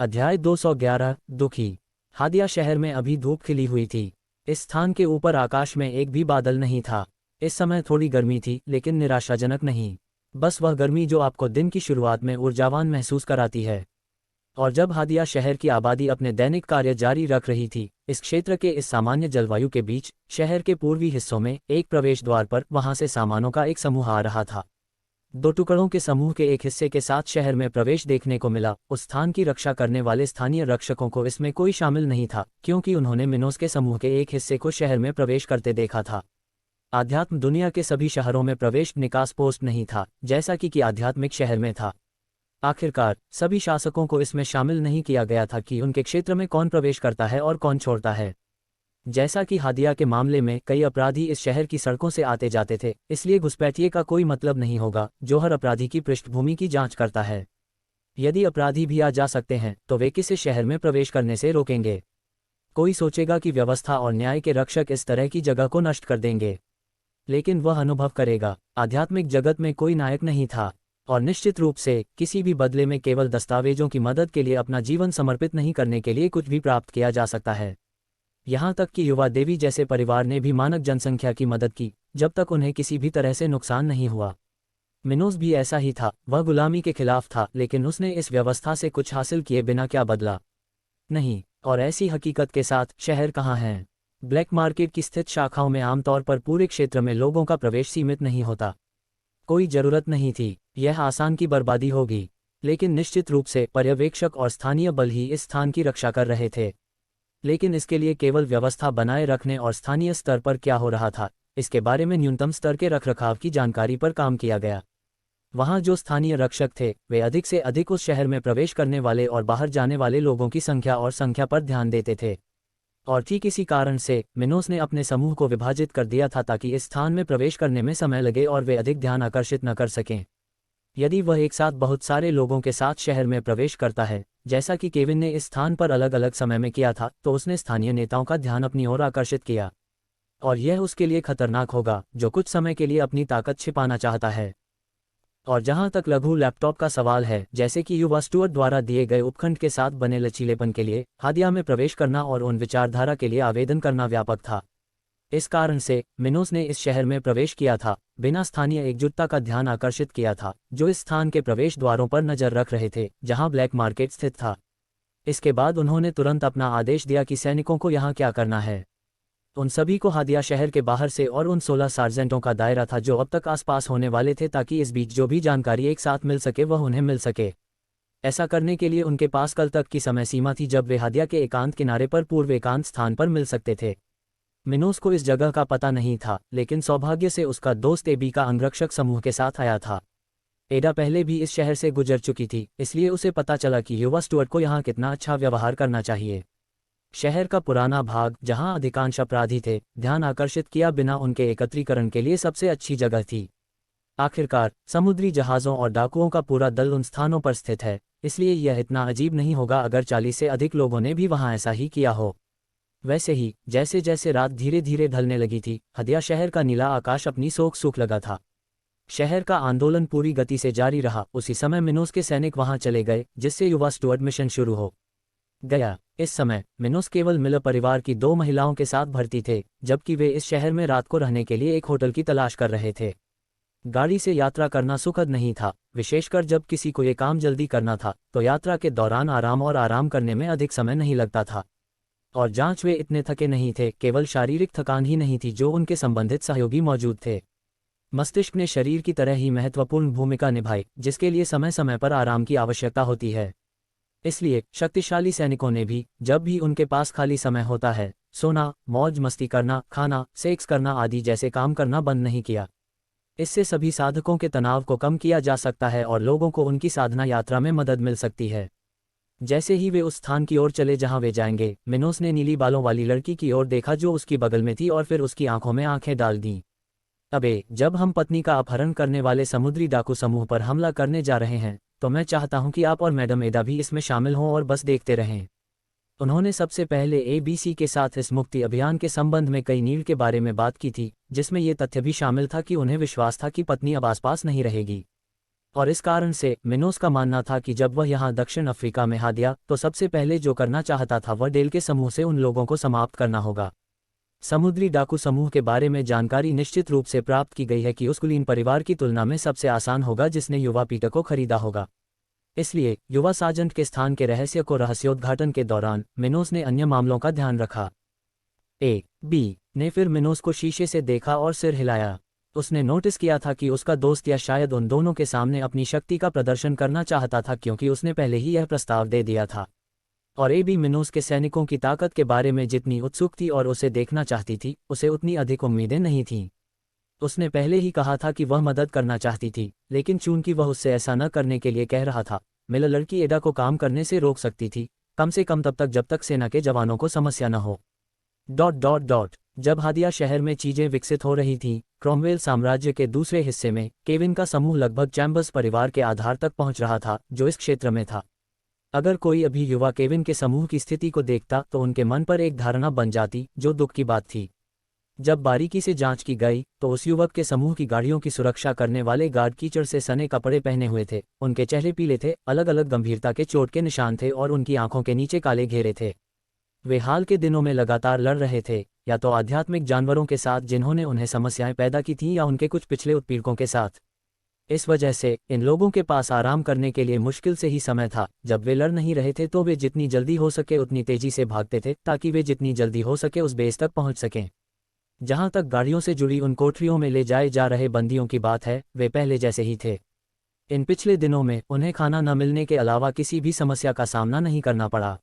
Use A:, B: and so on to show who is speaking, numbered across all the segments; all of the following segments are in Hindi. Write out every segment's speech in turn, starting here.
A: अध्याय 211 दुखी। हादिया शहर में अभी धूप खिली हुई थी। इस स्थान के ऊपर आकाश में एक भी बादल नहीं था। इस समय थोड़ी गर्मी थी, लेकिन निराशाजनक नहीं। बस वह गर्मी जो आपको दिन की शुरुआत में ऊर्जावान महसूस कराती है। और जब हादिया शहर की आबादी अपने दैनिक कार्य जारी रख रही थी, इस क्षेत्र के इस सामान्य जलवायु के बीच शहर के पूर्वी हिस्सों में एक प्रवेश द्वार पर वहां से सामानों का एक समूह आ रहा था। दो टुकड़ों के समूह के एक हिस्से के साथ शहर में प्रवेश देखने को मिला। उस स्थान की रक्षा करने वाले स्थानीय रक्षकों को इसमें कोई शामिल नहीं था, क्योंकि उन्होंने मिनोस के समूह के एक हिस्से को शहर में प्रवेश करते देखा था। आध्यात्म दुनिया के सभी शहरों में प्रवेश निकास पोस्ट नहीं था, जैसा कि आध्यात्मिक शहर में था। आखिरकार सभी शासकों को इसमें शामिल नहीं किया गया था कि उनके क्षेत्र में कौन प्रवेश करता है और कौन छोड़ता है। जैसा कि हादिया के मामले में कई अपराधी इस शहर की सड़कों से आते जाते थे, इसलिए घुसपैठिए का कोई मतलब नहीं होगा जो हर अपराधी की पृष्ठभूमि की जांच करता है। यदि अपराधी भी आ जा सकते हैं तो वे किसी शहर में प्रवेश करने से रोकेंगे। कोई सोचेगा कि व्यवस्था और न्याय के रक्षक इस तरह की जगह को नष्ट कर देंगे, लेकिन वह अनुभव करेगा आध्यात्मिक जगत में कोई नायक नहीं था, और निश्चित रूप से किसी भी बदले में केवल दस्तावेजों की मदद के लिए अपना जीवन समर्पित नहीं करने के लिए कुछ भी प्राप्त किया जा सकता है। यहाँ तक कि युवा देवी जैसे परिवार ने भी मानक जनसंख्या की मदद की, जब तक उन्हें किसी भी तरह से नुकसान नहीं हुआ। मिनोस भी ऐसा ही था। वह गुलामी के खिलाफ था, लेकिन उसने इस व्यवस्था से कुछ हासिल किए बिना क्या बदला नहीं। और ऐसी हकीकत के साथ शहर कहाँ है? ब्लैक मार्केट की स्थित शाखाओं में आमतौर पर पूरे क्षेत्र में लोगों का प्रवेश सीमित नहीं होता। कोई जरूरत नहीं थी, यह आसान की बर्बादी होगी। लेकिन निश्चित रूप से पर्यवेक्षक और स्थानीय बल ही इस स्थान की रक्षा कर रहे थे। लेकिन इसके लिए केवल व्यवस्था बनाए रखने और स्थानीय स्तर पर क्या हो रहा था, इसके बारे में न्यूनतम स्तर के रखरखाव की जानकारी पर काम किया गया। वहां जो स्थानीय रक्षक थे, वे अधिक से अधिक उस शहर में प्रवेश करने वाले और बाहर जाने वाले लोगों की संख्या पर ध्यान देते थे। और ठीक इसी कारण से मिनोस ने अपने समूह को विभाजित कर दिया था, ताकि इस स्थान में प्रवेश करने में समय लगे और वे अधिक ध्यान आकर्षित न कर सकें। यदि वह एक साथ बहुत सारे लोगों के साथ शहर में प्रवेश करता है, जैसा कि केविन ने इस स्थान पर अलग अलग समय में किया था, तो उसने स्थानीय नेताओं का ध्यान अपनी ओर आकर्षित किया। और यह उसके लिए खतरनाक होगा, जो कुछ समय के लिए अपनी ताकत छिपाना चाहता है। और जहां तक लघु लैपटॉप का सवाल है, जैसे कि युवा स्टुअर्ट द्वारा दिए गए उपखंड के साथ बने लचीलेपन के लिए हादिया में प्रवेश करना और उन विचारधारा के लिए आवेदन करना व्यापक था। इस कारण से मिनोस ने इस शहर में प्रवेश किया था, बिना स्थानीय एकजुटता का ध्यान आकर्षित किया था, जो इस स्थान के प्रवेश द्वारों पर नजर रख रहे थे जहां ब्लैक मार्केट स्थित था। इसके बाद उन्होंने तुरंत अपना आदेश दिया कि सैनिकों को यहां क्या करना है। उन सभी को हादिया शहर के बाहर से और उन 16 सार्जेंटों का दायरा था जो अब तक आसपास होने वाले थे, ताकि इस बीच जो भी जानकारी एक साथ मिल सके वह उन्हें मिल सके। ऐसा करने के लिए उनके पास कल तक की समय सीमा थी, जब वे हादिया के एकांत किनारे पर पूर्व एकांत स्थान पर मिल सकते थे। मिनोस को इस जगह का पता नहीं था, लेकिन सौभाग्य से उसका दोस्त एबी का अंगरक्षक समूह के साथ आया था। एडा पहले भी इस शहर से गुजर चुकी थी, इसलिए उसे पता चला कि युवा स्टुअर्ट को यहाँ कितना अच्छा व्यवहार करना चाहिए। शहर का पुराना भाग, जहाँ अधिकांश अपराधी थे, ध्यान आकर्षित किया बिना उनके एकत्रीकरण के लिए सबसे अच्छी जगह थी। आखिरकार समुद्री जहाज़ों और डाकुओं का पूरा दल उन स्थानों पर स्थित है, इसलिए यह इतना अजीब नहीं होगा अगर 40 से अधिक लोगों ने भी वहाँ ऐसा ही किया हो। वैसे ही जैसे जैसे रात धीरे धीरे ढलने लगी थी, हादिया शहर का नीला आकाश अपनी सोख सूख लगा था। शहर का आंदोलन पूरी गति से जारी रहा। उसी समय मिनोस के सैनिक वहां चले गए, जिससे युवा स्टुअर्ट मिशन शुरू हो गया। इस समय मिनोस केवल मिलर परिवार की 2 महिलाओं के साथ भर्ती थे, जबकि वे इस शहर में रात को रहने के लिए एक होटल की तलाश कर रहे थे। गाड़ी से यात्रा करना सुखद नहीं था, विशेषकर जब किसी को ये काम जल्दी करना था, तो यात्रा के दौरान आराम करने में अधिक समय नहीं लगता था। और जांच वे इतने थके नहीं थे, केवल शारीरिक थकान ही नहीं थी जो उनके संबंधित सहयोगी मौजूद थे। मस्तिष्क ने शरीर की तरह ही महत्वपूर्ण भूमिका निभाई, जिसके लिए समय समय पर आराम की आवश्यकता होती है। इसलिए शक्तिशाली सैनिकों ने भी, जब भी उनके पास खाली समय होता है, सोना, मौज मस्ती करना, खाना, सेक्स करना आदि जैसे काम करना बंद नहीं किया। इससे सभी साधकों के तनाव को कम किया जा सकता है और लोगों को उनकी साधना यात्रा में मदद मिल सकती है। जैसे ही वे उस स्थान की ओर चले जहां वे जाएंगे, मिनोस ने नीली बालों वाली लड़की की ओर देखा जो उसकी बगल में थी, और फिर उसकी आंखों में आंखें डाल दीं। अबे, जब हम पत्नी का अपहरण करने वाले समुद्री डाकू समूह पर हमला करने जा रहे हैं, तो मैं चाहता हूं कि आप और मैडम एडा भी इसमें शामिल हों और बस देखते रहें। उन्होंने सबसे पहले ABC के साथ इस मुक्ति अभियान के संबंध में कई नीड के बारे में बात की थी, जिसमें ये तथ्य भी शामिल था कि उन्हें विश्वास था कि पत्नी अब आसपास नहीं रहेगी। और इस कारण से मिनोस का मानना था कि जब वह यहाँ दक्षिण अफ्रीका में हादिया तो सबसे पहले जो करना चाहता था वह डेल के समूह से उन लोगों को समाप्त करना होगा। समुद्री डाकू समूह के बारे में जानकारी निश्चित रूप से प्राप्त की गई है कि उस कुलीन परिवार की तुलना में सबसे आसान होगा जिसने युवा पीटर को खरीदा होगा। इसलिए युवा साजंट के स्थान के रहस्य को रहस्योद्घाटन के दौरान मिनोस ने अन्य मामलों का ध्यान रखा। बी ने फिर मिनोस को शीशे से देखा और सिर हिलाया। उसने नोटिस किया था कि उसका दोस्त या शायद उन दोनों के सामने अपनी शक्ति का प्रदर्शन करना चाहता था क्योंकि उसने पहले ही यह प्रस्ताव दे दिया था। और बी मिनोस के सैनिकों की ताकत के बारे में जितनी उत्सुक थी और उसे देखना चाहती थी उसे उतनी अधिक उम्मीदें नहीं थीं। उसने पहले ही कहा था कि वह मदद करना चाहती थी, लेकिन चूंकि वह उससे ऐसा न करने के लिए कह रहा था, मिलर लड़की एडा को काम करने से रोक सकती थी, कम से कम तब तक जब तक सेना के जवानों को समस्या न हो। जब हादिया शहर में चीजें विकसित हो रही थीं, क्रोमवेल साम्राज्य के दूसरे हिस्से में केविन का समूह लगभग चैम्बर्स परिवार के आधार तक पहुंच रहा था जो इस क्षेत्र में था। अगर कोई अभी युवा केविन के समूह की स्थिति को देखता तो उनके मन पर एक धारणा बन जाती, जो दुख की बात थी। जब बारीकी से जांच की गई तो उस युवक के समूह की गाड़ियों की सुरक्षा करने वाले गार्ड कीचड़ से सने कपड़े पहने हुए थे, उनके चेहरे पीले थे, अलग अलग गंभीरता के चोट के निशान थे और उनकी आंखों के नीचे काले घेरे थे। वे हाल के दिनों में लगातार लड़ रहे थे, या तो आध्यात्मिक जानवरों के साथ जिन्होंने उन्हें समस्याएं पैदा की थीं या उनके कुछ पिछले उत्पीड़कों के साथ। इस वजह से इन लोगों के पास आराम करने के लिए मुश्किल से ही समय था। जब वे लड़ नहीं रहे थे तो वे जितनी जल्दी हो सके उतनी तेजी से भागते थे ताकि वे जितनी जल्दी हो सके उस बेस तक पहुंच सकें। जहां तक गाड़ियों से जुड़ी उन कोठरियों में ले जाए जा रहे बंदियों की बात है, वे पहले जैसे ही थे। इन पिछले दिनों में उन्हें खाना न मिलने के अलावा किसी भी समस्या का सामना नहीं करना पड़ा,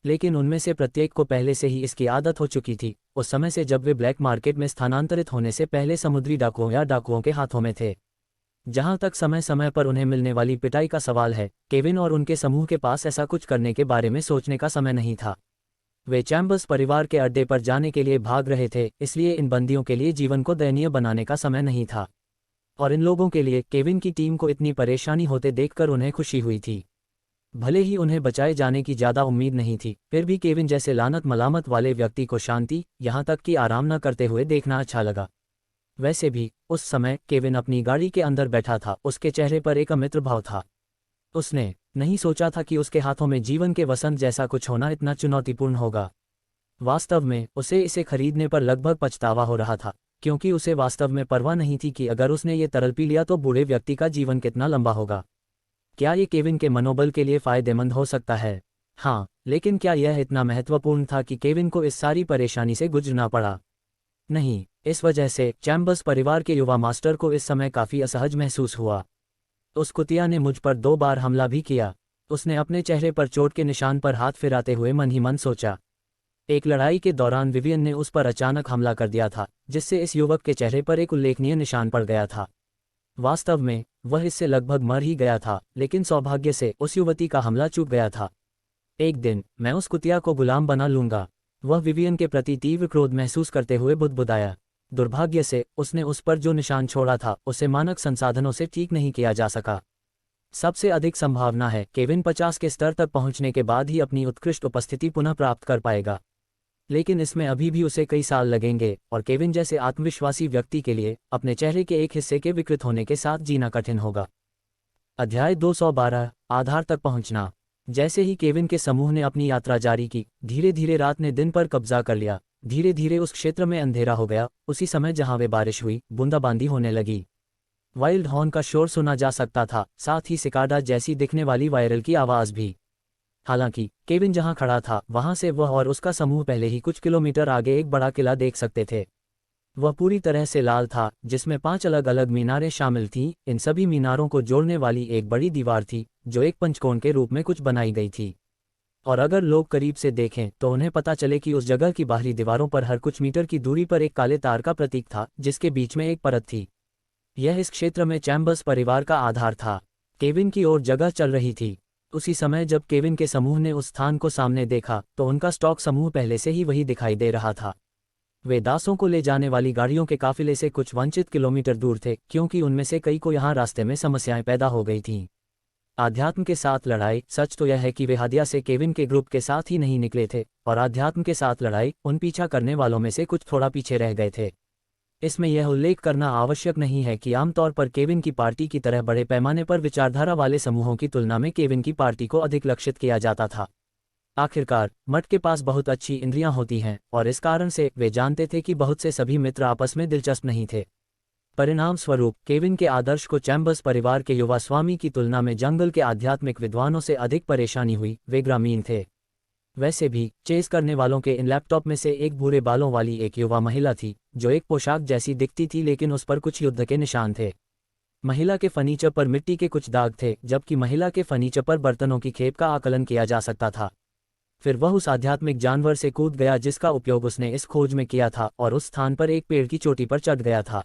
A: लेकिन उनमें से प्रत्येक को पहले से ही इसकी आदत हो चुकी थी, उस समय से जब वे ब्लैक मार्केट में स्थानांतरित होने से पहले समुद्री डाकुओं या डाकुओं के हाथों में थे। जहां तक समय समय पर उन्हें मिलने वाली पिटाई का सवाल है, केविन और उनके समूह के पास ऐसा कुछ करने के बारे में सोचने का समय नहीं था। वे चैम्बर्स परिवार के अड्डे पर जाने के लिए भाग रहे थे, इसलिए इन बंदियों के लिए जीवन को दयनीय बनाने का समय नहीं था। और इन लोगों के लिए केविन की टीम को इतनी परेशानी होते देखकर उन्हें खुशी हुई थी। भले ही उन्हें बचाए जाने की ज़्यादा उम्मीद नहीं थी, फिर भी केविन जैसे लानत मलामत वाले व्यक्ति को शांति, यहाँ तक कि आराम न करते हुए देखना अच्छा लगा। वैसे भी उस समय केविन अपनी गाड़ी के अंदर बैठा था, उसके चेहरे पर एक अमित्र भाव था। उसने नहीं सोचा था कि उसके हाथों में जीवन के वसंत जैसा कुछ होना इतना चुनौतीपूर्ण होगा। वास्तव में उसे इसे खरीदने पर लगभग पछतावा हो रहा था, क्योंकि उसे वास्तव में परवाह नहीं थी कि अगर उसने ये तरल पी लिया तो बूढ़े व्यक्ति का जीवन कितना लंबा होगा। क्या ये केविन के मनोबल के लिए फ़ायदेमंद हो सकता है? हाँ, लेकिन क्या यह इतना महत्वपूर्ण था कि केविन को इस सारी परेशानी से गुजरना पड़ा? नहीं। इस वजह से चैम्बर्स परिवार के युवा मास्टर को इस समय काफ़ी असहज महसूस हुआ। उस कुतिया ने मुझ पर 2 बार हमला भी किया। उसने अपने चेहरे पर चोट के निशान पर हाथ फिराते हुए मन ही मन सोचा। एक लड़ाई के दौरान विवियन ने उस पर अचानक हमला कर दिया था, जिससे इस युवक के चेहरे पर एक उल्लेखनीय निशान पड़ गया था। वास्तव में वह इससे लगभग मर ही गया था, लेकिन सौभाग्य से उस युवती का हमला चूक गया था। एक दिन मैं उस कुतिया को गुलाम बना लूंगा, वह विवियन के प्रति तीव्र क्रोध महसूस करते हुए बुदबुदाया। दुर्भाग्य से उसने उस पर जो निशान छोड़ा था उसे मानक संसाधनों से ठीक नहीं किया जा सका। सबसे अधिक संभावना है केविन 50 के स्तर तक पहुंचने के बाद ही अपनी उत्कृष्ट उपस्थिति पुनः प्राप्त कर पाएगा, लेकिन इसमें अभी भी उसे कई साल लगेंगे और केविन जैसे आत्मविश्वासी व्यक्ति के लिए अपने चेहरे के एक हिस्से के विकृत होने के साथ जीना कठिन होगा। अध्याय 212 आधार तक पहुंचना। जैसे ही केविन के समूह ने अपनी यात्रा जारी की, धीरे धीरे रात ने दिन पर कब्जा कर लिया। धीरे धीरे उस क्षेत्र में अंधेरा हो गया। उसी समय जहां वे बारिश हुई, बूंदाबांदी होने लगी। वाइल्ड हॉर्न का शोर सुना जा सकता था, साथ ही सिकाडा जैसी दिखने वाली वायरल की आवाज़ भी। हालांकि केविन जहां खड़ा था वहां से वह और उसका समूह पहले ही कुछ किलोमीटर आगे एक बड़ा किला देख सकते थे। वह पूरी तरह से लाल था, जिसमें 5 अलग अलग मीनारें शामिल थीं। इन सभी मीनारों को जोड़ने वाली एक बड़ी दीवार थी, जो एक पंचकोण के रूप में कुछ बनाई गई थी। और अगर लोग करीब से देखें तो उन्हें पता चले कि उस जगह की बाहरी दीवारों पर हर कुछ मीटर की दूरी पर एक काले तार का प्रतीक था, जिसके बीच में एक परत थी। यह इस क्षेत्र में चैम्बर्स परिवार का आधार था। केविन की ओर जगह चल रही थी। उसी समय जब केविन के समूह ने उस स्थान को सामने देखा तो उनका स्टॉक समूह पहले से ही वही दिखाई दे रहा था। वे दासों को ले जाने वाली गाड़ियों के काफिले से कुछ वंचित किलोमीटर दूर थे, क्योंकि उनमें से कई को यहाँ रास्ते में समस्याएं पैदा हो गई थीं। आध्यात्म के साथ लड़ाई। सच तो यह है कि वे हादिया से केविन के ग्रुप के साथ ही नहीं निकले थे, और आध्यात्म के साथ लड़ाई, उन पीछा करने वालों में से कुछ थोड़ा पीछे रह गए थे। इसमें यह उल्लेख करना आवश्यक नहीं है कि आमतौर पर केविन की पार्टी की तरह बड़े पैमाने पर विचारधारा वाले समूहों की तुलना में केविन की पार्टी को अधिक लक्षित किया जाता था। आखिरकार मठ के पास बहुत अच्छी इंद्रियां होती हैं और इस कारण से वे जानते थे कि बहुत से सभी मित्र आपस में दिलचस्प नहीं थे। परिणाम स्वरूप केविन के आदर्श को चैम्बर्स परिवार के युवा स्वामी की तुलना में जंगल के आध्यात्मिक विद्वानों से अधिक परेशानी हुई। वे ग्रामीण थे। वैसे भी चेस करने वालों के इन लैपटॉप में से एक भूरे बालों वाली एक युवा महिला थी जो एक पोशाक जैसी दिखती थी, लेकिन उस पर कुछ युद्ध के निशान थे। महिला के फर्नीचर पर मिट्टी के कुछ दाग थे, जबकि महिला के फर्नीचर पर बर्तनों की खेप का आकलन किया जा सकता था। फिर वह उस आध्यात्मिक जानवर से कूद गया जिसका उपयोग उसने इस खोज में किया था और उस स्थान पर एक पेड़ की चोटी पर चढ़ गया था।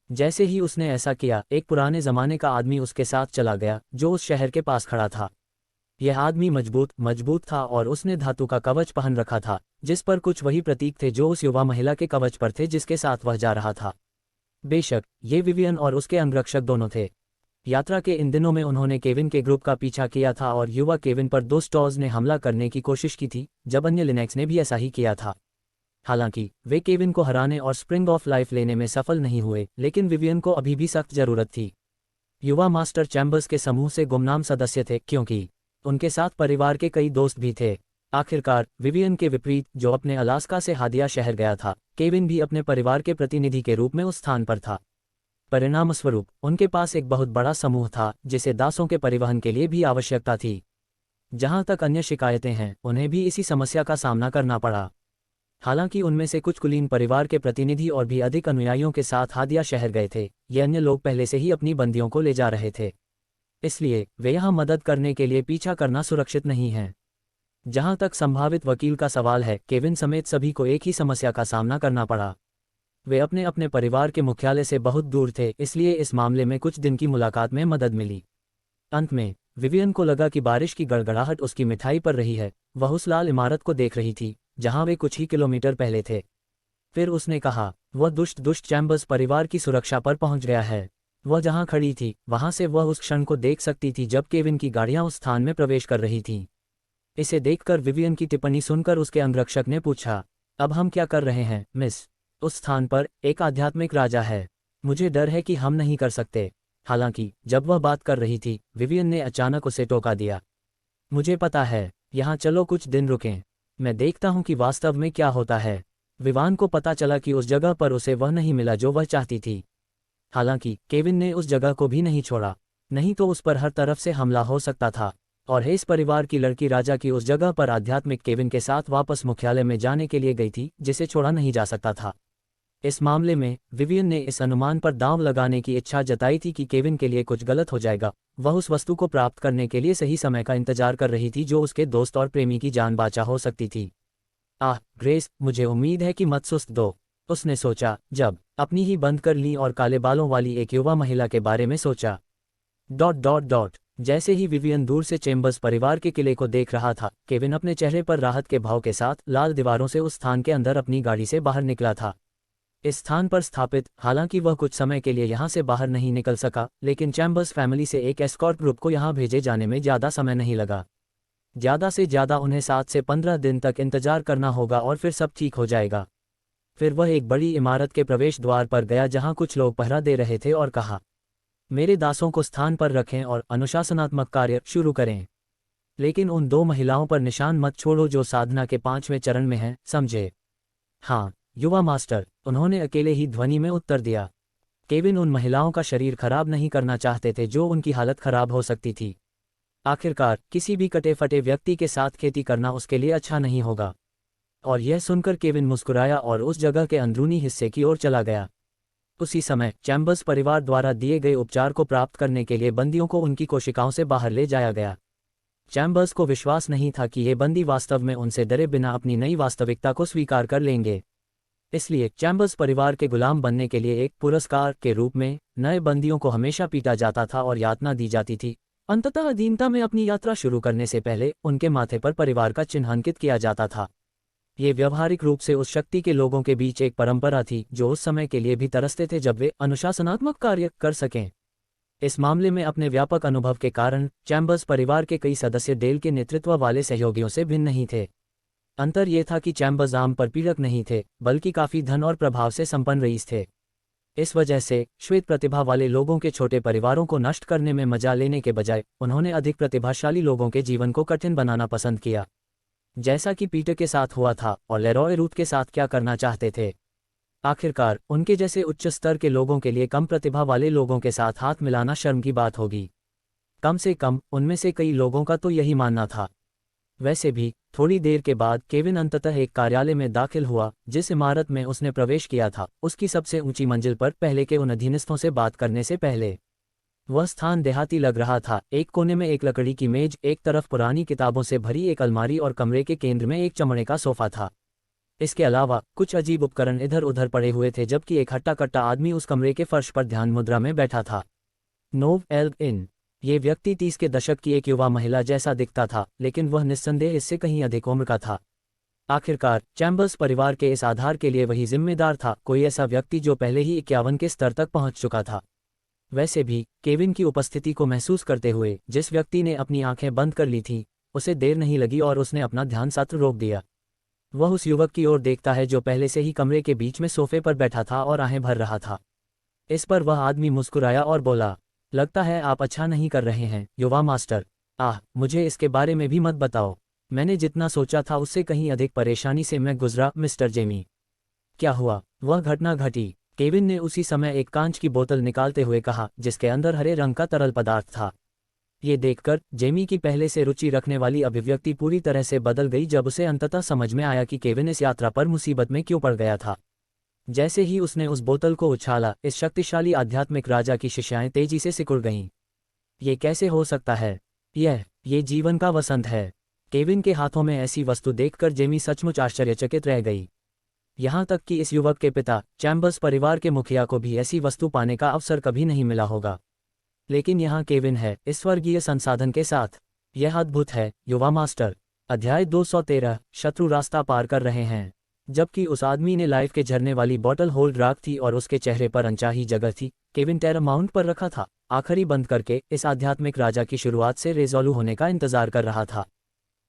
A: जैसे ही उसने ऐसा किया, एक पुराने जमाने का आदमी उसके साथ चला गया जो उस शहर के पास खड़ा था। यह आदमी मजबूत था और उसने धातु का कवच पहन रखा था जिस पर कुछ वही प्रतीक थे जो उस युवा महिला के कवच पर थे जिसके साथ वह जा रहा था। बेशक ये विवियन और उसके अंगरक्षक दोनों थे। यात्रा के इन दिनों में उन्होंने केविन के ग्रुप का पीछा किया था और युवा केविन पर दो स्टॉर्स ने हमला करने की कोशिश की थी, जब अन्य लिनेक्स ने भी ऐसा ही किया था। हालांकि वे केविन को हराने और स्प्रिंग ऑफ लाइफ लेने में सफल नहीं हुए, लेकिन विवियन को अभी भी सख्त जरूरत थी। युवा मास्टर चैम्बर्स के समूह से गुमनाम सदस्य थे क्योंकि उनके साथ परिवार के कई दोस्त भी थे। आखिरकार विवियन के विपरीत, जो अपने अलास्का से हादिया शहर गया था, केविन भी अपने परिवार के प्रतिनिधि के रूप में उस स्थान पर था। परिणामस्वरूप उनके पास एक बहुत बड़ा समूह था जिसे दासों के परिवहन के लिए भी आवश्यकता थी। जहां तक अन्य शिकायतें हैं, उन्हें भी इसी समस्या का सामना करना पड़ा। हालांकि उनमें से कुछ कुलीन परिवार के प्रतिनिधि और भी अधिक अनुयायियों के साथ हादिया शहर गए थे। ये अन्य लोग पहले से ही अपनी बंदियों को ले जा रहे थे, इसलिए वे यहां मदद करने के लिए पीछा करना सुरक्षित नहीं है। जहां तक संभावित वकील का सवाल है, केविन समेत सभी को एक ही समस्या का सामना करना पड़ा। वे अपने अपने परिवार के मुख्यालय से बहुत दूर थे, इसलिए इस मामले में कुछ दिन की मुलाकात में मदद मिली। अंत में विवियन को लगा कि बारिश की गड़गड़ाहट उसकी मिठाई पर रही है। वह उस लाल इमारत को देख रही थी जहां वे कुछ ही किलोमीटर पहले थे। फिर उसने कहा, वह दुष्ट चैम्बर्स परिवार की सुरक्षा पर पहुंच गया है। वह जहां खड़ी थी वहां से वह उस क्षण को देख सकती थी जब केविन की गाड़ियां उस स्थान में प्रवेश कर रही थीं। इसे देखकर विवियन की टिप्पणी सुनकर उसके अंगरक्षक ने पूछा, अब हम क्या कर रहे हैं मिस? उस स्थान पर एक आध्यात्मिक राजा है। मुझे डर है कि हम नहीं कर सकते। हालांकि जब वह बात कर रही थी, विवियन ने अचानक उसे टोका दिया। मुझे पता है, यहाँ चलो कुछ दिन रुकें। मैं देखता हूँ कि वास्तव में क्या होता है। विवान को पता चला कि उस जगह पर उसे वह नहीं मिला जो वह चाहती थी। हालांकि केविन ने उस जगह को भी नहीं छोड़ा, नहीं तो उस पर हर तरफ से हमला हो सकता था। और हेस परिवार की लड़की राजा की उस जगह पर आध्यात्मिक केविन के साथ वापस मुख्यालय में जाने के लिए गई थी जिसे छोड़ा नहीं जा सकता था। इस मामले में विवियन ने इस अनुमान पर दांव लगाने की इच्छा जताई थी कि केविन के लिए कुछ गलत हो जाएगा। वह उस वस्तु को प्राप्त करने के लिए सही समय का इंतजार कर रही थी जो उसके दोस्त और प्रेमी की जान बचा हो सकती थी। आह ग्रेस, मुझे उम्मीद है कि मत सुस्त दो, उसने सोचा जब अपनी ही बंद कर ली और काले बालों वाली एक युवा महिला के बारे में सोचा। ... जैसे ही विवियन दूर से चैम्बर्स परिवार के किले को देख रहा था, केविन अपने चेहरे पर राहत के भाव के साथ लाल दीवारों से उस स्थान के अंदर अपनी गाड़ी से बाहर निकला था। इस स्थान पर स्थापित, हालांकि वह कुछ समय के लिए यहां से बाहर नहीं निकल सका, लेकिन चैम्बर्स फैमिली से एक एस्कॉर्ट ग्रुप को यहां भेजे जाने में ज़्यादा समय नहीं लगा। ज़्यादा से ज़्यादा उन्हें 7 से 15 दिन तक इंतजार करना होगा और फिर सब ठीक हो जाएगा। फिर वह एक बड़ी इमारत के प्रवेश द्वार पर गया जहां कुछ लोग पहरा दे रहे थे और कहा, मेरे दासों को स्थान पर रखें और अनुशासनात्मक कार्य शुरू करें। लेकिन उन 2 महिलाओं पर निशान मत छोड़ो जो साधना के 5वें चरण में हैं, समझे? हाँ युवा मास्टर, उन्होंने अकेले ही ध्वनि में उत्तर दिया। केविन उन महिलाओं का शरीर खराब नहीं करना चाहते थे जो उनकी हालत खराब हो सकती थी। आखिरकार किसी भी कटे फटे व्यक्ति के साथ खेती करना उसके लिए अच्छा नहीं होगा। और यह सुनकर केविन मुस्कुराया और उस जगह के अंदरूनी हिस्से की ओर चला गया। उसी समय चैम्बर्स परिवार द्वारा दिए गए उपचार को प्राप्त करने के लिए बंदियों को उनकी कोशिकाओं से बाहर ले जाया गया। चैम्बर्स को विश्वास नहीं था कि ये बंदी वास्तव में उनसे डरे बिना अपनी नई वास्तविकता को स्वीकार कर लेंगे। इसलिए चैम्बर्स परिवार के गुलाम बनने के लिए एक पुरस्कार के रूप में नए बंदियों को हमेशा पीटा जाता था और यातना दी जाती थी। अंततः अधीनता में अपनी यात्रा शुरू करने से पहले उनके माथे पर परिवार का चिन्ह अंकित किया जाता था। ये व्यवहारिक रूप से उस शक्ति के लोगों के बीच एक परंपरा थी जो उस समय के लिए भी तरसते थे जब वे अनुशासनात्मक कार्य कर सकें। इस मामले में अपने व्यापक अनुभव के कारण चैम्बर्स परिवार के कई सदस्य डेल के नेतृत्व वाले सहयोगियों से भिन्न नहीं थे। अंतर ये था कि चैम्बर्स आम पर पीड़क नहीं थे, बल्कि काफी धन और प्रभाव से संपन्न रईस थे। इस वजह से श्वेत प्रतिभा वाले लोगों के छोटे परिवारों को नष्ट करने में मजा लेने के बजाय उन्होंने अधिक प्रतिभाशाली लोगों के जीवन को कठिन बनाना पसंद किया, जैसा कि पीटर के साथ हुआ था और लेरॉय रूथ के साथ क्या करना चाहते थे। आखिरकार उनके जैसे उच्च स्तर के लोगों के लिए कम प्रतिभा वाले लोगों के साथ हाथ मिलाना शर्म की बात होगी। कम से कम उनमें से कई लोगों का तो यही मानना था। वैसे भी थोड़ी देर के बाद केविन अंततः एक कार्यालय में दाखिल हुआ। जिस इमारत में उसने प्रवेश किया था उसकी सबसे ऊंची मंजिल पर पहले के उन अधीनस्थों से बात करने से पहले वह स्थान देहाती लग रहा था। एक कोने में एक लकड़ी की मेज, एक तरफ पुरानी किताबों से भरी एक अलमारी और कमरे के केंद्र में एक चमड़े का सोफा था। इसके अलावा कुछ अजीब उपकरण इधर उधर पड़े हुए थे, जबकि एक हट्टा कट्टा आदमी उस कमरे के फर्श पर ध्यान मुद्रा में बैठा था। नोव एल्व इन। ये व्यक्ति 30 के दशक की एक युवा महिला जैसा दिखता था, लेकिन वह निस्संदेह इससे कहीं अधिक उम्र का था। आखिरकार चैम्बर्स परिवार के इस आधार के लिए वही जिम्मेदार था, कोई ऐसा व्यक्ति जो पहले ही 51 के स्तर तक पहुंच चुका था। वैसे भी केविन की उपस्थिति को महसूस करते हुए जिस व्यक्ति ने अपनी आंखें बंद कर ली थीं, उसे देर नहीं लगी और उसने अपना ध्यान सत्र रोक दिया। वह उस युवक की ओर देखता है जो पहले से ही कमरे के बीच में सोफे पर बैठा था और आहें भर रहा था। इस पर वह आदमी मुस्कुराया और बोला, लगता है आप अच्छा नहीं कर रहे हैं युवा मास्टर। मुझे इसके बारे में भी मत बताओ। मैंने जितना सोचा था उससे कहीं अधिक परेशानी से मैं गुजरा मिस्टर जेमी। क्या हुआ? वह घटना घटी, केविन ने उसी समय एक कांच की बोतल निकालते हुए कहा, जिसके अंदर हरे रंग का तरल पदार्थ था। ये देखकर जेमी की पहले से रुचि रखने वाली अभिव्यक्ति पूरी तरह से बदल गई जब उसे अंततः समझ में आया कि केविन इस यात्रा पर मुसीबत में क्यों पड़ गया था। जैसे ही उसने उस बोतल को उछाला, इस शक्तिशाली आध्यात्मिक राजा की शिशाएं तेजी से सिकुड़ गईं। ये कैसे हो सकता है? ये जीवन का वसंत है। केविन के हाथों में ऐसी वस्तु देखकर जेमी सचमुच आश्चर्यचकित रह गई। यहाँ तक कि इस युवक के पिता चैम्बर्स परिवार के मुखिया को भी ऐसी वस्तु पाने का अवसर कभी नहीं मिला होगा। लेकिन यहाँ केविन है, इस स्वर्गीय संसाधन के साथ। यह अद्भुत है युवा मास्टर। अध्याय 213। शत्रु रास्ता पार कर रहे हैं। जबकि उस आदमी ने लाइफ के झरने वाली बोतल होल्ड राख थी और उसके चेहरे पर अनचाही जगह थी, केविन टेरामाउंट पर रखा था, आखिरी बंद करके इस आध्यात्मिक राजा की शुरुआत से रेजोल्यू होने का इंतजार कर रहा था।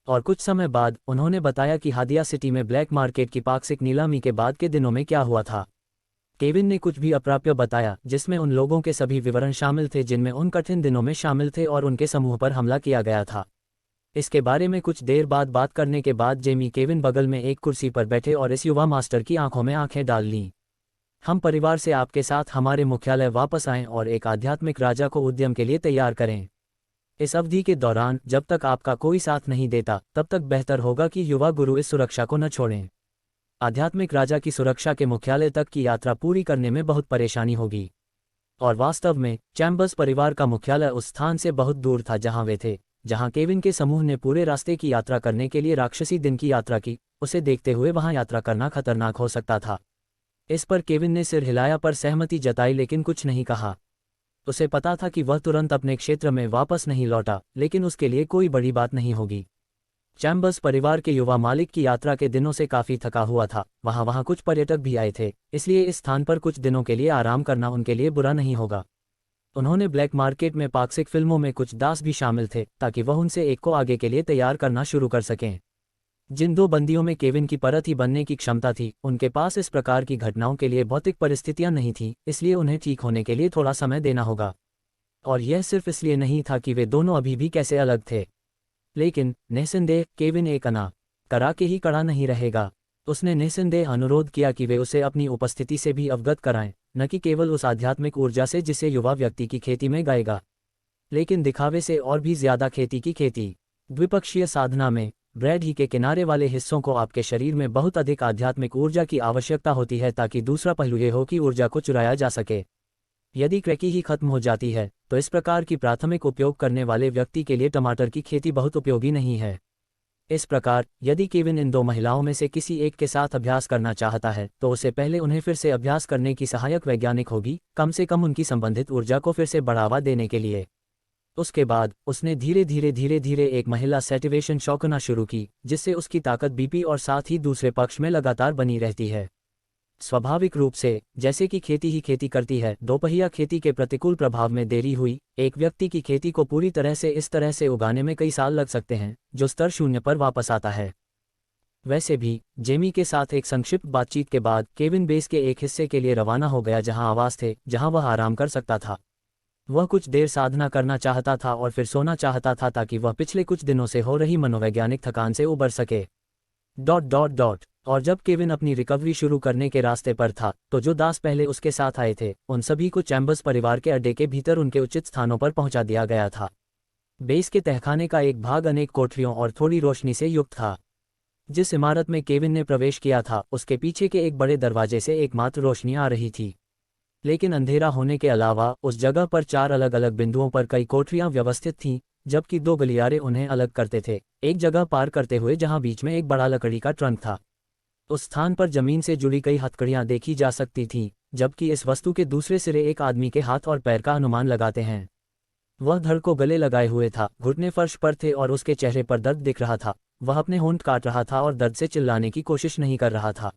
A: और कुछ समय बाद उन्होंने बताया कि हादिया सिटी में ब्लैक मार्केट की पाक्षिक नीलामी के बाद के दिनों में क्या हुआ था। केविन ने कुछ भी अप्राप्य बताया, जिसमें उन लोगों के सभी विवरण शामिल थे जिनमें उन कठिन दिनों में शामिल थे और उनके समूह पर हमला किया गया था। इसके बारे में कुछ देर बाद बात करने के बाद जेमी केविन बगल में एक कुर्सी पर बैठे और इस युवा मास्टर की आंखों में आंखें डाल लीं। हम परिवार से आपके साथ हमारे मुख्यालय वापस आएं और एक आध्यात्मिक राजा को उद्यम के लिए तैयार करें। इस अवधि के दौरान जब तक आपका कोई साथ नहीं देता, तब तक बेहतर होगा कि युवा गुरु इस सुरक्षा को न छोड़ें। आध्यात्मिक राजा की सुरक्षा के मुख्यालय तक की यात्रा पूरी करने में बहुत परेशानी होगी। और वास्तव में चैम्बर्स परिवार का मुख्यालय उस स्थान से बहुत दूर था जहां वे थे, जहां केविन के समूह ने पूरे रास्ते की यात्रा करने के लिए राक्षसी दिन की यात्रा की। उसे देखते हुए वहां यात्रा करना खतरनाक हो सकता था। इस पर केविन ने सिर हिलाया पर सहमति जताई, लेकिन कुछ नहीं कहा। उसे पता था कि वह तुरंत अपने क्षेत्र में वापस नहीं लौटा, लेकिन उसके लिए कोई बड़ी बात नहीं होगी। चैम्बर्स परिवार के युवा मालिक की यात्रा के दिनों से काफी थका हुआ था। वहां कुछ पर्यटक भी आए थे, इसलिए इस स्थान पर कुछ दिनों के लिए आराम करना उनके लिए बुरा नहीं होगा। उन्होंने ब्लैक मार्केट में पाक्षिक फिल्मों में कुछ दास भी शामिल थे, ताकि वह उनसे एक को आगे के लिए तैयार करना शुरू कर सकें। जिन दो बंदियों में केविन की परत ही बनने की क्षमता थी, उनके पास इस प्रकार की घटनाओं के लिए भौतिक परिस्थितियां नहीं थीं, इसलिए उन्हें ठीक होने के लिए थोड़ा समय देना होगा। और यह सिर्फ इसलिए नहीं था कि वे दोनों अभी भी कैसे अलग थे, लेकिन निस्संदेह केविन एक अना करा के ही कड़ा नहीं रहेगा। उसने निस्संदेह अनुरोध किया कि वे उसे अपनी उपस्थिति से भी अवगत कराएं, न कि केवल उस आध्यात्मिक ऊर्जा से जिसे युवा व्यक्ति की खेती में गाएगा, लेकिन दिखावे से और भी ज्यादा खेती की खेती। द्विपक्षीय साधना में ब्रेड ही के किनारे वाले हिस्सों को आपके शरीर में बहुत अधिक आध्यात्मिक ऊर्जा की आवश्यकता होती है, ताकि दूसरा पहलू ये हो कि ऊर्जा को चुराया जा सके। यदि क्रैकी ही खत्म हो जाती है, तो इस प्रकार की प्राथमिक उपयोग करने वाले व्यक्ति के लिए टमाटर की खेती बहुत उपयोगी नहीं है। इस प्रकार यदि केविन इन दो महिलाओं में से किसी एक के साथ अभ्यास करना चाहता है, तो उसे पहले उन्हें फिर से अभ्यास करने की सहायक वैज्ञानिक होगी, कम से कम उनकी संबंधित ऊर्जा को फिर से बढ़ावा देने के लिए। उसके बाद उसने धीरे धीरे एक महिला सेटिवेशन शौकना शुरू की, जिससे उसकी ताकत बीपी और साथ ही दूसरे पक्ष में लगातार बनी रहती है। स्वाभाविक रूप से, जैसे कि खेती ही खेती करती है, दोपहिया खेती के प्रतिकूल प्रभाव में देरी हुई। एक व्यक्ति की खेती को पूरी तरह से इस तरह से उगाने में कई साल लग सकते हैं, जो स्तर 0 पर वापस आता है। वैसे भी जेमी के साथ एक संक्षिप्त बातचीत के बाद केविन बेस के एक हिस्से के लिए रवाना हो गया जहां आवास थे, जहां वह आराम कर सकता था। वह कुछ देर साधना करना चाहता था और फिर सोना चाहता था ताकि वह पिछले कुछ दिनों से हो रही मनोवैज्ञानिक थकान से उबर सके। और जब केविन अपनी रिकवरी शुरू करने के रास्ते पर था तो जो दास पहले उसके साथ आए थे उन सभी को चैम्बर्स परिवार के अड्डे के भीतर उनके उचित स्थानों पर पहुंचा दिया गया था। बेस के तहखाने का एक भाग अनेक कोठरियों और थोड़ी रोशनी से युक्त था। जिस इमारत में केविन ने प्रवेश किया था उसके पीछे के एक बड़े दरवाजे से एकमात्र रोशनी आ रही थी, लेकिन अंधेरा होने के अलावा उस जगह पर 4 अलग अलग बिंदुओं पर कई कोठरियां व्यवस्थित थीं, जबकि 2 गलियारे उन्हें अलग करते थे, एक जगह पार करते हुए जहां बीच में एक बड़ा लकड़ी का ट्रंक था। उस स्थान पर जमीन से जुड़ी कई हथकड़ियां देखी जा सकती थीं, जबकि इस वस्तु के दूसरे सिरे एक आदमी के हाथ और पैर का अनुमान लगाते हैं। वह धड़ को गले लगाए हुए था, घुटने फर्श पर थे और उसके चेहरे पर दर्द दिख रहा था। वह अपने होंठ काट रहा था और दर्द से चिल्लाने की कोशिश नहीं कर रहा था।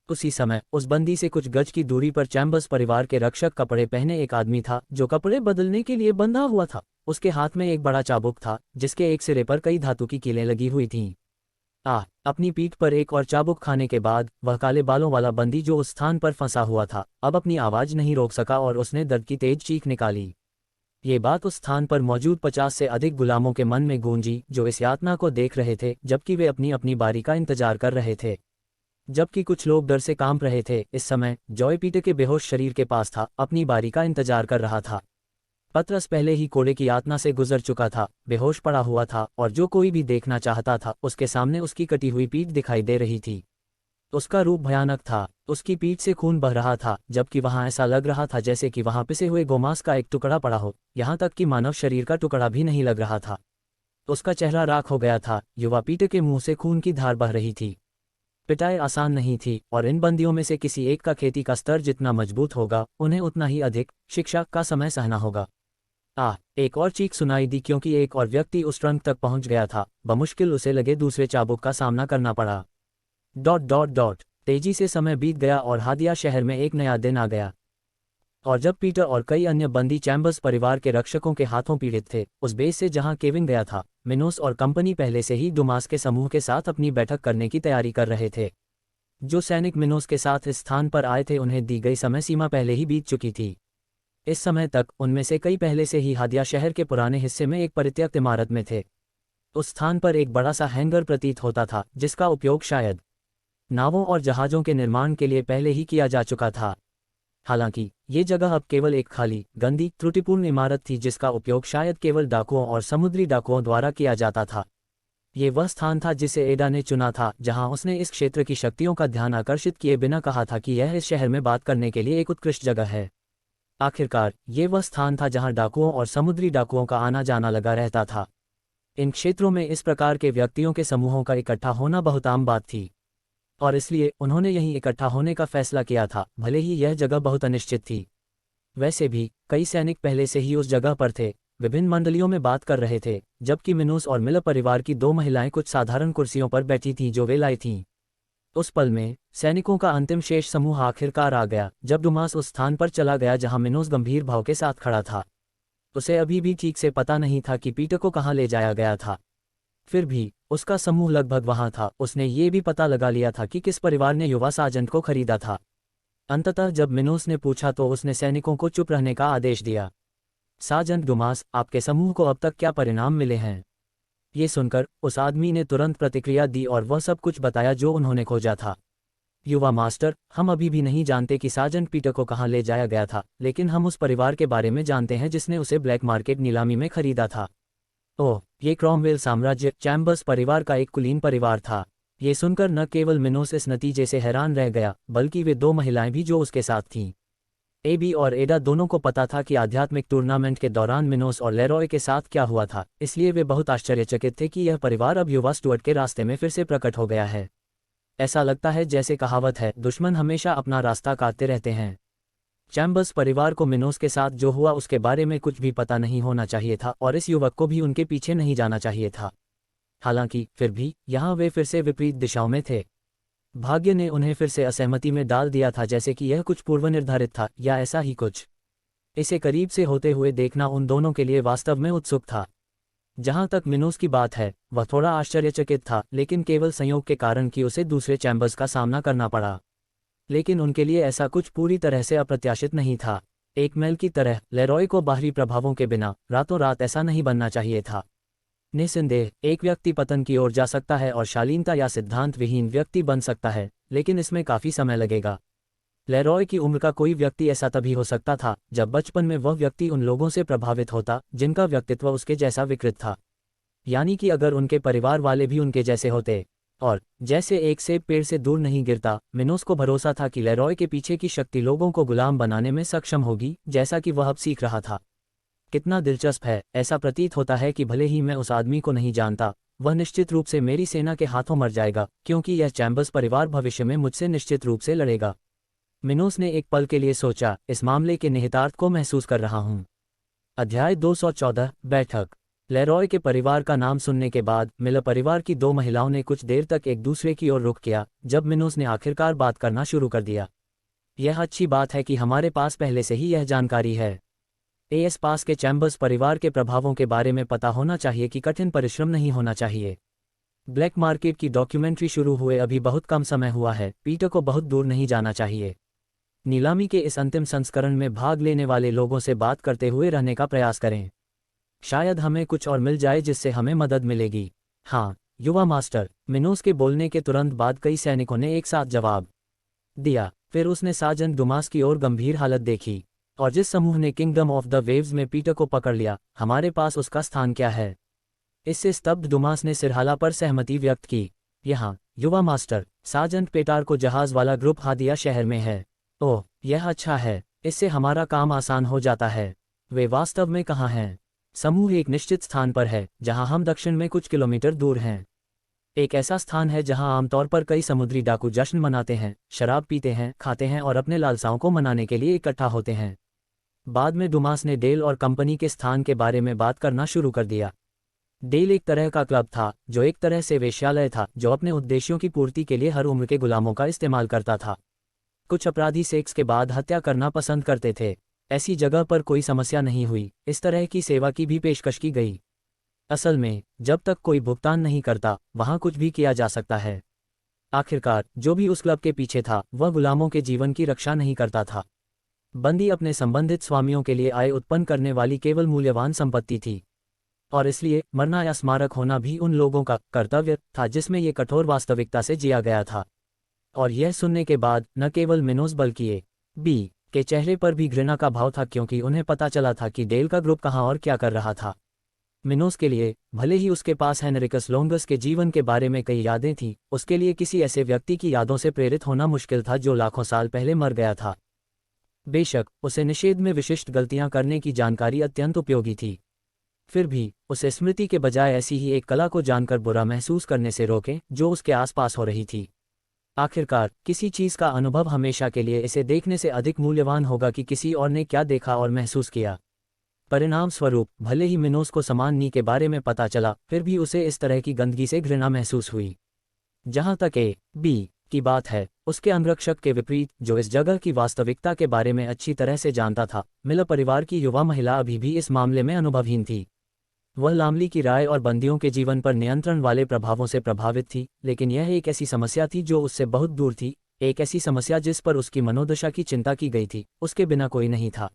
A: उसी समय उस बंदी से कुछ गज की दूरी पर चैम्बर्स परिवार के रक्षक कपड़े पहने एक आदमी था जो कपड़े बदलने के लिए बंधा हुआ था। उसके हाथ में एक बड़ा चाबुक था जिसके एक सिरे पर कई धातु की कीलें लगी हुई थीं। अपनी पीठ पर एक और चाबुक खाने के बाद वह काले बालों वाला बंदी जो उस स्थान पर फंसा हुआ था अब अपनी आवाज नहीं रोक सका और उसने दर्द की तेज चीख निकाली। ये बात उस स्थान पर मौजूद 50 से अधिक गुलामों के मन में गूंजी जो इस यातना को देख रहे थे जबकि वे अपनी अपनी बारी का इंतजार कर रहे थे। जबकि कुछ लोग डर से कांप रहे थे। इस समय जॉय पीटर के बेहोश शरीर के पास था, अपनी बारी का इंतजार कर रहा था। पतरस पहले ही कोड़े की यातना से गुजर चुका था, बेहोश पड़ा हुआ था और जो कोई भी देखना चाहता था उसके सामने उसकी कटी हुई पीठ दिखाई दे रही थी। उसका रूप भयानक था, उसकी पीठ से खून बह रहा था जबकि वहां ऐसा लग रहा था जैसे कि वहां पिसे हुए गोमांस का एक टुकड़ा पड़ा हो, यहां तक कि मानव शरीर का टुकड़ा भी नहीं लग रहा था। उसका चेहरा राख हो गया था, युवा पीटर के मुंह से खून की धार बह रही थी। पिटाई आसान नहीं थी और इन बंदियों में से किसी एक का खेती का स्तर जितना मजबूत होगा उन्हें उतना ही अधिक शिक्षा का समय सहना होगा। एक और चीख सुनाई दी क्योंकि एक और व्यक्ति उस ट्रंक तक पहुंच गया था। बमुश्किल उसे लगे दूसरे चाबुक का सामना करना पड़ा। तेजी से समय बीत गया और हादिया शहर में एक नया दिन आ गया। और जब पीटर और कई अन्य बंदी चैम्बर्स परिवार के रक्षकों के हाथों पीड़ित थे, उस बेस से जहां केविन गया था, मिनोस और कंपनी पहले से ही डुमास के समूह के साथ अपनी बैठक करने की तैयारी कर रहे थे। जो सैनिक मिनोस के साथ इस स्थान पर आए थे उन्हें दी गई समय सीमा पहले ही बीत चुकी थी। इस समय तक उनमें से कई पहले से ही हादिया शहर के पुराने हिस्से में एक परित्यक्त इमारत में थे। उस स्थान पर एक बड़ा सा हैंगर प्रतीत होता था जिसका उपयोग शायद नावों और जहाज़ों के निर्माण के लिए पहले ही किया जा चुका था। हालांकि ये जगह अब केवल एक खाली, गंदी, त्रुटिपूर्ण इमारत थी जिसका उपयोग शायद केवल डाकुओं और समुद्री डाकुओं द्वारा किया जाता था। ये वह स्थान था जिसे एडा ने चुना था, जहां उसने इस क्षेत्र की शक्तियों का ध्यान आकर्षित किए बिना कहा था कि यह इस शहर में बात करने के लिए एक उत्कृष्ट जगह है। आखिरकार ये वह स्थान था जहां डाकुओं और समुद्री डाकुओं का आना जाना लगा रहता था। इन क्षेत्रों में इस प्रकार के व्यक्तियों के समूहों का इकट्ठा होना बहुत आम बात थी और इसलिए उन्होंने यहीं इकट्ठा होने का फैसला किया था, भले ही यह जगह बहुत अनिश्चित थी। वैसे भी कई सैनिक पहले से ही उस जगह पर थे, विभिन्न मंडलियों में बात कर रहे थे, जबकि मिनोस और मिलर परिवार की 2 महिलाएं कुछ साधारण कुर्सियों पर बैठी थीं जो वे लाई थीं। उस पल में सैनिकों का अंतिम शेष समूह आखिरकार आ गया जब डुमास उस स्थान पर चला गया जहां मिनोस गंभीर भाव के साथ खड़ा था। उसे अभी भी ठीक से पता नहीं था कि पीटर को कहां ले जाया गया था, फिर भी उसका समूह लगभग वहां था। उसने ये भी पता लगा लिया था कि किस परिवार ने युवा साजंट को खरीदा था। अंततः जब मिनोस ने पूछा तो उसने सैनिकों को चुप रहने का आदेश दिया। साजंट डुमास, आपके समूह को अब तक क्या परिणाम मिले हैं? ये सुनकर उस आदमी ने तुरंत प्रतिक्रिया दी और वह सब कुछ बताया जो उन्होंने खोजा था। युवा मास्टर, हम अभी भी नहीं जानते कि साजंट पीटर को कहां ले जाया गया था, लेकिन हम उस परिवार के बारे में जानते हैं जिसने उसे ब्लैक मार्केट नीलामी में खरीदा था। ओह, ये क्रॉमवेल साम्राज्य चैम्बर्स परिवार का एक कुलीन परिवार था। ये सुनकर न केवल मिनोस इस नतीजे से हैरान रह गया, बल्कि वे 2 महिलाएं भी जो उसके साथ थीं। एबी और एडा दोनों को पता था कि आध्यात्मिक टूर्नामेंट के दौरान मिनोस और लेरॉय के साथ क्या हुआ था, इसलिए वे बहुत आश्चर्यचकित थे कि यह परिवार अब युवा स्टुअर्ट के रास्ते में फिर से प्रकट हो गया है। ऐसा लगता है जैसे कहावत है, दुश्मन हमेशा अपना रास्ता काटते रहते हैं। चैम्बर्स परिवार को मिनोस के साथ जो हुआ उसके बारे में कुछ भी पता नहीं होना चाहिए था और इस युवक को भी उनके पीछे नहीं जाना चाहिए था। हालांकि फिर भी यहाँ वे फिर से विपरीत दिशाओं में थे। भाग्य ने उन्हें फिर से असहमति में डाल दिया था, जैसे कि यह कुछ पूर्व निर्धारित था या ऐसा ही कुछ। इसे करीब से होते हुए देखना उन दोनों के लिए वास्तव में उत्सुक था। जहां तक मिनोस की बात है, वह थोड़ा आश्चर्यचकित था, लेकिन केवल संयोग के कारण कि उसे दूसरे चैम्बर्स का सामना करना पड़ा। लेकिन उनके लिए ऐसा कुछ पूरी तरह से अप्रत्याशित नहीं था। एक मेल की तरह लेरॉय को बाहरी प्रभावों के बिना रातों रात ऐसा नहीं बनना चाहिए था। निस्संदेह एक व्यक्ति पतन की ओर जा सकता है और शालीनता या सिद्धांत विहीन व्यक्ति बन सकता है, लेकिन इसमें काफी समय लगेगा। लेरॉय की उम्र का कोई व्यक्ति ऐसा तभी हो सकता था जब बचपन में वह व्यक्ति उन लोगों से प्रभावित होता जिनका व्यक्तित्व उसके जैसा विकृत था। यानी कि अगर उनके परिवार वाले भी उनके जैसे होते। और जैसे एक सेब पेड़ से दूर नहीं गिरता, मिनोस को भरोसा था कि लेरॉय के पीछे की शक्ति लोगों को गुलाम बनाने में सक्षम होगी, जैसा कि वह अब सीख रहा था। कितना दिलचस्प है, ऐसा प्रतीत होता है कि भले ही मैं उस आदमी को नहीं जानता, वह निश्चित रूप से मेरी सेना के हाथों मर जाएगा, क्योंकि यह चैम्बर्स परिवार भविष्य में मुझसे निश्चित रूप से लड़ेगा। मिनोस ने एक पल के लिए सोचा, इस मामले के निहितार्थ को महसूस कर रहा हूं। अध्याय 214 बैठक। लेरॉय के परिवार का नाम सुनने के बाद मिलर परिवार की दो महिलाओं ने कुछ देर तक एक दूसरे की ओर रुख किया। जब मिनोस ने आखिरकार बात करना शुरू कर दिया, यह अच्छी बात है कि हमारे पास पहले से ही यह जानकारी है। एस पास के चैम्बर्स परिवार के प्रभावों के बारे में पता होना चाहिए कि कठिन परिश्रम नहीं होना चाहिए। ब्लैक मार्केट की डॉक्यूमेंट्री शुरू हुए अभी बहुत कम समय हुआ है, पीटर को बहुत दूर नहीं जाना चाहिए। नीलामी के इस अंतिम संस्करण में भाग लेने वाले लोगों से बात करते हुए रहने का प्रयास करें। शायद हमें कुछ और मिल जाए जिससे हमें मदद मिलेगी। हाँ, युवा मास्टर। मिनोस के बोलने के तुरंत बाद कई सैनिकों ने एक साथ जवाब दिया। फिर उसने सार्जेंट डुमास की ओर गंभीर हालत देखी, और जिस समूह ने किंगडम ऑफ द वेव्स में पीटर को पकड़ लिया, हमारे पास उसका स्थान क्या है? इससे स्तब्ध डुमास ने सिरहाला पर सहमति व्यक्त की। यहाँ, युवा मास्टर, सार्जेंट पेटार को जहाज वाला ग्रुप हादिया शहर में है। ओह, यह अच्छा है, इससे हमारा काम आसान हो जाता है। वे वास्तव में कहाँ हैं? समूह एक निश्चित स्थान पर है, जहां हम दक्षिण में कुछ किलोमीटर दूर हैं। एक ऐसा स्थान है जहां आमतौर पर कई समुद्री डाकू जश्न मनाते हैं, शराब पीते हैं, खाते हैं और अपने लालसाओं को मनाने के लिए इकट्ठा होते हैं। बाद में डुमास ने डेल और कंपनी के स्थान के बारे में बात करना शुरू कर दिया। डेल एक तरह का क्लब था, जो एक तरह से वेश्यालय था, जो अपने उद्देश्यों की पूर्ति के लिए हर उम्र के गुलामों का इस्तेमाल करता था। कुछ अपराधी सेक्स के बाद हत्या करना पसंद करते थे। ऐसी जगह पर कोई समस्या नहीं हुई, इस तरह की सेवा की भी पेशकश की गई। असल में, जब तक कोई भुगतान नहीं करता, वहां कुछ भी किया जा सकता है। आखिरकार, जो भी उस क्लब के पीछे था, वह गुलामों के जीवन की रक्षा नहीं करता था। बंदी अपने संबंधित स्वामियों के लिए आय उत्पन्न करने वाली केवल मूल्यवान संपत्ति थी, और इसलिए मरना या स्मारक होना भी उन लोगों का कर्तव्य था जिसमें ये कठोर वास्तविकता से जिया गया था। और यह सुनने के बाद न केवल मिनोस बल्कि बी के चेहरे पर भी घृणा का भाव था, क्योंकि उन्हें पता चला था कि डेल का ग्रुप कहाँ और क्या कर रहा था। मिनोस के लिए, भले ही उसके पास हेनरिकस लोंगस के जीवन के बारे में कई यादें थीं, उसके लिए किसी ऐसे व्यक्ति की यादों से प्रेरित होना मुश्किल था जो लाखों साल पहले मर गया था। बेशक, उसे निषेध में विशिष्ट गलतियां करने की जानकारी अत्यंत उपयोगी थी, फिर भी उसे स्मृति के बजाय ऐसी ही एक कला को जानकर बुरा महसूस करने से रोके जो उसके आसपास हो रही थी। आखिरकार, किसी चीज का अनुभव हमेशा के लिए इसे देखने से अधिक मूल्यवान होगा कि किसी और ने क्या देखा और महसूस किया। परिणाम स्वरूप, भले ही मिनोस को समान नी के बारे में पता चला, फिर भी उसे इस तरह की गंदगी से घृणा महसूस हुई। जहां तक बी की बात है, उसके अंगरक्षक के विपरीत, जो इस जगह की वास्तविकता के बारे में अच्छी तरह से जानता था, मिलर परिवार की युवा महिला अभी भी इस मामले में अनुभवहीन थी। वह लामली की राय और बंदियों के जीवन पर नियंत्रण वाले प्रभावों से प्रभावित थी, लेकिन यह एक ऐसी समस्या थी जो उससे बहुत दूर थी, एक ऐसी समस्या जिस पर उसकी मनोदशा की चिंता की गई थी। उसके बिना कोई नहीं था,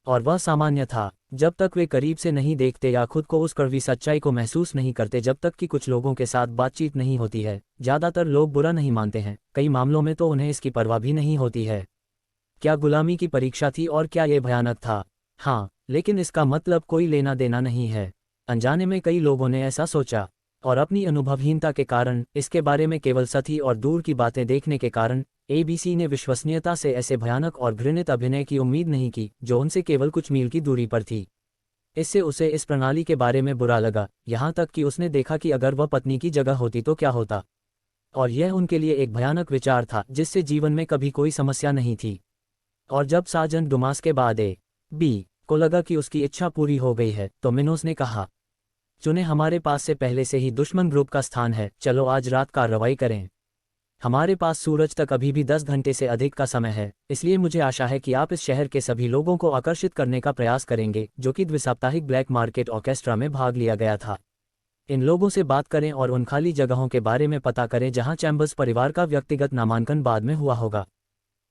A: और वह सामान्य था। जब तक वे करीब से नहीं देखते या खुद को उस कड़वी सच्चाई को महसूस नहीं करते, जब तक कि कुछ लोगों के साथ बातचीत नहीं होती है, ज्यादातर लोग बुरा नहीं मानते हैं, कई मामलों में तो उन्हें इसकी परवाह भी नहीं होती है। क्या गुलामी की परीक्षा थी और क्या ये भयानक था? हाँ, लेकिन इसका मतलब कोई लेना देना नहीं है। अनजाने में कई लोगों ने ऐसा सोचा, और अपनी अनुभवहीनता के कारण, इसके बारे में केवल सतही और दूर की बातें देखने के कारण, एबीसी ने विश्वसनीयता से ऐसे भयानक और घृणित अभिनय की उम्मीद नहीं की, जो उनसे केवल कुछ मील की दूरी पर थी। इससे उसे इस प्रणाली के बारे में बुरा लगा, यहाँ तक कि उसने देखा कि अगर वह पत्नी की जगह होती तो क्या होता। और यह उनके लिए एक भयानक विचार था जिससे जीवन में कभी कोई समस्या नहीं थी। और जब सार्जेंट डुमास के बाद बी को लगा कि उसकी इच्छा पूरी हो गई है, तो मिनोस ने कहा, चुने हमारे पास से पहले से ही दुश्मन ग्रुप का स्थान है, चलो आज रात कार्रवाई करें। हमारे पास सूरज तक अभी भी 10 घंटे से अधिक का समय है, इसलिए मुझे आशा है कि आप इस शहर के सभी लोगों को आकर्षित करने का प्रयास करेंगे जो कि द्विसाप्ताहिक ब्लैक मार्केट ऑर्केस्ट्रा में भाग लिया गया था। इन लोगों से बात करें और उन खाली जगहों के बारे में पता करें जहां चैम्बर्स परिवार का व्यक्तिगत नामांकन बाद में हुआ होगा।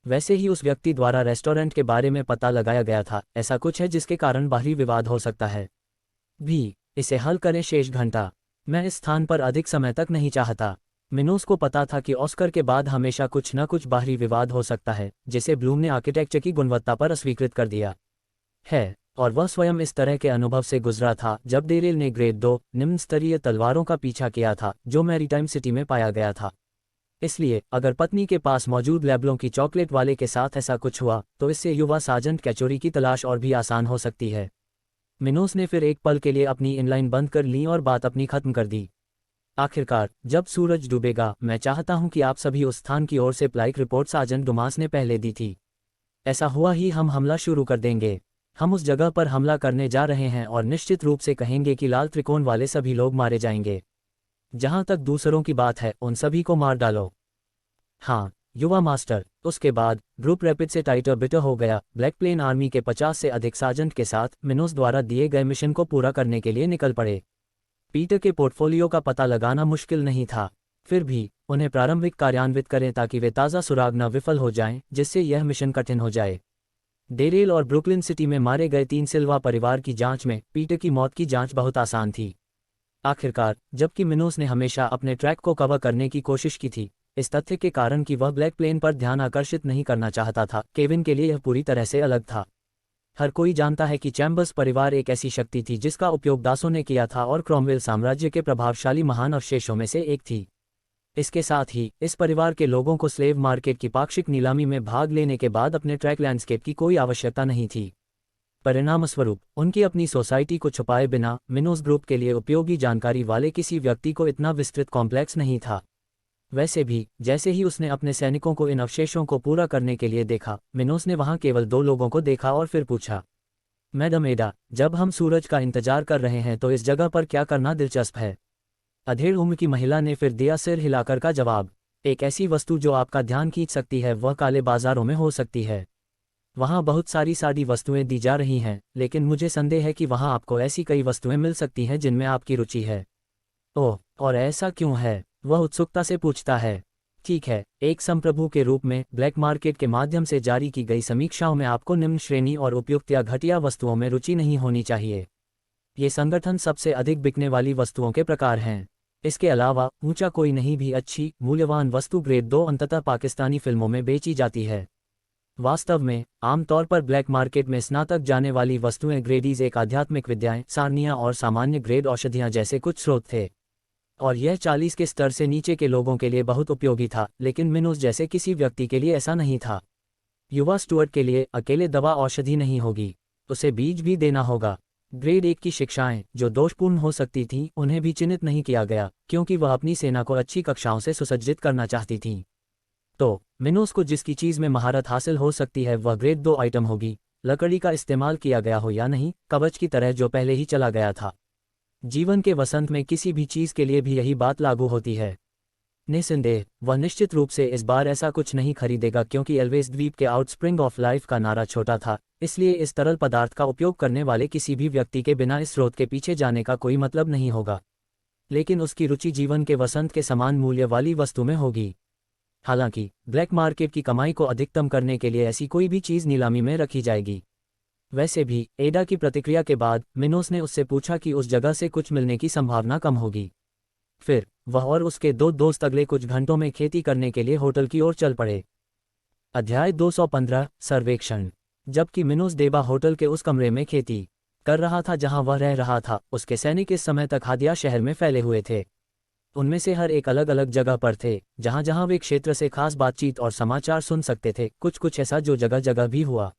A: वैसे ही उस व्यक्ति द्वारा रेस्टोरेंट के बारे में पता लगाया गया था, ऐसा कुछ है जिसके कारण बाहरी विवाद हो सकता है। भी इसे हल करें शेष घंटा। मैं इस स्थान पर अधिक समय तक नहीं चाहता। मिनोस को पता था कि ऑस्कर के बाद हमेशा कुछ न कुछ बाहरी विवाद हो सकता है, जिसे ब्लूम ने आर्किटेक्चर की गुणवत्ता पर अस्वीकृत कर दिया है, और वह स्वयं इस तरह के अनुभव से गुजरा था जब डेरेल ने ग्रेड 2 निम्न स्तरीय तलवारों का पीछा किया था जो मैरीटाइम सिटी में पाया गया था। इसलिए अगर पत्नी के पास मौजूद लेबलों की चॉकलेट वाले के साथ ऐसा कुछ हुआ तो इससे युवा सार्जेंट कैचोरी की तलाश और भी आसान हो सकती है। मिनोस ने फिर एक पल के लिए अपनी इनलाइन बंद कर ली और बात अपनी खत्म कर दी। आखिरकार जब सूरज डूबेगा, मैं चाहता हूं कि आप सभी उस स्थान की ओर से प्लाइक रिपोर्ट सार्जेंट डुमास ने पहले दी थी। ऐसा हुआ ही हम हमला शुरू कर देंगे। हम उस जगह पर हमला करने जा रहे हैं और निश्चित रूप से कहेंगे कि लाल त्रिकोण वाले सभी लोग मारे जाएंगे। जहां तक दूसरों की बात है, उन सभी को मार डालो। हाँ, युवा मास्टर। उसके बाद ग्रुप रैपिड से टाइटर बिटर हो गया। ब्लैक प्लेन आर्मी के 50 से अधिक सार्जेंट के साथ मिनोस द्वारा दिए गए मिशन को पूरा करने के लिए निकल पड़े। पीटर के पोर्टफोलियो का पता लगाना मुश्किल नहीं था, फिर भी उन्हें प्रारंभिक कार्यान्वित करें ताकि वे ताज़ा सुराग न विफल हो जाएं, जिससे यह मिशन कठिन हो जाए। डेरेल और ब्रुकलिन सिटी में मारे गए 3 सिल्वा परिवार की जांच में पीटर की मौत की जांच बहुत आसान थी। आखिरकार जबकि मिनोस ने हमेशा अपने ट्रैक को कवर करने की कोशिश की थी, इस तथ्य के कारण कि वह ब्लैक प्लेन पर ध्यान आकर्षित नहीं करना चाहता था, केविन के लिए यह पूरी तरह से अलग था। हर कोई जानता है कि चैम्बर्स परिवार एक ऐसी शक्ति थी जिसका उपयोग दासों ने किया था और क्रॉमवेल साम्राज्य के प्रभावशाली महान अवशेषों में से एक थी। इसके साथ ही इस परिवार के लोगों को स्लेव मार्केट की पाक्षिक नीलामी में भाग लेने के बाद अपने ट्रैक लैंडस्केप की कोई आवश्यकता नहीं थी। परिणामस्वरूप उनकी अपनी सोसाइटी को छुपाए बिना मिनोस ग्रुप के लिए उपयोगी जानकारी वाले किसी व्यक्ति को इतना विस्तृत कॉम्प्लेक्स नहीं था। वैसे भी जैसे ही उसने अपने सैनिकों को इन अवशेषों को पूरा करने के लिए देखा, मिनोस ने वहां केवल 2 लोगों को देखा और फिर पूछा, मैडम एडा, जब हम सूरज का इंतजार कर रहे हैं तो इस जगह पर क्या करना दिलचस्प है? अधेड़ उम्र की महिला ने फिर दिया सिर हिलाकर का जवाब, एक ऐसी वस्तु जो आपका ध्यान खींच सकती है वह काले बाजारों में हो सकती है। वहाँ बहुत सारी सादी वस्तुएं दी जा रही हैं, लेकिन मुझे संदेह है कि वहाँ आपको ऐसी कई वस्तुएं मिल सकती हैं जिनमें आपकी रुचि है। ओह, और ऐसा क्यों है? वह उत्सुकता से पूछता है। ठीक है, एक संप्रभु के रूप में ब्लैक मार्केट के माध्यम से जारी की गई समीक्षाओं में आपको निम्न श्रेणी और उपयुक्त या घटिया वस्तुओं में रुचि नहीं होनी चाहिए। ये संगठन सबसे अधिक बिकने वाली वस्तुओं के प्रकार हैं। इसके अलावा ऊंचा कोई नहीं भी अच्छी मूल्यवान वस्तु ग्रेड 2 अंततः पाकिस्तानी फिल्मों में बेची जाती है। वास्तव में आमतौर पर ब्लैक मार्केट में स्नातक जाने वाली वस्तुएं ग्रेडीज एक आध्यात्मिक विद्याएं, सारनियां और सामान्य ग्रेड औषधियां जैसे कुछ स्रोत थे, और यह 40 के स्तर से नीचे के लोगों के लिए बहुत उपयोगी था, लेकिन मिनोस जैसे किसी व्यक्ति के लिए ऐसा नहीं था। युवा स्टुअर्ट के लिए अकेले दवा औषधि नहीं होगी, उसे बीज भी देना होगा। ग्रेड 1 की शिक्षाएं जो दोषपूर्ण हो सकती थीं उन्हें भी चिन्हित नहीं किया गया, क्योंकि वह अपनी सेना को अच्छी कक्षाओं से सुसज्जित करना चाहती थीं। तो मिनोस को जिसकी चीज़ में महारत हासिल हो सकती है वह ग्रेड 2 आइटम होगी, लकड़ी का इस्तेमाल किया गया हो या नहीं, कवच की तरह जो पहले ही चला गया था। जीवन के वसंत में किसी भी चीज़ के लिए भी यही बात लागू होती है। निस्संदेह वह निश्चित रूप से इस बार ऐसा कुछ नहीं खरीदेगा, क्योंकि एल्वेस द्वीप के आउटस्प्रिंग ऑफ लाइफ का नारा छोटा था, इसलिए इस तरल पदार्थ का उपयोग करने वाले किसी भी व्यक्ति के बिना इस स्रोत के पीछे जाने का कोई मतलब नहीं होगा। लेकिन उसकी रुचि जीवन के वसंत के समान मूल्य वाली वस्तु में होगी। हालांकि ब्लैक मार्केट की कमाई को अधिकतम करने के लिए ऐसी कोई भी चीज़ नीलामी में रखी जाएगी। वैसे भी एडा की प्रतिक्रिया के बाद मिनोस ने उससे पूछा कि उस जगह से कुछ मिलने की संभावना कम होगी। फिर वह और उसके 2 दोस्त अगले कुछ घंटों में खेती करने के लिए होटल की ओर चल पड़े। अध्याय 215 सर्वेक्षण। जबकि मिनोस देबा होटल के उस कमरे में खेती कर रहा था जहां वह रह रहा था, उसके सैनिक इस समय तक हादिया शहर में फैले हुए थे। उनमें से हर एक अलग अलग जगह पर थे, जहां जहां वे क्षेत्र से खास बातचीत और समाचार सुन सकते थे, कुछ ऐसा जो जगह जगह भी हुआ।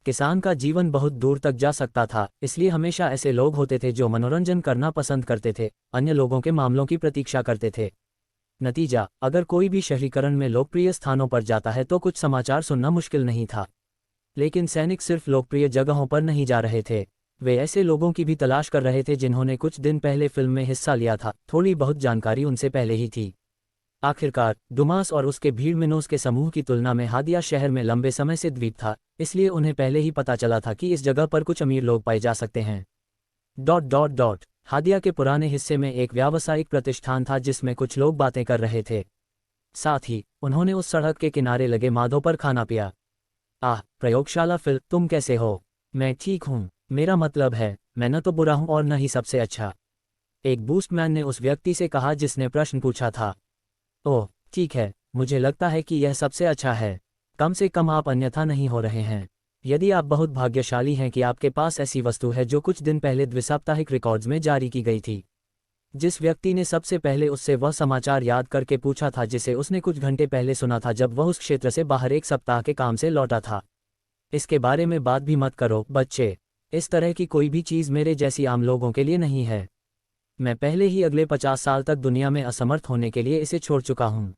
A: किसान का जीवन बहुत दूर तक जा सकता था, इसलिए हमेशा ऐसे लोग होते थे जो मनोरंजन करना पसंद करते थे, अन्य लोगों के मामलों की प्रतीक्षा करते थे। नतीजा, अगर कोई भी शहरीकरण में लोकप्रिय स्थानों पर जाता है तो कुछ समाचार सुनना मुश्किल नहीं था। लेकिन सैनिक सिर्फ लोकप्रिय जगहों पर नहीं जा रहे थे, वे ऐसे लोगों की भी तलाश कर रहे थे जिन्होंने कुछ दिन पहले फिल्म में हिस्सा लिया था, थोड़ी बहुत जानकारी उनसे पहले ही थी। आखिरकार डुमास और उसके भीड़ मिनोस के समूह की तुलना में हादिया शहर में लंबे समय से द्वीप था, इसलिए उन्हें पहले ही पता चला था कि इस जगह पर कुछ अमीर लोग पाए जा सकते हैं। हादिया के पुराने हिस्से में एक व्यावसायिक प्रतिष्ठान था जिसमें कुछ लोग बातें कर रहे थे। साथ ही उन्होंने उस सड़क के किनारे लगे माधो पर खाना पिया। प्रयोगशाला फिल, तुम कैसे हो? मैं ठीक हूँ, मेरा मतलब है मैं न तो बुरा हूँ और न ही सबसे अच्छा, एक बूस्टमैन ने उस व्यक्ति से कहा जिसने प्रश्न पूछा था। ओह ठीक है, मुझे लगता है कि यह सबसे अच्छा है। कम से कम आप अन्यथा नहीं हो रहे हैं। यदि आप बहुत भाग्यशाली हैं कि आपके पास ऐसी वस्तु है जो कुछ दिन पहले द्विसाप्ताहिक रिकॉर्ड्स में जारी की गई थी। जिस व्यक्ति ने सबसे पहले उससे वह समाचार याद करके पूछा था जिसे उसने कुछ घंटे पहले सुना था जब वह उस क्षेत्र से बाहर एक सप्ताह के काम से लौटा था। इसके बारे में बात भी मत करो बच्चे, इस तरह की कोई भी चीज़ मेरे जैसी आम लोगों के लिए नहीं है। मैं पहले ही अगले 50 साल तक दुनिया में असमर्थ होने के लिए इसे छोड़ चुका हूँ।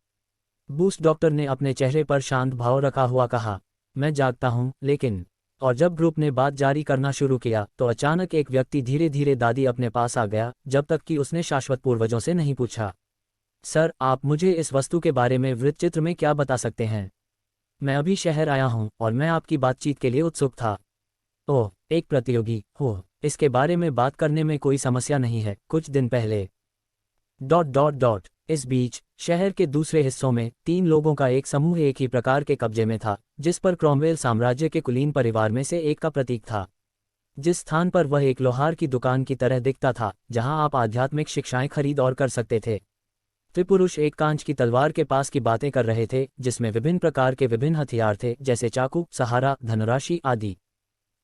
A: बूस्ट डॉक्टर ने अपने चेहरे पर शांत भाव रखा हुआ कहा। मैं जागता हूँ लेकिन। और जब ग्रुप ने बात जारी करना शुरू किया तो अचानक एक व्यक्ति धीरे धीरे दादी अपने पास आ गया, जब तक कि उसने शाश्वत पूर्वजों से नहीं पूछा। सर, आप मुझे इस वस्तु के बारे में वृत्तचित्र में क्या बता सकते हैं? मैं अभी शहर आया हूँ और मैं आपकी बातचीत के लिए उत्सुक था। ओह, एक प्रतियोगी हो, इसके बारे में बात करने में कोई समस्या नहीं है। कुछ दिन पहले इस बीच शहर के दूसरे हिस्सों में 3 लोगों का एक समूह एक ही प्रकार के कब्जे में था, जिस पर क्रॉमवेल साम्राज्य के कुलीन परिवार में से एक का प्रतीक था। जिस स्थान पर वह एक लोहार की दुकान की तरह दिखता था, जहां आप आध्यात्मिक शिक्षाएं खरीद और कर सकते थे। त्रिपुरुष एक कांच की तलवार के पास की बातें कर रहे थे, जिसमें विभिन्न प्रकार के विभिन्न हथियार थे, जैसे चाकू, सहारा, धनराशि आदि।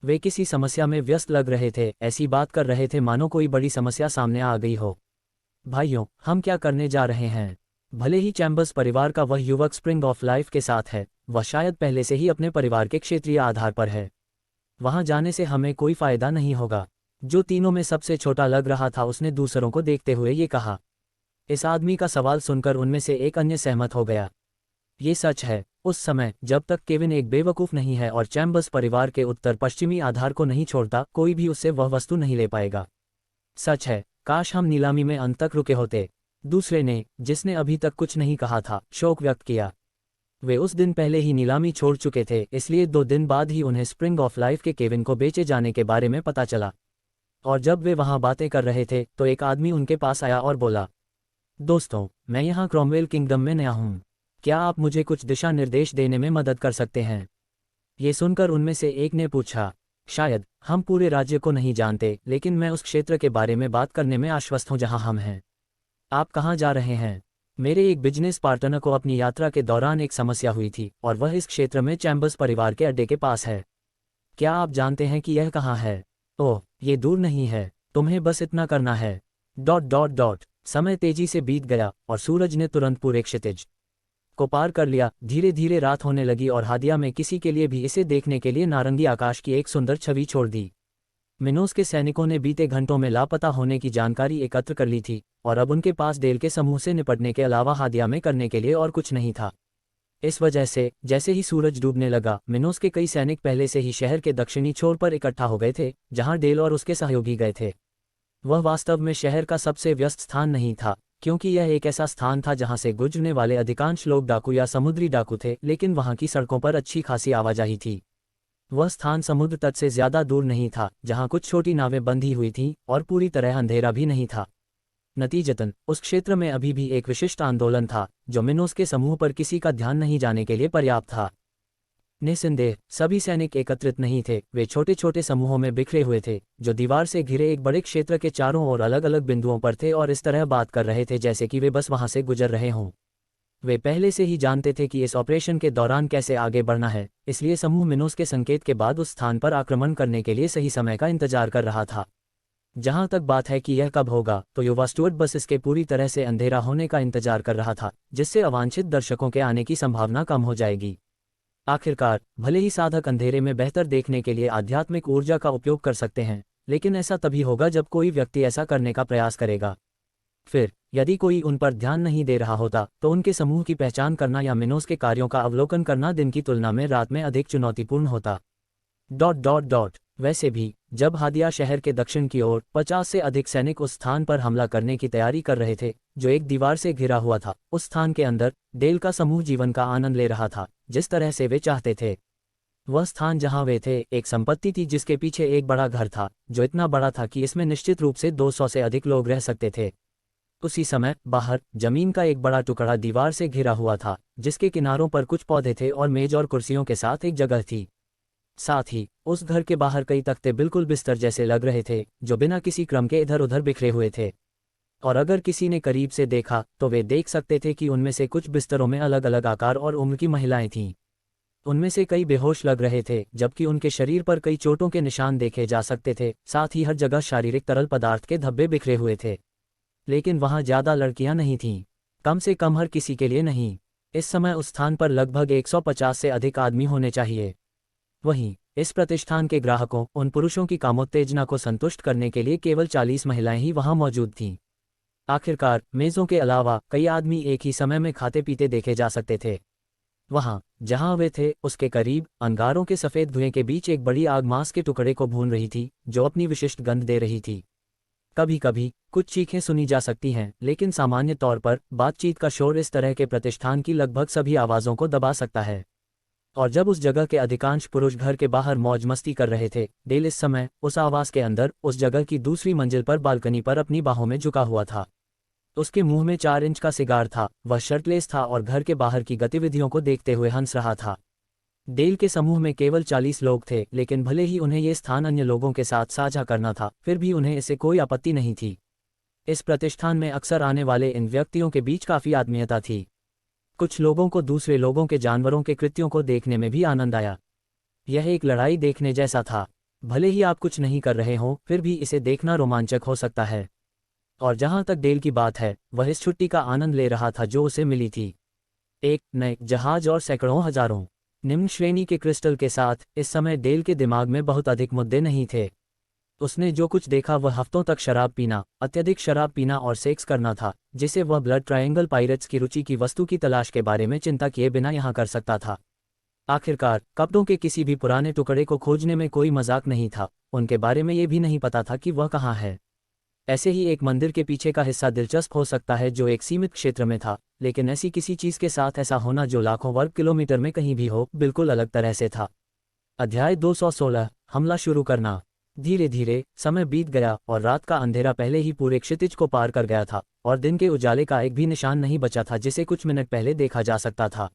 A: वे किसी समस्या में व्यस्त लग रहे थे, ऐसी बात कर रहे थे मानो कोई बड़ी समस्या सामने आ गई हो। भाइयों, हम क्या करने जा रहे हैं? भले ही चैम्बर्स परिवार का वह युवक स्प्रिंग ऑफ लाइफ के साथ है, वह शायद पहले से ही अपने परिवार के क्षेत्रीय आधार पर है। वहां जाने से हमें कोई फायदा नहीं होगा। जो तीनों में सबसे छोटा लग रहा था उसने दूसरों को देखते हुए ये कहा। इस आदमी का सवाल सुनकर उनमें से एक अन्य सहमत हो गया। ये सच है, उस समय जब तक केविन एक बेवकूफ़ नहीं है और चैम्बर्स परिवार के उत्तर पश्चिमी आधार को नहीं छोड़ता, कोई भी उससे वह वस्तु नहीं ले पाएगा। सच है, काश हम नीलामी में अंत तक रुके होते। दूसरे ने, जिसने अभी तक कुछ नहीं कहा था, शोक व्यक्त किया। वे उस दिन पहले ही नीलामी छोड़ चुके थे, इसलिए 2 दिन बाद ही उन्हें स्प्रिंग ऑफ लाइफ के केविन को बेचे जाने के बारे में पता चला। और जब वे वहां बातें कर रहे थे तो एक आदमी उनके पास आया और बोला, दोस्तों, मैं यहाँ क्रॉमवेल किंगडम में नया हूँ। क्या आप मुझे कुछ दिशा निर्देश देने में मदद कर सकते हैं? ये सुनकर उनमें से एक ने पूछा, शायद हम पूरे राज्य को नहीं जानते, लेकिन मैं उस क्षेत्र के बारे में बात करने में आश्वस्त हूँ जहाँ हम हैं। आप कहाँ जा रहे हैं? मेरे एक बिजनेस पार्टनर को अपनी यात्रा के दौरान एक समस्या हुई थी और वह इस क्षेत्र में चैम्बर्स परिवार के अड्डे के पास है। क्या आप जानते हैं कि यह कहाँ है? ओह, ये दूर नहीं है, तुम्हें बस इतना करना है। समय तेजी से बीत गया और सूरज ने तुरंत पूरे क्षितिज को पार कर लिया। धीरे धीरे रात होने लगी और हादिया में किसी के लिए भी इसे देखने के लिए नारंगी आकाश की एक सुंदर छवि छोड़ दी। मिनोस के सैनिकों ने बीते घंटों में लापता होने की जानकारी एकत्र कर ली थी और अब उनके पास डेल के समूह से निपटने के अलावा हादिया में करने के लिए और कुछ नहीं था। इस वजह से जैसे ही सूरज डूबने लगा, मिनोस के कई सैनिक पहले से ही शहर के दक्षिणी छोर पर इकट्ठा हो गए थे, जहां डेल और उसके सहयोगी गए थे। वह वास्तव में शहर का सबसे व्यस्त स्थान नहीं था, क्योंकि यह एक ऐसा स्थान था जहां से गुजरने वाले अधिकांश लोग डाकू या समुद्री डाकू थे, लेकिन वहां की सड़कों पर अच्छी खासी आवाजाही थी। वह स्थान समुद्र तट से ज्यादा दूर नहीं था, जहां कुछ छोटी नावें बंधी हुई थीं और पूरी तरह अंधेरा भी नहीं था। नतीजतन उस क्षेत्र में अभी भी एक विशिष्ट आंदोलन था, जो मिनोस के समूह पर किसी का ध्यान नहीं जाने के लिए पर्याप्त था। निस्संदेह सभी सैनिक एकत्रित नहीं थे, वे छोटे छोटे समूहों में बिखरे हुए थे, जो दीवार से घिरे एक बड़े क्षेत्र के चारों ओर अलग अलग बिंदुओं पर थे और इस तरह बात कर रहे थे जैसे कि वे बस वहां से गुजर रहे हों। वे पहले से ही जानते थे कि इस ऑपरेशन के दौरान कैसे आगे बढ़ना है, इसलिए समूह मिनोस के संकेत के बाद उस स्थान पर आक्रमण करने के लिए सही समय का इंतजार कर रहा था। जहां तक बात है कि यह कब होगा, तो युवा स्टुअर्ट बस इसके पूरी तरह से अंधेरा होने का इंतजार कर रहा था, जिससे अवांछित दर्शकों के आने की संभावना कम हो जाएगी। आखिरकार, भले ही साधक अंधेरे में बेहतर देखने के लिए आध्यात्मिक ऊर्जा का उपयोग कर सकते हैं, लेकिन ऐसा तभी होगा जब कोई व्यक्ति ऐसा करने का प्रयास करेगा। फिर यदि कोई उन पर ध्यान नहीं दे रहा होता, तो उनके समूह की पहचान करना या मिनोस के कार्यों का अवलोकन करना दिन की तुलना में रात में अधिक चुनौतीपूर्ण होता। वैसे भी जब हादिया शहर के दक्षिण की ओर 50 से अधिक सैनिक उस स्थान पर हमला करने की तैयारी कर रहे थे जो एक दीवार से घिरा हुआ था, उस स्थान के अंदर डेल का समूह जीवन का आनंद ले रहा था जिस तरह से वे चाहते थे। वह स्थान जहां वे थे एक संपत्ति थी जिसके पीछे एक बड़ा घर था जो इतना बड़ा था कि इसमें निश्चित रूप से 200 से अधिक लोग रह सकते थे। उसी समय बाहर जमीन का एक बड़ा टुकड़ा दीवार से घिरा हुआ था जिसके किनारों पर कुछ पौधे थे और मेज और कुर्सियों के साथ एक जगह थी। साथ ही उस घर के बाहर कई तख्ते बिल्कुल बिस्तर जैसे लग रहे थे जो बिना किसी क्रम के इधर उधर बिखरे हुए थे, और अगर किसी ने करीब से देखा तो वे देख सकते थे कि उनमें से कुछ बिस्तरों में अलग अलग आकार और उम्र की महिलाएं थीं। उनमें से कई बेहोश लग रहे थे जबकि उनके शरीर पर कई चोटों के निशान देखे जा सकते थे। साथ ही हर जगह शारीरिक तरल पदार्थ के धब्बे बिखरे हुए थे। लेकिन वहां ज्यादा लड़कियां नहीं थीं, कम से कम हर किसी के लिए नहीं। इस समय उस स्थान पर लगभग 150 से अधिक आदमी होने चाहिए। वहीं इस प्रतिष्ठान के ग्राहकों उन पुरुषों की कामोत्तेजना को संतुष्ट करने के लिए केवल 40 महिलाएं ही वहां मौजूद थीं। आखिरकार मेज़ों के अलावा कई आदमी एक ही समय में खाते पीते देखे जा सकते थे। वहां जहां वे थे उसके करीब अंगारों के सफेद धुएं के बीच एक बड़ी आग मांस के टुकड़े को भून रही थी जो अपनी विशिष्ट गंध दे रही थी। कभी कभी कुछ चीखें सुनी जा सकती हैं, लेकिन सामान्य तौर पर बातचीत का शोर इस तरह के प्रतिष्ठान की लगभग सभी आवाज़ों को दबा सकता है। और जब उस जगह के अधिकांश पुरुष घर के बाहर मौज मस्ती कर रहे थे, डेल इस समय उस आवास के अंदर उस जगह की दूसरी मंजिल पर बालकनी पर अपनी बाहों में झुका हुआ था। उसके मुंह में 4 इंच का सिगार था, वह शर्टलेस था और घर के बाहर की गतिविधियों को देखते हुए हंस रहा था। डेल के समूह में केवल 40 लोग थे, लेकिन भले ही उन्हें ये स्थान अन्य लोगों के साथ साझा करना था, फिर भी उन्हें इससे कोई आपत्ति नहीं थी। इस प्रतिष्ठान में अक्सर आने वाले इन व्यक्तियों के बीच काफ़ी आत्मीयता थी। कुछ लोगों को दूसरे लोगों के जानवरों के कृत्यों को देखने में भी आनंद आया। यह एक लड़ाई देखने जैसा था। भले ही आप कुछ नहीं कर रहे हों, फिर भी इसे देखना रोमांचक हो सकता है। और जहां तक डेल की बात है, वह इस छुट्टी का आनंद ले रहा था जो उसे मिली थी। एक नए जहाज और सैकड़ों हजारों निम्न श्रेणी के क्रिस्टल के साथ इस समय डेल के दिमाग में बहुत अधिक मुद्दे नहीं थे। उसने जो कुछ देखा वह हफ्तों तक शराब पीना, अत्यधिक शराब पीना और सेक्स करना था, जिसे वह ब्लड ट्रायंगल पायरेट्स की रुचि की वस्तु की तलाश के बारे में चिंता किए बिना यहाँ कर सकता था। आखिरकार कपड़ों के किसी भी पुराने टुकड़े को खोजने में कोई मजाक नहीं था। उनके बारे में ये भी नहीं पता था कि वह कहाँ है। ऐसे ही एक मंदिर के पीछे का हिस्सा दिलचस्प हो सकता है जो एक सीमित क्षेत्र में था, लेकिन ऐसी किसी चीज़ के साथ ऐसा होना जो लाखों वर्ग किलोमीटर में कहीं भी हो, बिल्कुल अलग तरह से था। अध्याय 216 हमला शुरू करना। धीरे धीरे समय बीत गया और रात का अंधेरा पहले ही पूरे क्षितिज को पार कर गया था और दिन के उजाले का एक भी निशान नहीं बचा था जिसे कुछ मिनट पहले देखा जा सकता था।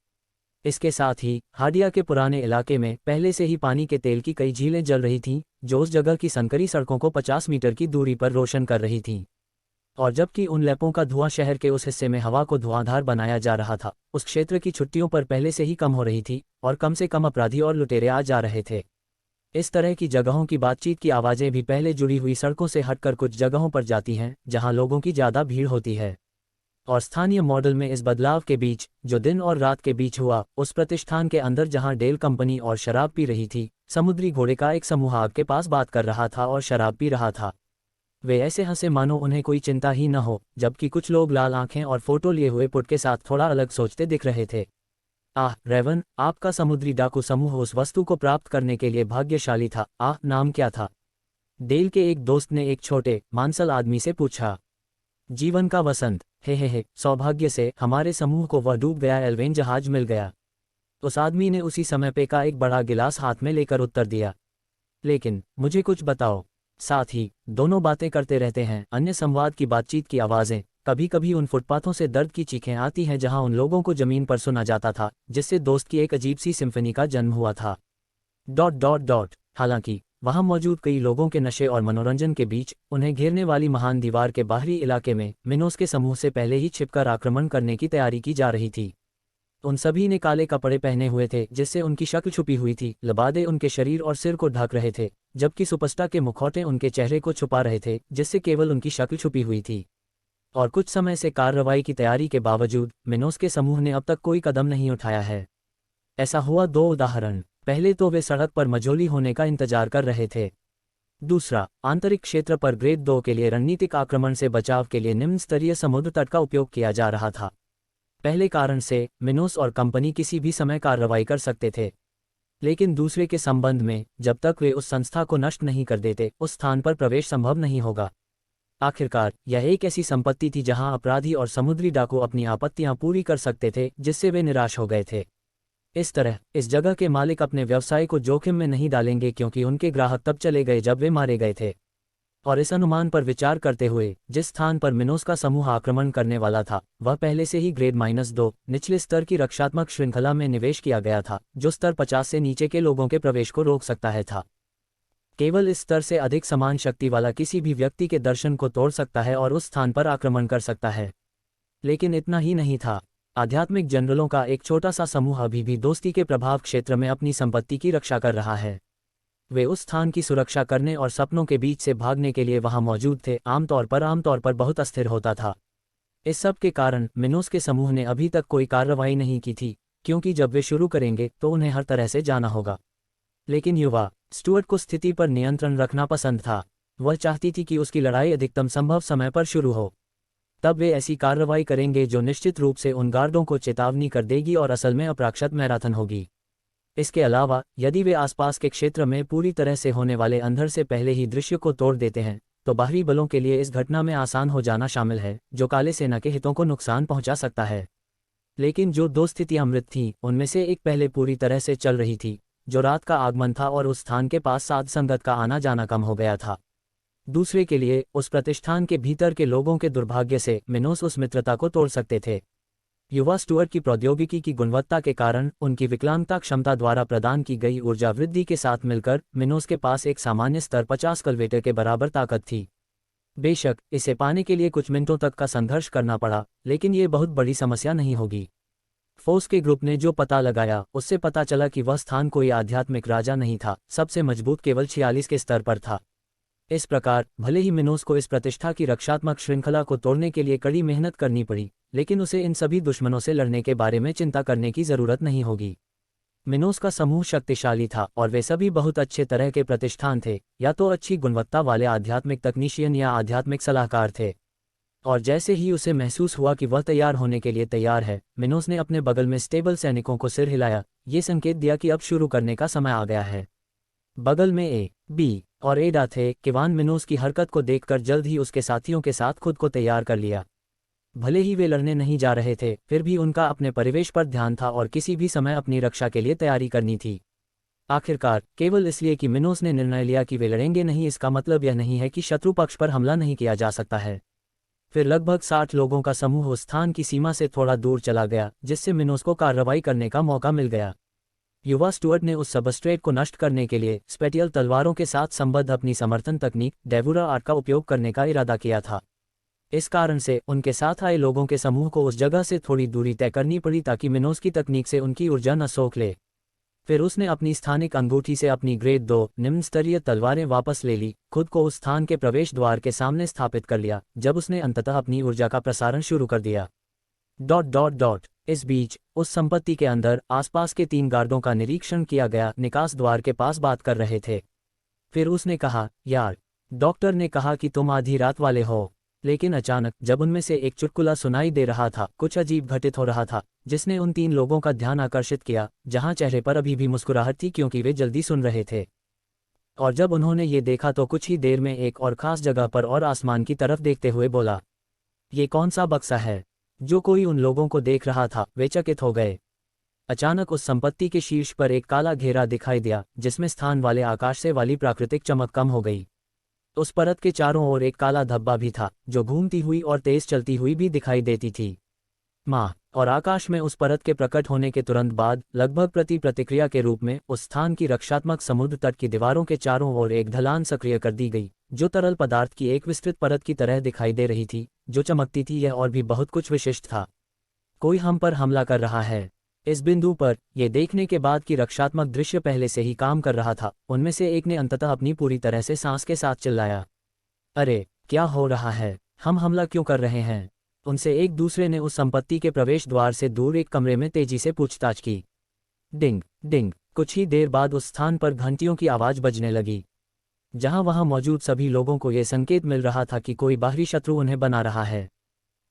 A: इसके साथ ही हाडिया के पुराने इलाके में पहले से ही पानी के तेल की कई झीलें जल रही थीं जो उस जगह की संकरी सड़कों को 50 मीटर की दूरी पर रोशन कर रही थीं। और जबकि उन लैंपों का धुआं शहर के उस हिस्से में हवा को धुआंधार बनाया जा रहा था, उस क्षेत्र की छुट्टियों पर पहले से ही कम हो रही थी और कम से कम अपराधी और लुटेरे आ जा रहे थे। इस तरह की जगहों की बातचीत की आवाज़ें भी पहले जुड़ी हुई सड़कों से हटकर कुछ जगहों पर जाती हैं जहां लोगों की ज़्यादा भीड़ होती है। और स्थानीय मॉडल में इस बदलाव के बीच जो दिन और रात के बीच हुआ, उस प्रतिष्ठान के अंदर जहां डेल कंपनी और शराब पी रही थी, समुद्री घोड़े का एक समूह आग के पास बात कर रहा था और शराब पी रहा था। वे ऐसे हंसे मानो उन्हें कोई चिंता ही न हो, जबकि कुछ लोग लाल आंखें और फोटो लिए हुए पुट के साथ थोड़ा अलग सोचते दिख रहे थे। आह रेवन, आपका समुद्री डाकू समूह उस वस्तु को प्राप्त करने के लिए भाग्यशाली था। आह, नाम क्या था? डेल के एक दोस्त ने एक छोटे मांसल आदमी से पूछा। जीवन का वसंत। हे, सौभाग्य से हमारे समूह को वह डूब गया एल्वेन जहाज मिल गया। उस आदमी ने उसी समय पे का एक बड़ा गिलास हाथ में लेकर उत्तर दिया। लेकिन मुझे कुछ बताओ। साथ ही दोनों बातें करते रहते हैं। अन्य संवाद की बातचीत की आवाज़ें, कभी कभी उन फुटपाथों से दर्द की चीखें आती हैं जहां उन लोगों को जमीन पर सुना जाता था, जिससे दोस्त की एक अजीब सी सिम्फनी का जन्म हुआ था। ... हालांकि वहां मौजूद कई लोगों के नशे और मनोरंजन के बीच उन्हें घेरने वाली महान दीवार के बाहरी इलाके में मिनोस के समूह से पहले ही छिपकर आक्रमण करने की तैयारी की जा रही थी। उन सभी ने काले कपड़े पहने हुए थे जिससे उनकी शक्ल छुपी हुई थी। लबादे उनके शरीर और सिर को ढक रहे थे, जबकि सुपस्टा के मुखौटे उनके चेहरे को छुपा रहे थे जिससे केवल उनकी शक्ल छुपी हुई थी। और कुछ समय से कार्रवाई की तैयारी के बावजूद मिनोस के समूह ने अब तक कोई कदम नहीं उठाया है। ऐसा हुआ 2 उदाहरण। पहले तो वे सड़क पर मझोली होने का इंतजार कर रहे थे। दूसरा, आंतरिक क्षेत्र पर ग्रेड 2 के लिए रणनीतिक आक्रमण से बचाव के लिए निम्न स्तरीय समुद्र तट का उपयोग किया जा रहा था। पहले कारण से मिनोस और कंपनी किसी भी समय कार्रवाई कर सकते थे। लेकिन दूसरे के संबंध में जब तक वे उस संस्था को नष्ट नहीं कर देते, उस स्थान पर प्रवेश संभव नहीं होगा। आखिरकार यह एक ऐसी संपत्ति थी जहां अपराधी और समुद्री डाकू अपनी आपत्तियां पूरी कर सकते थे, जिससे वे निराश हो गए थे। इस तरह इस जगह के मालिक अपने व्यवसाय को जोखिम में नहीं डालेंगे, क्योंकि उनके ग्राहक तब चले गए जब वे मारे गए थे। और इस अनुमान पर विचार करते हुए जिस स्थान पर मिनोस का समूह आक्रमण करने वाला था, वह पहले से ही ग्रेड -2 निचले स्तर की रक्षात्मक श्रृंखला में निवेश किया गया था, जो स्तर 50 से नीचे के लोगों के प्रवेश को रोक सकता है था। केवल इस स्तर से अधिक समान शक्ति वाला किसी भी व्यक्ति के दर्शन को तोड़ सकता है और उस स्थान पर आक्रमण कर सकता है। लेकिन इतना ही नहीं था। आध्यात्मिक जनरलों का एक छोटा सा समूह अभी भी दोस्ती के प्रभाव क्षेत्र में अपनी संपत्ति की रक्षा कर रहा है। वे उस स्थान की सुरक्षा करने और सपनों के बीच से भागने के लिए वहां मौजूद थे, आमतौर पर बहुत अस्थिर होता था। इस सब के कारण मिनोस के समूह ने अभी तक कोई कार्रवाई नहीं की थी, क्योंकि जब वे शुरू करेंगे तो उन्हें हर तरह से जाना होगा। लेकिन युवा स्टुअर्ट को स्थिति पर नियंत्रण रखना पसंद था। वह चाहती थी कि उसकी लड़ाई अधिकतम संभव समय पर शुरू हो। तब वे ऐसी कार्रवाई करेंगे जो निश्चित रूप से उन गार्डों को चेतावनी कर देगी और असल में अप्रक्षत मैराथन होगी। इसके अलावा यदि वे आसपास के क्षेत्र में पूरी तरह से होने वाले अंधड़ से पहले ही दृश्य को तोड़ देते हैं, तो बाहरी बलों के लिए इस घटना में आसान हो जाना शामिल है, जो काले सेना के हितों को नुकसान पहुंचा सकता है। लेकिन जो दो स्थितियां मृत थीं, उनमें से एक पहले पूरी तरह से चल रही थी, जो रात का आगमन था और उस स्थान के पास साध संगत का आना जाना कम हो गया था। दूसरे के लिए उस प्रतिष्ठान के भीतर के लोगों के दुर्भाग्य से मिनोस उस मित्रता को तोड़ सकते थे। युवा स्टुअर्ट की प्रौद्योगिकी की गुणवत्ता के कारण उनकी विकलांगता क्षमता द्वारा प्रदान की गई ऊर्जा वृद्धि के साथ मिलकर मिनोस के पास एक सामान्य स्तर 50 कल्वेटर के बराबर ताकत थी। बेशक इसे पाने के लिए कुछ मिनटों तक का संघर्ष करना पड़ा, लेकिन ये बहुत बड़ी समस्या नहीं होगी। फोर्स के ग्रुप ने जो पता लगाया, उससे पता चला कि वह स्थान कोई आध्यात्मिक राजा नहीं था, सबसे मजबूत केवल 46 के स्तर पर था। इस प्रकार भले ही मिनोस को इस प्रतिष्ठा की रक्षात्मक श्रृंखला को तोड़ने के लिए कड़ी मेहनत करनी पड़ी, लेकिन उसे इन सभी दुश्मनों से लड़ने के बारे में चिंता करने की जरूरत नहीं होगी। मिनोस का समूह शक्तिशाली था और वे सभी बहुत अच्छे तरह के प्रतिष्ठान थे, या तो अच्छी गुणवत्ता वाले आध्यात्मिक तकनीशियन या आध्यात्मिक सलाहकार थे। और जैसे ही उसे महसूस हुआ कि वह तैयार होने के लिए तैयार है, मिनोस ने अपने बगल में स्टेबल सैनिकों को सिर हिलाया, ये संकेत दिया कि अब शुरू करने का समय आ गया है। बगल में ए, बी और एडा थे। किवान मिनोस की हरकत को देखकर जल्द ही उसके साथियों के साथ खुद को तैयार कर लिया। भले ही वे लड़ने नहीं जा रहे थे, फिर भी उनका अपने परिवेश पर ध्यान था और किसी भी समय अपनी रक्षा के लिए तैयारी करनी थी। आखिरकार केवल इसलिए कि मिनोस ने निर्णय लिया कि वे लड़ेंगे नहीं, इसका मतलब यह नहीं है कि शत्रु पक्ष पर हमला नहीं किया जा सकता है। फिर लगभग 60 लोगों का समूह उस स्थान की सीमा से थोड़ा दूर चला गया, जिससे मिनोस को कार्रवाई करने का मौका मिल गया। युवा स्टुअर्ट ने उस सबस्ट्रेट को नष्ट करने के लिए स्पेटियल तलवारों के साथ संबद्ध अपनी समर्थन तकनीक डेवुरा आर्ट का उपयोग करने का इरादा किया था। इस कारण से उनके साथ आए लोगों के समूह को उस जगह से थोड़ी दूरी तय करनी पड़ी ताकि मिनोस की तकनीक से उनकी ऊर्जा न सोख ले। फिर उसने अपनी स्थानिक अंगूठी से अपनी ग्रेड 2 निम्न स्तरीय तलवारें वापस ले ली, खुद को उस स्थान के प्रवेश द्वार के सामने स्थापित कर लिया, जब उसने अंततः अपनी ऊर्जा का प्रसारण शुरू कर दिया। ... इस बीच उस संपत्ति के अंदर आसपास के 3 गार्डों का निरीक्षण किया गया, निकास द्वार के पास बात कर रहे थे। फिर उसने कहा, यार, डॉक्टर ने कहा कि तुम आधी रात वाले हो। लेकिन अचानक जब उनमें से एक चुटकुला सुनाई दे रहा था, कुछ अजीब घटित हो रहा था, जिसने उन 3 लोगों का ध्यान आकर्षित किया, जहां चेहरे पर अभी भी मुस्कुराहट थी क्योंकि वे जल्दी सुन रहे थे। और जब उन्होंने ये देखा तो कुछ ही देर में एक और खास जगह पर और आसमान की तरफ देखते हुए बोला, ये कौन सा बक्सा है? जो कोई उन लोगों को देख रहा था, वे चकित हो गए। अचानक उस संपत्ति के शीर्ष पर एक काला घेरा दिखाई दिया, जिसमें स्थान वाले आकाश से वाली प्राकृतिक चमक कम हो गई। उस परत के चारों ओर एक काला धब्बा भी था, जो घूमती हुई और तेज चलती हुई भी दिखाई देती थी। माँ और आकाश में उस परत के प्रकट होने के तुरंत बाद लगभग प्रतिक्रिया के रूप में उस स्थान की रक्षात्मक समुद्र तट की दीवारों के चारों ओर एक ढलान सक्रिय कर दी गई, जो तरल पदार्थ की एक विस्तृत परत की तरह दिखाई दे रही थी, जो चमकती थी। यह और भी बहुत कुछ विशिष्ट था। कोई हम पर हमला कर रहा है। इस बिंदु पर यह देखने के बाद कि रक्षात्मक दृश्य पहले से ही काम कर रहा था, उनमें से एक ने अंततः अपनी पूरी तरह से सांस के साथ चिल्लाया, अरे क्या हो रहा है? हम हमला क्यों कर रहे हैं? उनसे एक दूसरे ने उस संपत्ति के प्रवेश द्वार से दूर एक कमरे में तेजी से पूछताछ की। डिंग डिंग। कुछ ही देर बाद उस स्थान पर घंटियों की आवाज बजने लगी, जहां वहां मौजूद सभी लोगों को यह संकेत मिल रहा था कि कोई बाहरी शत्रु उन्हें बना रहा है।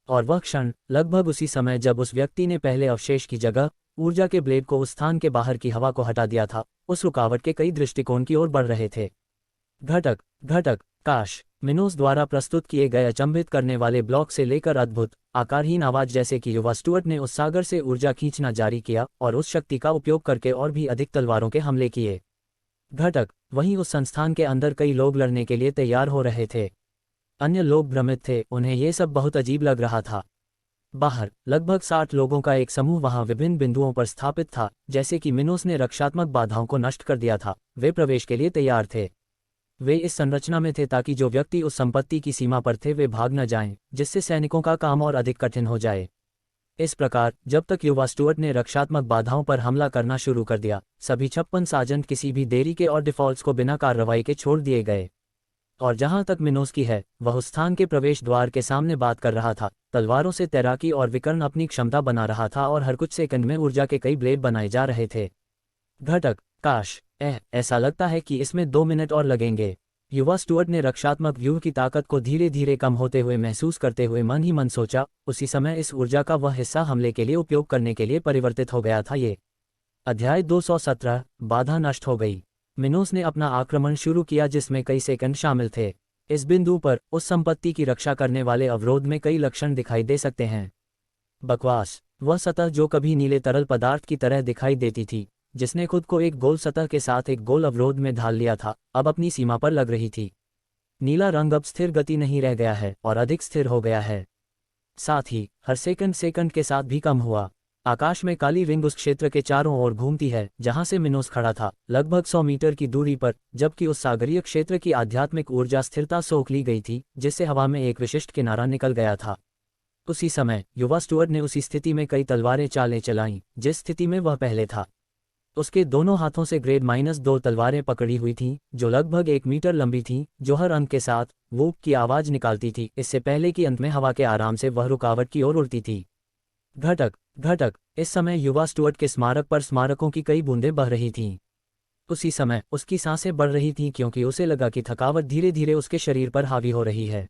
A: और वह क्षण लगभग उसी समय जब उस व्यक्ति ने पहले अवशेष की जगह ऊर्जा के ब्लेड को उस स्थान के बाहर की हवा को हटा दिया था, उस रुकावट के कई दृष्टिकोण की ओर बढ़ रहे थे। घटक घटक काश। मिनोस द्वारा प्रस्तुत किए गए अचंभित करने वाले ब्लॉक से लेकर अद्भुत आकारहीन आवाज जैसे कि युवा स्टुअर्ट ने उस सागर से ऊर्जा खींचना जारी किया और उस शक्ति का उपयोग करके और भी अधिक तलवारों के हमले किए। घटक वहीं उस संस्थान के अंदर कई लोग लड़ने के लिए तैयार हो रहे थे। अन्य लोग भ्रमित थे, उन्हें ये सब बहुत अजीब लग रहा था। बाहर लगभग 60 लोगों का एक समूह वहां विभिन्न बिंदुओं पर स्थापित था। जैसे कि मिनोस ने रक्षात्मक बाधाओं को नष्ट कर दिया था, वे प्रवेश के लिए तैयार थे। वे इस संरचना में थे ताकि जो व्यक्ति उस संपत्ति की सीमा पर थे वे भाग न जाएं, जिससे सैनिकों का काम और अधिक कठिन हो जाए। इस प्रकार जब तक युवा स्टुअर्ट ने रक्षात्मक बाधाओं पर हमला करना शुरू कर दिया, सभी 56 सार्जेंट किसी भी देरी के और डिफॉल्ट्स को बिना कार्रवाई के छोड़ दिए गए। और जहां तक मिनोस की है, वह उस स्थान के प्रवेश द्वार के सामने बात कर रहा था। तलवारों से तैराकी और विकर्ण अपनी क्षमता बना रहा था और हर कुछ सेकंड में ऊर्जा के कई ब्लेड बनाए जा रहे थे। घटक काश। ऐसा लगता है कि इसमें 2 मिनट और लगेंगे। युवा स्टुअर्ट ने रक्षात्मक व्यूह की ताकत को धीरे धीरे कम होते हुए महसूस करते हुए मन ही मन सोचा। उसी समय इस ऊर्जा का वह हिस्सा हमले के लिए उपयोग करने के लिए परिवर्तित हो गया था। ये अध्याय 217 बाधा नष्ट हो गई। मिनोस ने अपना आक्रमण शुरू किया जिसमें कई सेकंड शामिल थे। इस बिंदु पर उस संपत्ति की रक्षा करने वाले अवरोध में कई लक्षण दिखाई दे सकते हैं। बकवास। वह सतह जो कभी नीले तरल पदार्थ की तरह दिखाई देती थी, जिसने खुद को एक गोल सतह के साथ एक गोल अवरोध में ढाल लिया था, अब अपनी सीमा पर लग रही थी। नीला रंग अब स्थिर गति नहीं रह गया है और अधिक स्थिर हो गया है। साथ ही हर सेकंड के साथ भी कम हुआ। आकाश में काली रिंग उस क्षेत्र के चारों ओर घूमती है जहां से मिनोस खड़ा था, लगभग 100 मीटर की दूरी पर, जबकि उस सागरीय क्षेत्र की आध्यात्मिक ऊर्जा स्थिरता सोख ली गई थी, जिससे हवा में एक विशिष्ट किनारा निकल गया था। उसी समय युवा स्टुअर्ट ने उसी स्थिति में कई तलवारें चालें चलाईं जिस स्थिति में वह पहले था। उसके दोनों हाथों से ग्रेड -2 तलवारें पकड़ी हुई थीं, जो लगभग 1 मीटर लंबी थीं, जो हर अंक के साथ वूप की आवाज निकालती थी, इससे पहले कि अंत में हवा के आराम से वह रुकावट की ओर उड़ती थी। घटक इस समय युवा स्टुअर्ट के स्मारक पर स्मारकों की कई बूंदें बह रही थीं। उसी समय उसकी सांसें बढ़ रही थीं क्योंकि उसे लगा कि थकावट धीरे धीरे उसके शरीर पर हावी हो रही है।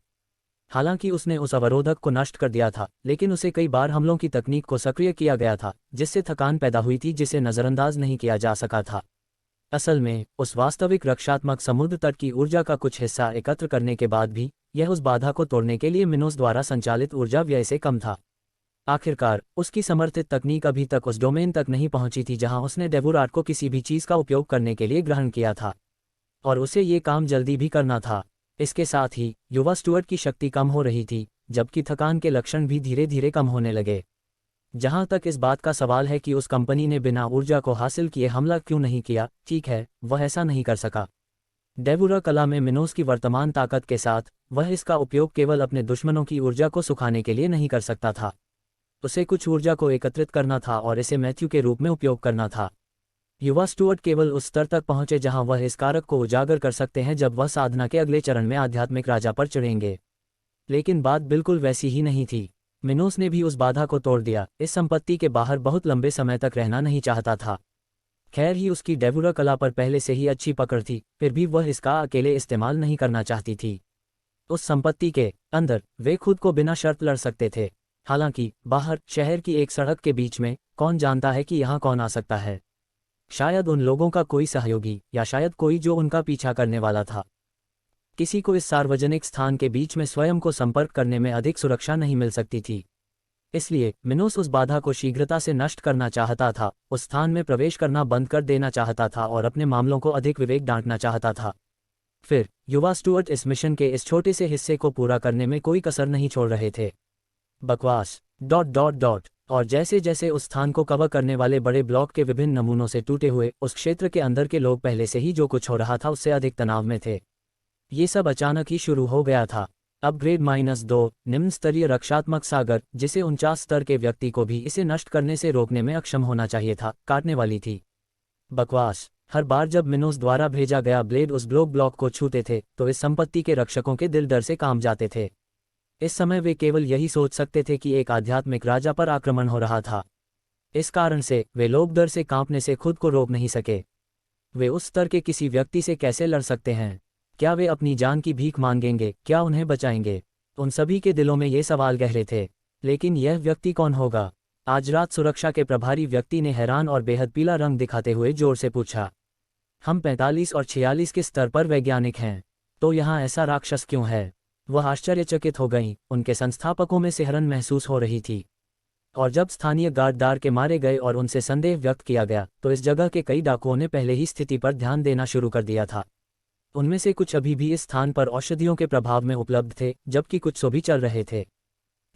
A: हालांकि उसने उस अवरोधक को नष्ट कर दिया था, लेकिन उसे कई बार हमलों की तकनीक को सक्रिय किया गया था, जिससे थकान पैदा हुई थी जिसे नज़रअंदाज नहीं किया जा सका था। असल में उस वास्तविक रक्षात्मक समुद्र तट की ऊर्जा का कुछ हिस्सा एकत्र करने के बाद भी यह उस बाधा को तोड़ने के लिए मिनोस द्वारा संचालित ऊर्जा व्यय से कम था। आखिरकार उसकी समर्थित तकनीक अभी तक उस डोमेन तक नहीं पहुंची थी जहां उसने डेवुराट को किसी भी चीज़ का उपयोग करने के लिए ग्रहण किया था, और उसे ये काम जल्दी भी करना था। इसके साथ ही युवा स्टुअर्ट की शक्ति कम हो रही थी, जबकि थकान के लक्षण भी धीरे धीरे कम होने लगे। जहां तक इस बात का सवाल है कि उस कंपनी ने बिना ऊर्जा को हासिल किए हमला क्यों नहीं किया, ठीक है, वह ऐसा नहीं कर सका। डेवुरा कला में मिनोस की वर्तमान ताकत के साथ वह इसका उपयोग केवल अपने दुश्मनों की ऊर्जा को सुखाने के लिए नहीं कर सकता था। उसे कुछ ऊर्जा को एकत्रित करना था और इसे मैथ्यू के रूप में उपयोग करना था। युवा स्टुअर्ट केवल उस स्तर तक पहुंचे जहां वह इस कारक को उजागर कर सकते हैं जब वह साधना के अगले चरण में आध्यात्मिक राजा पर चढ़ेंगे। लेकिन बात बिल्कुल वैसी ही नहीं थी। मिनोस ने भी उस बाधा को तोड़ दिया, इस संपत्ति के बाहर बहुत लंबे समय तक रहना नहीं चाहता था। खैर ही उसकी डेवुरा कला पर पहले से ही अच्छी पकड़ थी, फिर भी वह इसका अकेले इस्तेमाल नहीं करना चाहती थी। उस संपत्ति के अंदर वे खुद को बिना शर्त लड़ सकते थे। हालांकि बाहर शहर की एक सड़क के बीच में कौन जानता है कि यहाँ कौन आ सकता है। शायद उन लोगों का कोई सहयोगी, या शायद कोई जो उनका पीछा करने वाला था। किसी को इस सार्वजनिक स्थान के बीच में स्वयं को संपर्क करने में अधिक सुरक्षा नहीं मिल सकती थी। इसलिए मिनोस उस बाधा को शीघ्रता से नष्ट करना चाहता था, उस स्थान में प्रवेश करना बंद कर देना चाहता था और अपने मामलों को अधिक विवेक डांटना चाहता था। फिर युवा स्टुअर्ट इस मिशन के इस छोटे से हिस्से को पूरा करने में कोई कसर नहीं छोड़ रहे थे। बकवास। और जैसे जैसे उस स्थान को कवर करने वाले बड़े ब्लॉक के विभिन्न नमूनों से टूटे हुए उस क्षेत्र के अंदर के लोग पहले से ही जो कुछ हो रहा था उससे अधिक तनाव में थे। ये सब अचानक ही शुरू हो गया था। अब ग्रेड -2 निम्न स्तरीय रक्षात्मक सागर, जिसे 49 स्तर के व्यक्ति को भी इसे नष्ट करने से रोकने में अक्षम होना चाहिए था, काटने वाली थी। बकवास। हर बार जब मिनोस द्वारा भेजा गया ब्लेड उस ब्लॉक को छूते थे तो इस संपत्ति के रक्षकों के दिल डर से कांप जाते थे। इस समय वे केवल यही सोच सकते थे कि एक आध्यात्मिक राजा पर आक्रमण हो रहा था। इस कारण से वे लोग डर से कांपने से खुद को रोक नहीं सके। वे उस स्तर के किसी व्यक्ति से कैसे लड़ सकते हैं? क्या वे अपनी जान की भीख मांगेंगे? क्या उन्हें बचाएंगे? उन सभी के दिलों में ये सवाल गहरे थे। लेकिन यह व्यक्ति कौन होगा? आज रात सुरक्षा के प्रभारी व्यक्ति ने हैरान और बेहद पीला रंग दिखाते हुए जोर से पूछा। हम 45 और 46 के स्तर पर वैज्ञानिक हैं, तो यहाँ ऐसा राक्षस क्यों है? वह आश्चर्यचकित हो गईं, उनके संस्थापकों में सिहरन महसूस हो रही थी। और जब स्थानीय गार्डदार के मारे गए और उनसे संदेह व्यक्त किया गया, तो इस जगह के कई डाकुओं ने पहले ही स्थिति पर ध्यान देना शुरू कर दिया था। उनमें से कुछ अभी भी इस स्थान पर औषधियों के प्रभाव में उपलब्ध थे, जबकि कुछ सो भी चल रहे थे।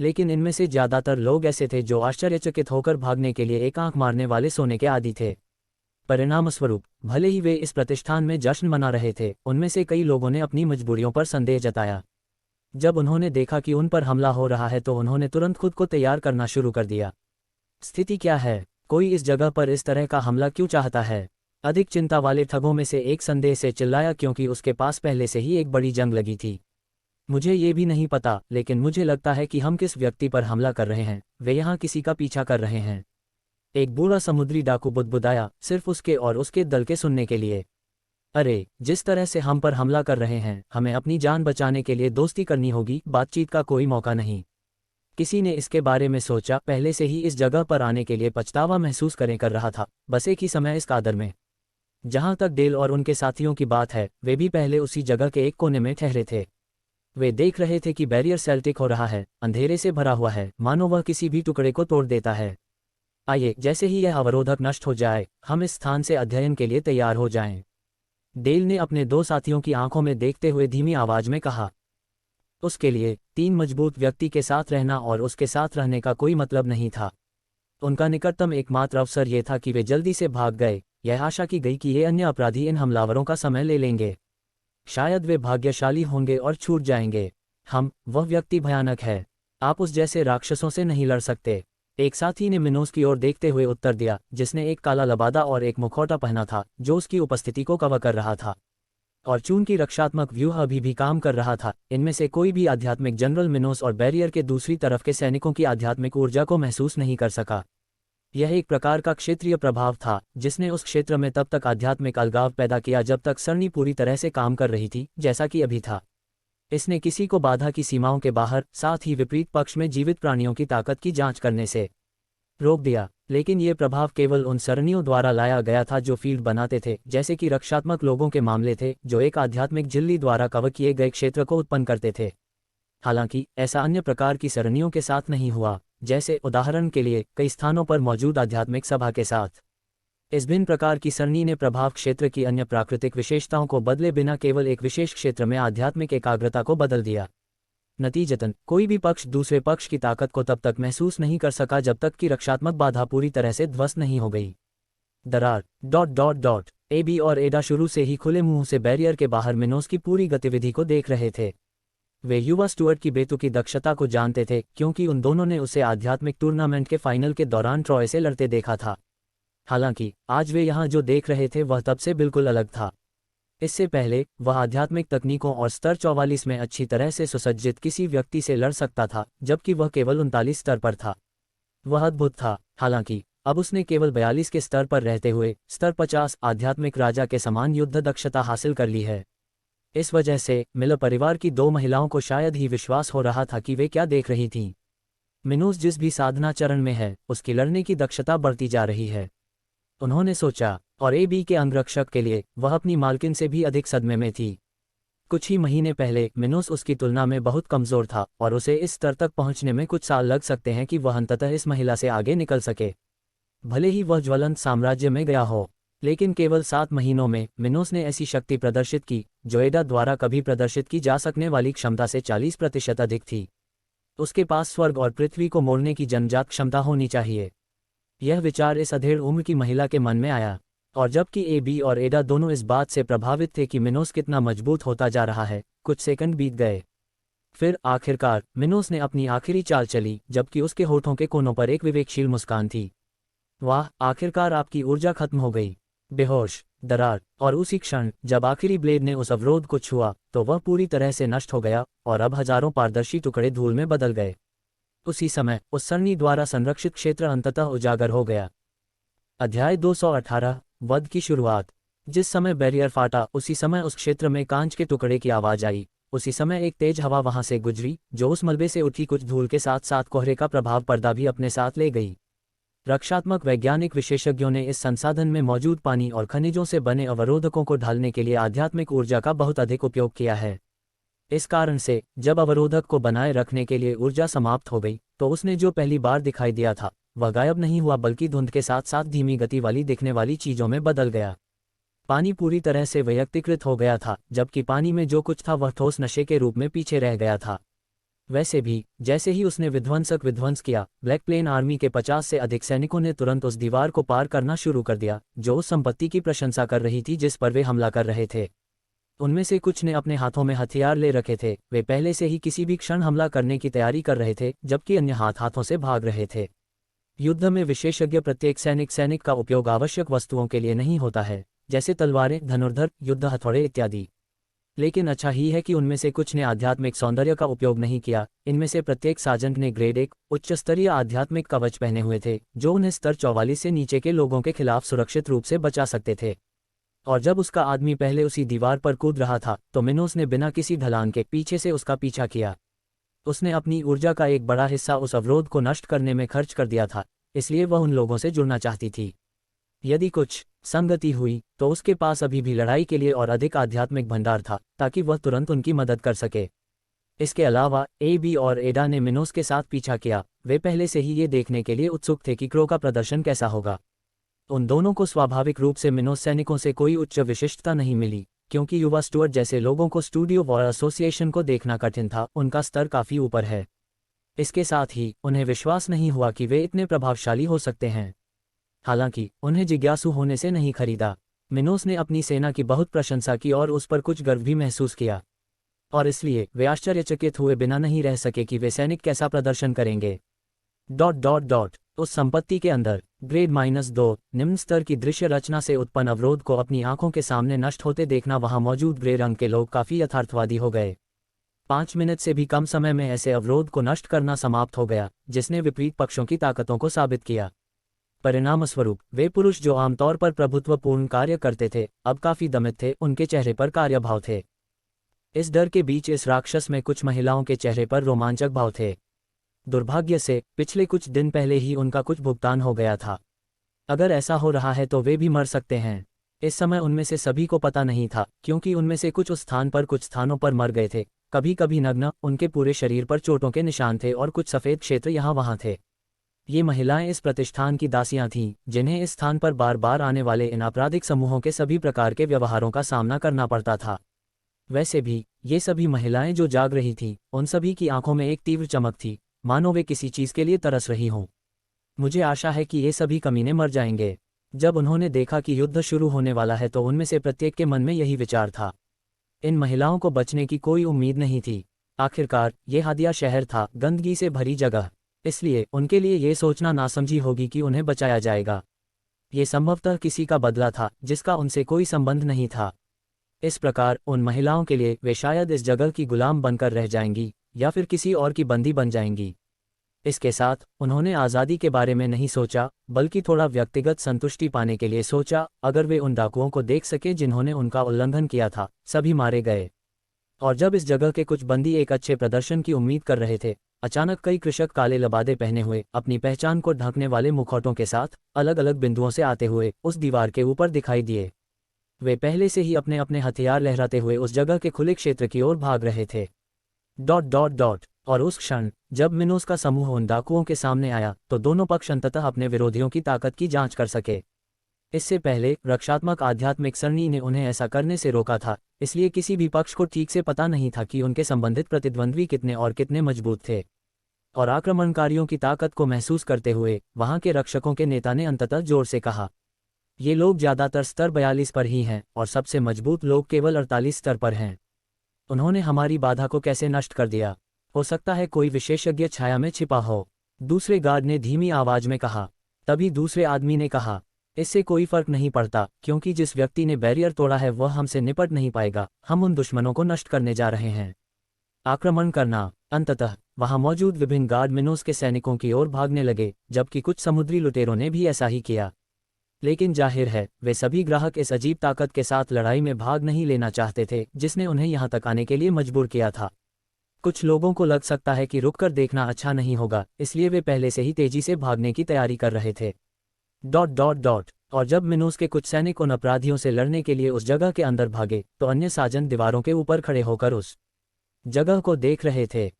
A: लेकिन इनमें से ज़्यादातर लोग ऐसे थे जो आश्चर्यचकित होकर भागने के लिए एक आंख मारने वाले सोने के आदी थे। परिणामस्वरूप, भले ही वे इस प्रतिष्ठान में जश्न मना रहे थे, उनमें से कई लोगों ने अपनी मजबूरियों पर संदेह जताया। जब उन्होंने देखा कि उन पर हमला हो रहा है तो उन्होंने तुरंत खुद को तैयार करना शुरू कर दिया। स्थिति क्या है? कोई इस जगह पर इस तरह का हमला क्यों चाहता है? अधिक चिंता वाले ठगों में से एक संदेह से चिल्लाया, क्योंकि उसके पास पहले से ही एक बड़ी जंग लगी थी। मुझे ये भी नहीं पता, लेकिन मुझे लगता है कि हम किस व्यक्ति पर हमला कर रहे हैं, वे यहाँ किसी का पीछा कर रहे हैं। एक बूढ़ा समुद्री डाकू बुदबुदाया, सिर्फ उसके और उसके दल के सुनने के लिए। अरे, जिस तरह से हम पर हमला कर रहे हैं, हमें अपनी जान बचाने के लिए दोस्ती करनी होगी, बातचीत का कोई मौका नहीं। किसी ने इसके बारे में सोचा, पहले से ही इस जगह पर आने के लिए पछतावा महसूस कर रहा था, बस एक ही समय इस कादर में। जहां तक डेल और उनके साथियों की बात है, वे भी पहले उसी जगह के एक कोने में ठहरे थे। वे देख रहे थे कि बैरियर सेल्टिक हो रहा है, अंधेरे से भरा हुआ है, मानो वह किसी भी टुकड़े को तोड़ देता है। आइए, जैसे ही यह अवरोधक नष्ट हो जाए, हम इस स्थान से अध्ययन के लिए तैयार हो जाएं। डेल ने अपने दो साथियों की आंखों में देखते हुए धीमी आवाज में कहा। उसके लिए 3 मजबूत व्यक्ति के साथ रहना और उसके साथ रहने का कोई मतलब नहीं था। उनका निकटतम एकमात्र अवसर यह था कि वे जल्दी से भाग गए। यह आशा की गई कि ये अन्य अपराधी इन हमलावरों का समय ले लेंगे। शायद वे भाग्यशाली होंगे और छूट जाएंगे। वह व्यक्ति भयानक है। आप उस जैसे राक्षसों से नहीं लड़ सकते। एक साथी ने मिनोस की ओर देखते हुए उत्तर दिया, जिसने एक काला लबादा और एक मुखौटा पहना था, जो उसकी उपस्थिति को कवर कर रहा था। और चून की रक्षात्मक व्यूह अभी भी काम कर रहा था, इनमें से कोई भी आध्यात्मिक जनरल मिनोस और बैरियर के दूसरी तरफ के सैनिकों की आध्यात्मिक ऊर्जा को महसूस नहीं कर सका। यह एक प्रकार का क्षेत्रीय प्रभाव था, जिसने उस क्षेत्र में तब तक आध्यात्मिक अलगाव पैदा किया जब तक सरणी पूरी तरह से काम कर रही थी, जैसा कि अभी था। इसने किसी को बाधा की सीमाओं के बाहर, साथ ही विपरीत पक्ष में जीवित प्राणियों की ताकत की जांच करने से रोक दिया। लेकिन ये प्रभाव केवल उन सरणियों द्वारा लाया गया था जो फील्ड बनाते थे, जैसे कि रक्षात्मक लोगों के मामले थे, जो एक आध्यात्मिक झिल्ली द्वारा कवर किए गए क्षेत्र को उत्पन्न करते थे। हालांकि ऐसा अन्य प्रकार की सरणियों के साथ नहीं हुआ, जैसे उदाहरण के लिए कई स्थानों पर मौजूद आध्यात्मिक सभा के साथ। इस भिन्न प्रकार की सरणी ने प्रभाव क्षेत्र की अन्य प्राकृतिक विशेषताओं को बदले बिना केवल एक विशेष क्षेत्र में आध्यात्मिक एकाग्रता को बदल दिया। नतीजतन, कोई भी पक्ष दूसरे पक्ष की ताकत को तब तक महसूस नहीं कर सका जब तक कि रक्षात्मक बाधा पूरी तरह से ध्वस्त नहीं हो गई। दरार ... एबी और एडा शुरू से ही खुले मुंह से बैरियर के बाहर मिनोस की पूरी गतिविधि को देख रहे थे। वे युवा स्टुअर्ट की बेतुकी दक्षता को जानते थे, क्योंकि उन दोनों ने उसे आध्यात्मिक टूर्नामेंट के फाइनल के दौरान ट्रॉय से लड़ते देखा था। हालांकि आज वे यहाँ जो देख रहे थे वह तब से बिल्कुल अलग था। इससे पहले वह आध्यात्मिक तकनीकों और स्तर 44 में अच्छी तरह से सुसज्जित किसी व्यक्ति से लड़ सकता था, जबकि वह केवल 39 स्तर पर था। वह अद्भुत था। हालांकि अब उसने केवल 42 के स्तर पर रहते हुए स्तर 50 आध्यात्मिक राजा के समान युद्ध दक्षता हासिल कर ली है। इस वजह से मिलर परिवार की 2 महिलाओं को शायद ही विश्वास हो रहा था कि वे क्या देख रही थीं। मिनोस जिस भी साधना चरण में है, उसकी लड़ने की दक्षता बढ़ती जा रही है, उन्होंने सोचा। और एबी के अंगरक्षक के लिए वह अपनी मालकिन से भी अधिक सदमे में थी। कुछ ही महीने पहले मिनोस उसकी तुलना में बहुत कमज़ोर था, और उसे इस स्तर तक पहुंचने में कुछ साल लग सकते हैं कि वह अंततः इस महिला से आगे निकल सके। भले ही वह ज्वलंत साम्राज्य में गया हो, लेकिन केवल 7 महीनों में मिनोस ने ऐसी शक्ति प्रदर्शित की जो एडा द्वारा कभी प्रदर्शित की जा सकने वाली क्षमता से 40% अधिक थी। उसके पास स्वर्ग और पृथ्वी को मोड़ने की जन्मजात क्षमता होनी चाहिए। यह विचार इस अधेड़ उम्र की महिला के मन में आया, और जबकि एबी और एडा दोनों इस बात से प्रभावित थे कि मिनोस कितना मजबूत होता जा रहा है, कुछ सेकंड बीत गए। फिर आखिरकार मिनोस ने अपनी आखिरी चाल चली, जबकि उसके होठों के कोनों पर एक विवेकशील मुस्कान थी। वाह, आखिरकार आपकी ऊर्जा खत्म हो गई। बेहोश, दरार। और उसी क्षण जब आखिरी ब्लेड ने उस अवरोध को छुआ, तो वह पूरी तरह से नष्ट हो गया और अब हजारों पारदर्शी टुकड़े धूल में बदल गए। उसी समय उस सरणी द्वारा संरक्षित क्षेत्र अंततः उजागर हो गया। अध्याय 218 वध की शुरुआत। जिस समय बैरियर फाटा, उसी समय उस क्षेत्र में कांच के टुकड़े की आवाज आई। उसी समय एक तेज हवा वहां से गुजरी, जो उस मलबे से उठी कुछ धूल के साथ साथ कोहरे का प्रभाव पर्दा भी अपने साथ ले गई। रक्षात्मक वैज्ञानिक विशेषज्ञों ने इस संसाधन में मौजूद पानी और खनिजों से बने अवरोधकों को ढालने के लिए आध्यात्मिक ऊर्जा का बहुत अधिक उपयोग किया है। इस कारण से जब अवरोधक को बनाए रखने के लिए ऊर्जा समाप्त हो गई तो उसने जो पहली बार दिखाई दिया था वह गायब नहीं हुआ, बल्कि धुंध के साथ साथ धीमी गति वाली दिखने वाली चीजों में बदल गया। पानी पूरी तरह से वैयक्तिकृत हो गया था, जबकि पानी में जो कुछ था वह ठोस नशे के रूप में पीछे रह गया था। वैसे भी जैसे ही उसने विध्वंस किया, ब्लैक प्लेन आर्मी के 50 से अधिक सैनिकों ने तुरंत उस दीवार को पार करना शुरू कर दिया जो उस संपत्ति की प्रशंसा कर रही थी जिस पर वे हमला कर रहे थे। उनमें से कुछ ने अपने हाथों में हथियार ले रखे थे, वे पहले से ही किसी भी क्षण हमला करने की तैयारी कर रहे थे, जबकि अन्य हाथों से भाग रहे थे। युद्ध में विशेषज्ञ प्रत्येक सैनिक का उपयोग आवश्यक वस्तुओं के लिए नहीं होता है, जैसे तलवारें, धनुर्धर, युद्ध हथौड़े इत्यादि। लेकिन अच्छा ही है कि उनमें से कुछ ने आध्यात्मिक सौंदर्य का उपयोग नहीं किया। इनमें से प्रत्येक साजन ने ग्रेड 1 उच्च स्तरीय आध्यात्मिक कवच पहने हुए थे जो उन्हें स्तर 44 से नीचे के लोगों के खिलाफ सुरक्षित रूप से बचा सकते थे। और जब उसका आदमी पहले उसी दीवार पर कूद रहा था तो मिनोस ने बिना किसी ढलान के पीछे से उसका पीछा किया। उसने अपनी ऊर्जा का एक बड़ा हिस्सा उस अवरोध को नष्ट करने में खर्च कर दिया था, इसलिए वह उन लोगों से जुड़ना चाहती थी। यदि कुछ संगति हुई तो उसके पास अभी भी लड़ाई के लिए और अधिक आध्यात्मिक भंडार था ताकि वह तुरंत उनकी मदद कर सके। इसके अलावा एबी और एडा ने मिनोस के साथ पीछा किया। वे पहले से ही ये देखने के लिए उत्सुक थे कि क्रो का प्रदर्शन कैसा होगा। उन दोनों को स्वाभाविक रूप से मिनोस सैनिकों से कोई उच्च विशिष्टता नहीं मिली, क्योंकि युवा स्टुअर्ट जैसे लोगों को स्टूडियो वॉर एसोसिएशन को देखना कठिन था। उनका स्तर काफी ऊपर है। इसके साथ ही उन्हें विश्वास नहीं हुआ कि वे इतने प्रभावशाली हो सकते हैं। हालांकि उन्हें जिज्ञासु होने से नहीं खरीदा। मिनोस ने अपनी सेना की बहुत प्रशंसा की और उस पर कुछ गर्व भी महसूस किया, और इसलिए वे आश्चर्यचकित हुए बिना नहीं रह सके कि वे सैनिक कैसा प्रदर्शन करेंगे। ... उस संपत्ति के अंदर ग्रेड -2 निम्न स्तर की दृश्य रचना से उत्पन्न अवरोध को अपनी आंखों के सामने नष्ट होते देखना, वहां मौजूद ग्रे रंग के लोग काफी यथार्थवादी हो गए। 5 मिनट से भी कम समय में ऐसे अवरोध को नष्ट करना समाप्त हो गया, जिसने विपरीत पक्षों की ताकतों को साबित किया। परिणामस्वरूप वे पुरुष जो आमतौर पर प्रभुत्वपूर्ण कार्य करते थे अब काफी दमित थे, उनके चेहरे पर कार्यभाव थे। इस डर के बीच इस राक्षस में कुछ महिलाओं के चेहरे पर रोमांचक भाव थे। दुर्भाग्य से पिछले कुछ दिन पहले ही उनका कुछ भुगतान हो गया था। अगर ऐसा हो रहा है तो वे भी मर सकते हैं। इस समय उनमें से सभी को पता नहीं था, क्योंकि उनमें से कुछ उस स्थान पर कुछ स्थानों पर मर गए थे, कभी कभी नग्न, उनके पूरे शरीर पर चोटों के निशान थे और कुछ सफेद क्षेत्र यहाँ वहाँ थे। ये महिलाएं इस प्रतिष्ठान की दासियां थीं, जिन्हें इस स्थान पर बार बार आने वाले इन आपराधिक समूहों के सभी प्रकार के व्यवहारों का सामना करना पड़ता था। वैसे भी ये सभी महिलाएं जो जाग रही थीं, उन सभी की आंखों में एक तीव्र चमक थी, मानो वे किसी चीज के लिए तरस रही हों। मुझे आशा है कि ये सभी कमीने मर जाएंगे। जब उन्होंने देखा कि युद्ध शुरू होने वाला है तो उनमें से प्रत्येक के मन में यही विचार था। इन महिलाओं को बचने की कोई उम्मीद नहीं थी। आखिरकार ये हादिया शहर था, गंदगी से भरी जगह, इसलिए उनके लिए ये सोचना नासमझी होगी कि उन्हें बचाया जाएगा। ये संभवतः किसी का बदला था जिसका उनसे कोई संबंध नहीं था। इस प्रकार उन महिलाओं के लिए वे शायद इस जगह की गुलाम बनकर रह जाएंगी या फिर किसी और की बंदी बन जाएंगी। इसके साथ उन्होंने आज़ादी के बारे में नहीं सोचा, बल्कि थोड़ा व्यक्तिगत संतुष्टि पाने के लिए सोचा। अगर वे उन डाकुओं को देख सके जिन्होंने उनका उल्लंघन किया था, सभी मारे गए। और जब इस जगह के कुछ बंदी एक अच्छे प्रदर्शन की उम्मीद कर रहे थे, अचानक कई कृषक काले लबादे पहने हुए, अपनी पहचान को ढकने वाले मुखौटों के साथ अलग अलग बिंदुओं से आते हुए उस दीवार के ऊपर दिखाई दिए। वे पहले से ही अपने अपने हथियार लहराते हुए उस जगह के खुले क्षेत्र की ओर भाग रहे थे। ... और उस क्षण जब मिनोस का समूह उन डाकुओं के सामने आया तो दोनों पक्ष अंततः अपने विरोधियों की ताकत की जांच कर सके। इससे पहले रक्षात्मक आध्यात्मिक सरणी ने उन्हें ऐसा करने से रोका था, इसलिए किसी भी पक्ष को ठीक से पता नहीं था कि उनके संबंधित प्रतिद्वंद्वी कितने मजबूत थे। और आक्रमणकारियों की ताकत को महसूस करते हुए वहां के रक्षकों के नेता ने अंततः जोर से कहा, ये लोग ज्यादातर स्तर 42 पर ही हैं और सबसे मजबूत लोग केवल 48 स्तर पर हैं। उन्होंने हमारी बाधा को कैसे नष्ट कर दिया? हो सकता है कोई विशेषज्ञ छाया में छिपा हो, दूसरे गार्ड ने धीमी आवाज में कहा। तभी दूसरे आदमी ने कहा, इससे कोई फर्क नहीं पड़ता, क्योंकि जिस व्यक्ति ने बैरियर तोड़ा है वह हमसे निपट नहीं पाएगा। हम उन दुश्मनों को नष्ट करने जा रहे हैं। आक्रमण करना। अंततः वहां मौजूद विभिन्न गार्ड मिनोस के सैनिकों की ओर भागने लगे, जबकि कुछ समुद्री लुटेरों ने भी ऐसा ही किया। लेकिन जाहिर है वे सभी ग्राहक इस अजीब ताकत के साथ लड़ाई में भाग नहीं लेना चाहते थे जिसने उन्हें यहां तक आने के लिए मजबूर किया था। कुछ लोगों को लग सकता है कि रुककर देखना अच्छा नहीं होगा, इसलिए वे पहले से ही तेजी से भागने की तैयारी कर रहे थे। और जब मिनोस के कुछ सैनिक उन अपराधियों से लड़ने के लिए उस जगह के अंदर भागे, तो अन्य साजन दीवारों के ऊपर खड़े होकर उस जगह को देख रहे थे।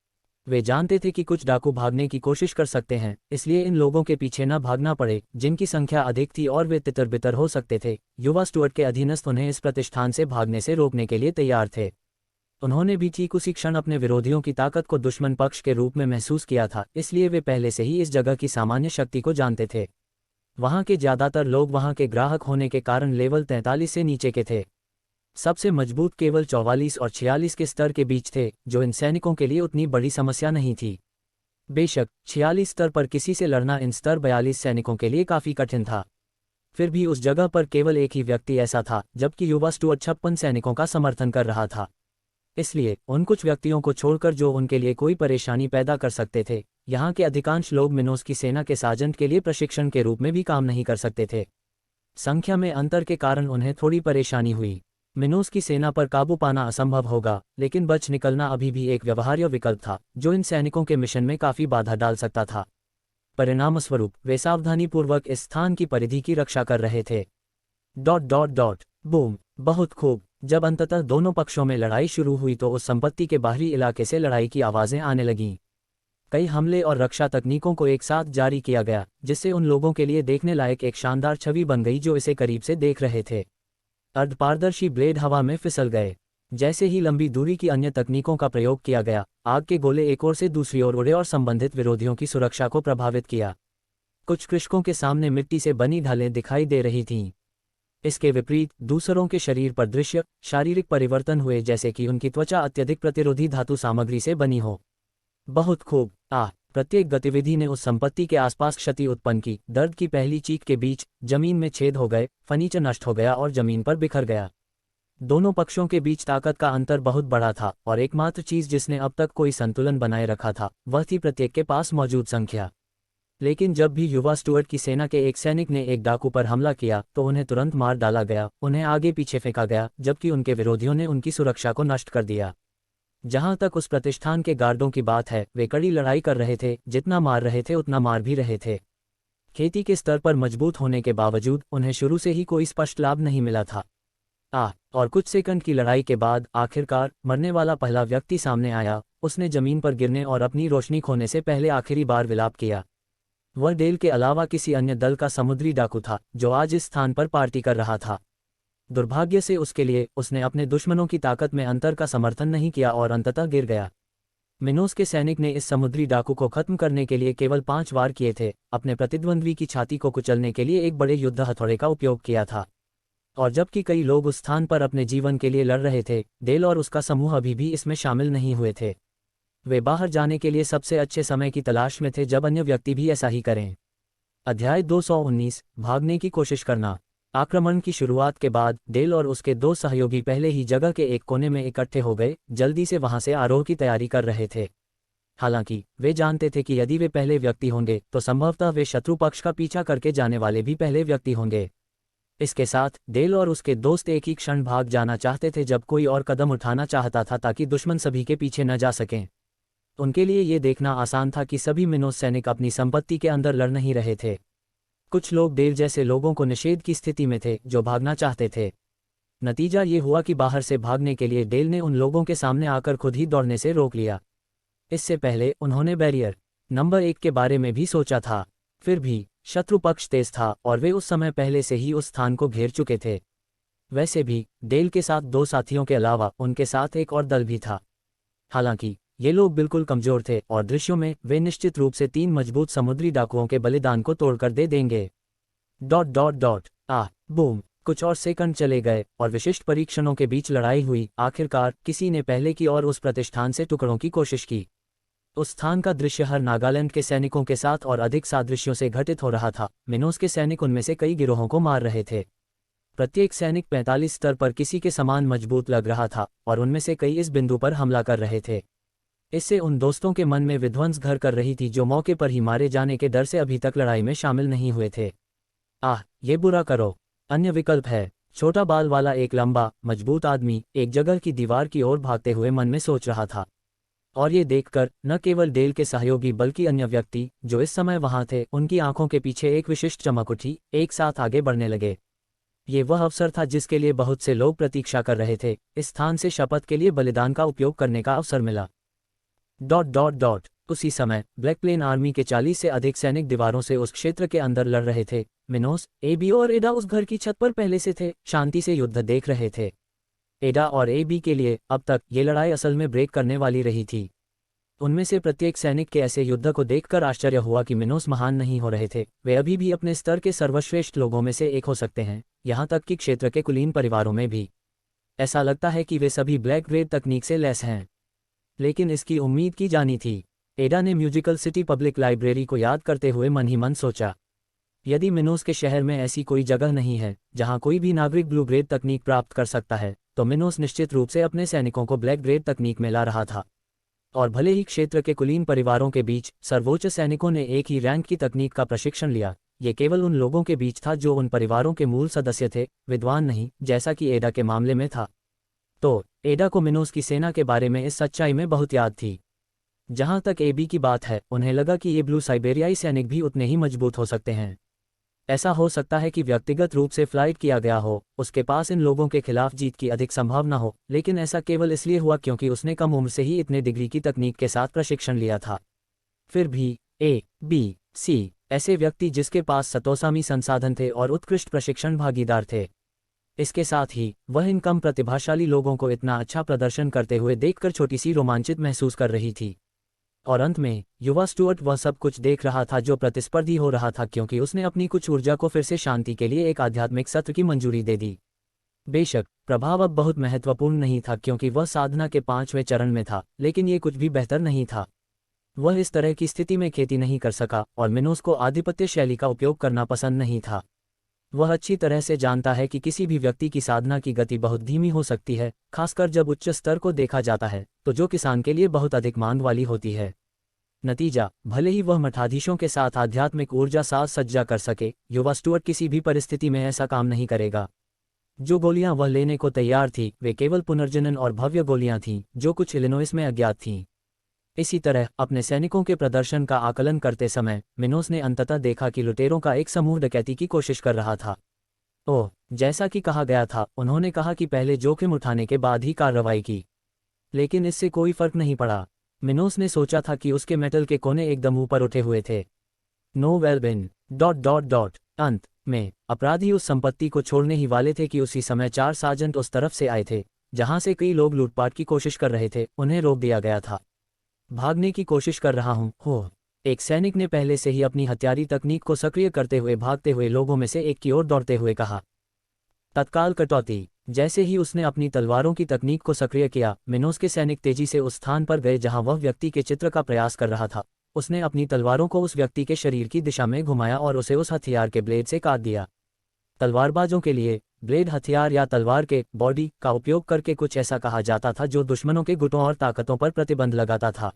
A: वे जानते थे कि कुछ डाकू भागने की कोशिश कर सकते हैं, इसलिए इन लोगों के पीछे न भागना पड़े, जिनकी संख्या अधिक थी और वे तितर बितर हो सकते थे। युवा स्टुअर्ट के अधीनस्थ उन्हें इस प्रतिष्ठान से भागने से रोकने के लिए तैयार थे। उन्होंने भी ठीक उसी क्षण अपने विरोधियों की ताकत को दुश्मन पक्ष के रूप में महसूस किया था, इसलिए वे पहले से ही इस जगह की सामान्य शक्ति को जानते थे। वहां के ज्यादातर लोग वहां के ग्राहक होने के कारण लेवल 43 से नीचे के थे। सबसे मजबूत केवल 44 और 46 के स्तर के बीच थे, जो इन सैनिकों के लिए उतनी बड़ी समस्या नहीं थी। बेशक 46 स्तर पर किसी से लड़ना इन स्तर 42 सैनिकों के लिए काफी कठिन था। फिर भी उस जगह पर केवल एक ही व्यक्ति ऐसा था, जबकि युवा स्टुअर्ट 56 सैनिकों का समर्थन कर रहा था। इसलिए उन कुछ व्यक्तियों को छोड़कर जो उनके लिए कोई परेशानी पैदा कर सकते थे, यहाँ के अधिकांश लोग मिनोस की सेना के साजंट के लिए प्रशिक्षण के रूप में भी काम नहीं कर सकते थे। संख्या में अंतर के कारण उन्हें थोड़ी परेशानी हुई। मिनोस की सेना पर काबू पाना असंभव होगा, लेकिन बच निकलना अभी भी एक व्यवहार्य विकल्प था, जो इन सैनिकों के मिशन में काफी बाधा डाल सकता था। परिणामस्वरूप वे सावधानीपूर्वक इस स्थान की परिधि की रक्षा कर रहे थे। बूम। बहुत खूब। जब अंततः दोनों पक्षों में लड़ाई शुरू हुई तो उस संपत्ति के बाहरी इलाके से लड़ाई की आवाजें आने लगीं। कई हमले और रक्षा तकनीकों को एक साथ जारी किया गया, जिससे उन लोगों के लिए देखने लायक एक शानदार छवि बन गई जो इसे करीब से देख रहे थे। अर्धपारदर्शी ब्लेड हवा में फिसल गए। जैसे ही लंबी दूरी की अन्य तकनीकों का प्रयोग किया गया, आग के गोले एक ओर से दूसरी ओर उड़े और संबंधित विरोधियों की सुरक्षा को प्रभावित किया। कुछ कृषकों के सामने मिट्टी से बनी ढालें दिखाई दे रही थीं। इसके विपरीत दूसरों के शरीर पर दृश्य शारीरिक परिवर्तन हुए, जैसे कि उनकी त्वचा अत्यधिक प्रतिरोधी धातु सामग्री से बनी हो। बहुत खूब। प्रत्येक गतिविधि ने उस संपत्ति के आसपास क्षति उत्पन्न की। दर्द की पहली चीख के बीच जमीन में छेद हो गए, फर्नीचर नष्ट हो गया और जमीन पर बिखर गया। दोनों पक्षों के बीच ताकत का अंतर बहुत बड़ा था, और एकमात्र चीज जिसने अब तक कोई संतुलन बनाए रखा था, वह थी प्रत्येक के पास मौजूद संख्या। लेकिन जब भी युवा स्टुअर्ट की सेना के एक सैनिक ने एक डाकू पर हमला किया, तो उन्हें तुरंत मार डाला गया, उन्हें आगे पीछे फेंका गया, जबकि उनके विरोधियों ने उनकी सुरक्षा को नष्ट कर दिया। जहां तक उस प्रतिष्ठान के गार्डों की बात है, वे कड़ी लड़ाई कर रहे थे, जितना मार रहे थे उतना मार भी रहे थे। खेती के स्तर पर मजबूत होने के बावजूद उन्हें शुरू से ही कोई स्पष्ट लाभ नहीं मिला था। और कुछ सेकंड की लड़ाई के बाद आखिरकार मरने वाला पहला व्यक्ति सामने आया। उसने जमीन पर गिरने और अपनी रोशनी खोने से पहले आखिरी बार विलाप किया। वह डेल के अलावा किसी अन्य दल का समुद्री डाकू था, जो आज इस स्थान पर पार्टी कर रहा था। दुर्भाग्य से उसके लिए, उसने अपने दुश्मनों की ताकत में अंतर का समर्थन नहीं किया और अंततः गिर गया। मिनोस के सैनिक ने इस समुद्री डाकू को खत्म करने के लिए केवल 5 वार किए थे। अपने प्रतिद्वंद्वी की छाती को कुचलने के लिए एक बड़े युद्ध हथौड़े का उपयोग किया था। और जबकि कई लोग उस स्थान पर अपने जीवन के लिए लड़ रहे थे, डेल और उसका समूह अभी भी इसमें शामिल नहीं हुए थे। वे बाहर जाने के लिए सबसे अच्छे समय की तलाश में थे, जब अन्य व्यक्ति भी ऐसा ही करें। अध्याय 219, भागने की कोशिश करना। आक्रमण की शुरुआत के बाद डेल और उसके 2 सहयोगी पहले ही जगह के एक कोने में इकट्ठे हो गए, जल्दी से वहां से आरोह की तैयारी कर रहे थे। हालांकि वे जानते थे कि यदि वे पहले व्यक्ति होंगे तो संभवतः वे शत्रु पक्ष का पीछा करके जाने वाले भी पहले व्यक्ति होंगे। इसके साथ डेल और उसके दोस्त एक ही क्षण भाग जाना चाहते थे जब कोई और कदम उठाना चाहता था, ताकि दुश्मन सभी के पीछे न जा सकें। उनके लिए ये देखना आसान था कि सभी मिनोस सैनिक अपनी संपत्ति के अंदर लड़ नहीं रहे थे। कुछ लोग डेल जैसे लोगों को निषेध की स्थिति में थे, जो भागना चाहते थे। नतीजा ये हुआ कि बाहर से भागने के लिए डेल ने उन लोगों के सामने आकर खुद ही दौड़ने से रोक लिया। इससे पहले उन्होंने बैरियर नंबर 1 के बारे में भी सोचा था। फिर भी शत्रु पक्ष तेज था और वे उस समय पहले से ही उस स्थान को घेर चुके थे। वैसे भी डेल के साथ 2 साथियों के अलावा उनके साथ एक और दल भी था। हालांकि ये लोग बिल्कुल कमजोर थे और दृश्यों में वे निश्चित रूप से 3 मजबूत समुद्री डाकुओं के बलिदान को तोड़कर दे देंगे। बूम। कुछ और सेकंड चले गए और विशिष्ट परीक्षणों के बीच लड़ाई हुई। आखिरकार किसी ने पहले की और उस प्रतिष्ठान से टुकड़ों की कोशिश की। उस स्थान का दृश्य हर नागालैंड के सैनिकों के साथ और अधिक सादृश्यों से घटित हो रहा था। मिनोस के सैनिक उनमें से कई गिरोहों को मार रहे थे। प्रत्येक सैनिक 45 स्तर पर किसी के समान मजबूत लग रहा था और उनमें से कई इस बिंदु पर हमला कर रहे थे। इससे उन दोस्तों के मन में विध्वंस घर कर रही थी जो मौके पर ही मारे जाने के डर से अभी तक लड़ाई में शामिल नहीं हुए थे। ये बुरा करो। अन्य विकल्प है। छोटा बाल वाला एक लंबा मजबूत आदमी एक जगह की दीवार की ओर भागते हुए मन में सोच रहा था। और ये देखकर न केवल डेल के सहयोगी बल्कि अन्य व्यक्ति जो इस समय वहां थे, उनकी आंखों के पीछे एक विशिष्ट चमक उठी, एक साथ आगे बढ़ने लगे। ये वह अवसर था जिसके लिए बहुत से लोग प्रतीक्षा कर रहे थे। इस स्थान से शपथ के लिए बलिदान का उपयोग करने का अवसर मिला। उसी समय ब्लैक प्लेन आर्मी के 40 से अधिक सैनिक दीवारों से उस क्षेत्र के अंदर लड़ रहे थे। मिनोस, एबी और एडा उस घर की छत पर पहले से थे, शांति से युद्ध देख रहे थे। एडा और एबी के लिए अब तक ये लड़ाई असल में ब्रेक करने वाली रही थी। उनमें से प्रत्येक सैनिक के ऐसे युद्ध को देखकर आश्चर्य हुआ कि मिनोस महान नहीं हो रहे थे, वे अभी भी अपने स्तर के सर्वश्रेष्ठ लोगों में से एक हो सकते हैं, यहाँ तक कि क्षेत्र के कुलीन परिवारों में भी। ऐसा लगता है कि वे सभी ब्लैक ग्रेड तकनीक से लैस हैं। लेकिन इसकी उम्मीद की जानी थी। एडा ने म्यूजिकल सिटी पब्लिक लाइब्रेरी को याद करते हुए मन ही मन सोचा, यदि मिनोस के शहर में ऐसी कोई जगह नहीं है जहां कोई भी नागरिक ब्लू ग्रेड तकनीक प्राप्त कर सकता है, तो मिनोस निश्चित रूप से अपने सैनिकों को ब्लैक ग्रेड तकनीक में ला रहा था। और भले ही क्षेत्र के कुलीन परिवारों के बीच सर्वोच्च सैनिकों ने एक ही रैंक की तकनीक का प्रशिक्षण लिया, ये केवल उन लोगों के बीच था जो उन परिवारों के मूल सदस्य थे, विद्वान नहीं, जैसा कि एडा के मामले में था। तो एडा को मिनोस की सेना के बारे में इस सच्चाई में बहुत याद थी। जहां तक एबी की बात है, उन्हें लगा कि ये ब्लू साइबेरियाई सैनिक भी उतने ही मजबूत हो सकते हैं। ऐसा हो सकता है कि व्यक्तिगत रूप से फ्लाइट किया गया हो, उसके पास इन लोगों के खिलाफ जीत की अधिक संभावना हो, लेकिन ऐसा केवल इसलिए हुआ क्योंकि उसने कम उम्र से ही इतने डिग्री की तकनीक के साथ प्रशिक्षण लिया था। फिर भी ए, बी, सी ऐसे व्यक्ति जिसके पास सतोसामी संसाधन थे और उत्कृष्ट प्रशिक्षण भागीदार थे। इसके साथ ही वह इन कम प्रतिभाशाली लोगों को इतना अच्छा प्रदर्शन करते हुए देखकर छोटी सी रोमांचित महसूस कर रही थी। और अंत में युवा स्टुअर्ट वह सब कुछ देख रहा था जो प्रतिस्पर्धी हो रहा था, क्योंकि उसने अपनी कुछ ऊर्जा को फिर से शांति के लिए एक आध्यात्मिक सत्र की मंजूरी दे दी। बेशक प्रभाव अब बहुत महत्वपूर्ण नहीं था क्योंकि वह साधना के 5वें चरण में था, लेकिन ये कुछ भी बेहतर नहीं था। वह इस तरह की स्थिति में खेती नहीं कर सका और मिनोस को आधिपत्य शैली का उपयोग करना पसंद नहीं था। वह अच्छी तरह से जानता है कि किसी भी व्यक्ति की साधना की गति बहुत धीमी हो सकती है, खासकर जब उच्च स्तर को देखा जाता है, तो जो किसान के लिए बहुत अधिक मांग वाली होती है। नतीजा, भले ही वह मठाधीशों के साथ आध्यात्मिक ऊर्जा साज सज्जा कर सके, युवा स्टुअर्ट किसी भी परिस्थिति में ऐसा काम नहीं करेगा। जो गोलियां वह लेने को तैयार थी, वे केवल पुनर्जनन और भव्य गोलियां थीं, जो कुछ इलिनोइस में अज्ञात थीं। इसी तरह अपने सैनिकों के प्रदर्शन का आकलन करते समय मिनोस ने अंततः देखा कि लुटेरों का एक समूह डकैती की कोशिश कर रहा था। ओह, जैसा कि कहा गया था, उन्होंने कहा कि पहले जोखिम उठाने के बाद ही कार्रवाई की, लेकिन इससे कोई फर्क नहीं पड़ा। मिनोस ने सोचा था कि उसके मेटल के कोने एकदम ऊपर उठे हुए थे। नो वेल बिन अंत में अपराधी उस संपत्ति को छोड़ने ही वाले थे कि उसी समय 4 सार्जेंट उस तरफ से आए थे जहां से कई लोग लूटपाट की कोशिश कर रहे थे। उन्हें रोक दिया गया था। भागने की कोशिश कर रहा हूं हो, एक सैनिक ने पहले से ही अपनी हथियारी तकनीक को सक्रिय करते हुए भागते हुए लोगों में से एक की ओर दौड़ते हुए कहा। तत्काल कटौती। जैसे ही उसने अपनी तलवारों की तकनीक को सक्रिय किया, मिनोस के सैनिक तेजी से उस स्थान पर गए जहां वह व्यक्ति के चित्र का प्रयास कर रहा था। उसने अपनी तलवारों को उस व्यक्ति के शरीर की दिशा में घुमाया और उसे उस हथियार के ब्लेड से काट दिया। तलवारबाजों के लिए ब्लेड हथियार या तलवार के बॉडी का उपयोग करके कुछ ऐसा कहा जाता था जो दुश्मनों के गुटों और ताकतों पर प्रतिबंध लगाता था।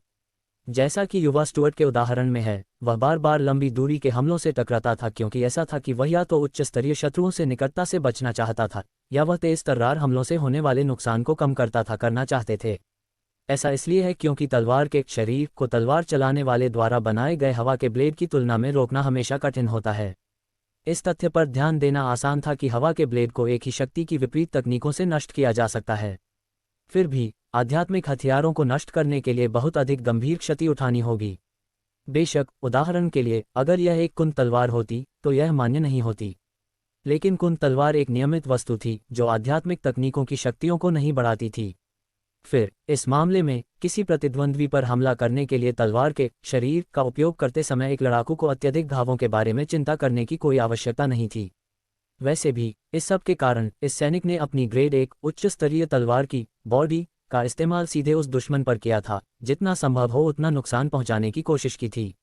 A: जैसा कि युवा स्टुअर्ट के उदाहरण में है, वह बार बार लंबी दूरी के हमलों से टकराता था क्योंकि ऐसा था कि वह या तो उच्च स्तरीय शत्रुओं से निकटता से बचना चाहता था या वह तेज तर्रार हमलों से होने वाले नुकसान को कम करना चाहते थे। ऐसा इसलिए है क्योंकि तलवार के शरीर को तलवार चलाने वाले द्वारा बनाए गए हवा के ब्लेड की तुलना में रोकना हमेशा कठिन होता है। इस तथ्य पर ध्यान देना आसान था कि हवा के ब्लेड को एक ही शक्ति की विपरीत तकनीकों से नष्ट किया जा सकता है। फिर भी आध्यात्मिक हथियारों को नष्ट करने के लिए बहुत अधिक गंभीर क्षति उठानी होगी। बेशक, उदाहरण के लिए, अगर यह एक कुंद तलवार होती तो यह मान्य नहीं होती, लेकिन कुंद तलवार एक नियमित वस्तु थी जो आध्यात्मिक तकनीकों की शक्तियों को नहीं बढ़ाती थी। फिर इस मामले में किसी प्रतिद्वंद्वी पर हमला करने के लिए तलवार के शरीर का उपयोग करते समय एक लड़ाकू को अत्यधिक घावों के बारे में चिंता करने की कोई आवश्यकता नहीं थी। वैसे भी इस सब के कारण इस सैनिक ने अपनी ग्रेड 1 उच्च स्तरीय तलवार की बॉडी का इस्तेमाल सीधे उस दुश्मन पर किया था जितना संभव हो उतना नुकसान पहुंचाने की कोशिश की थी।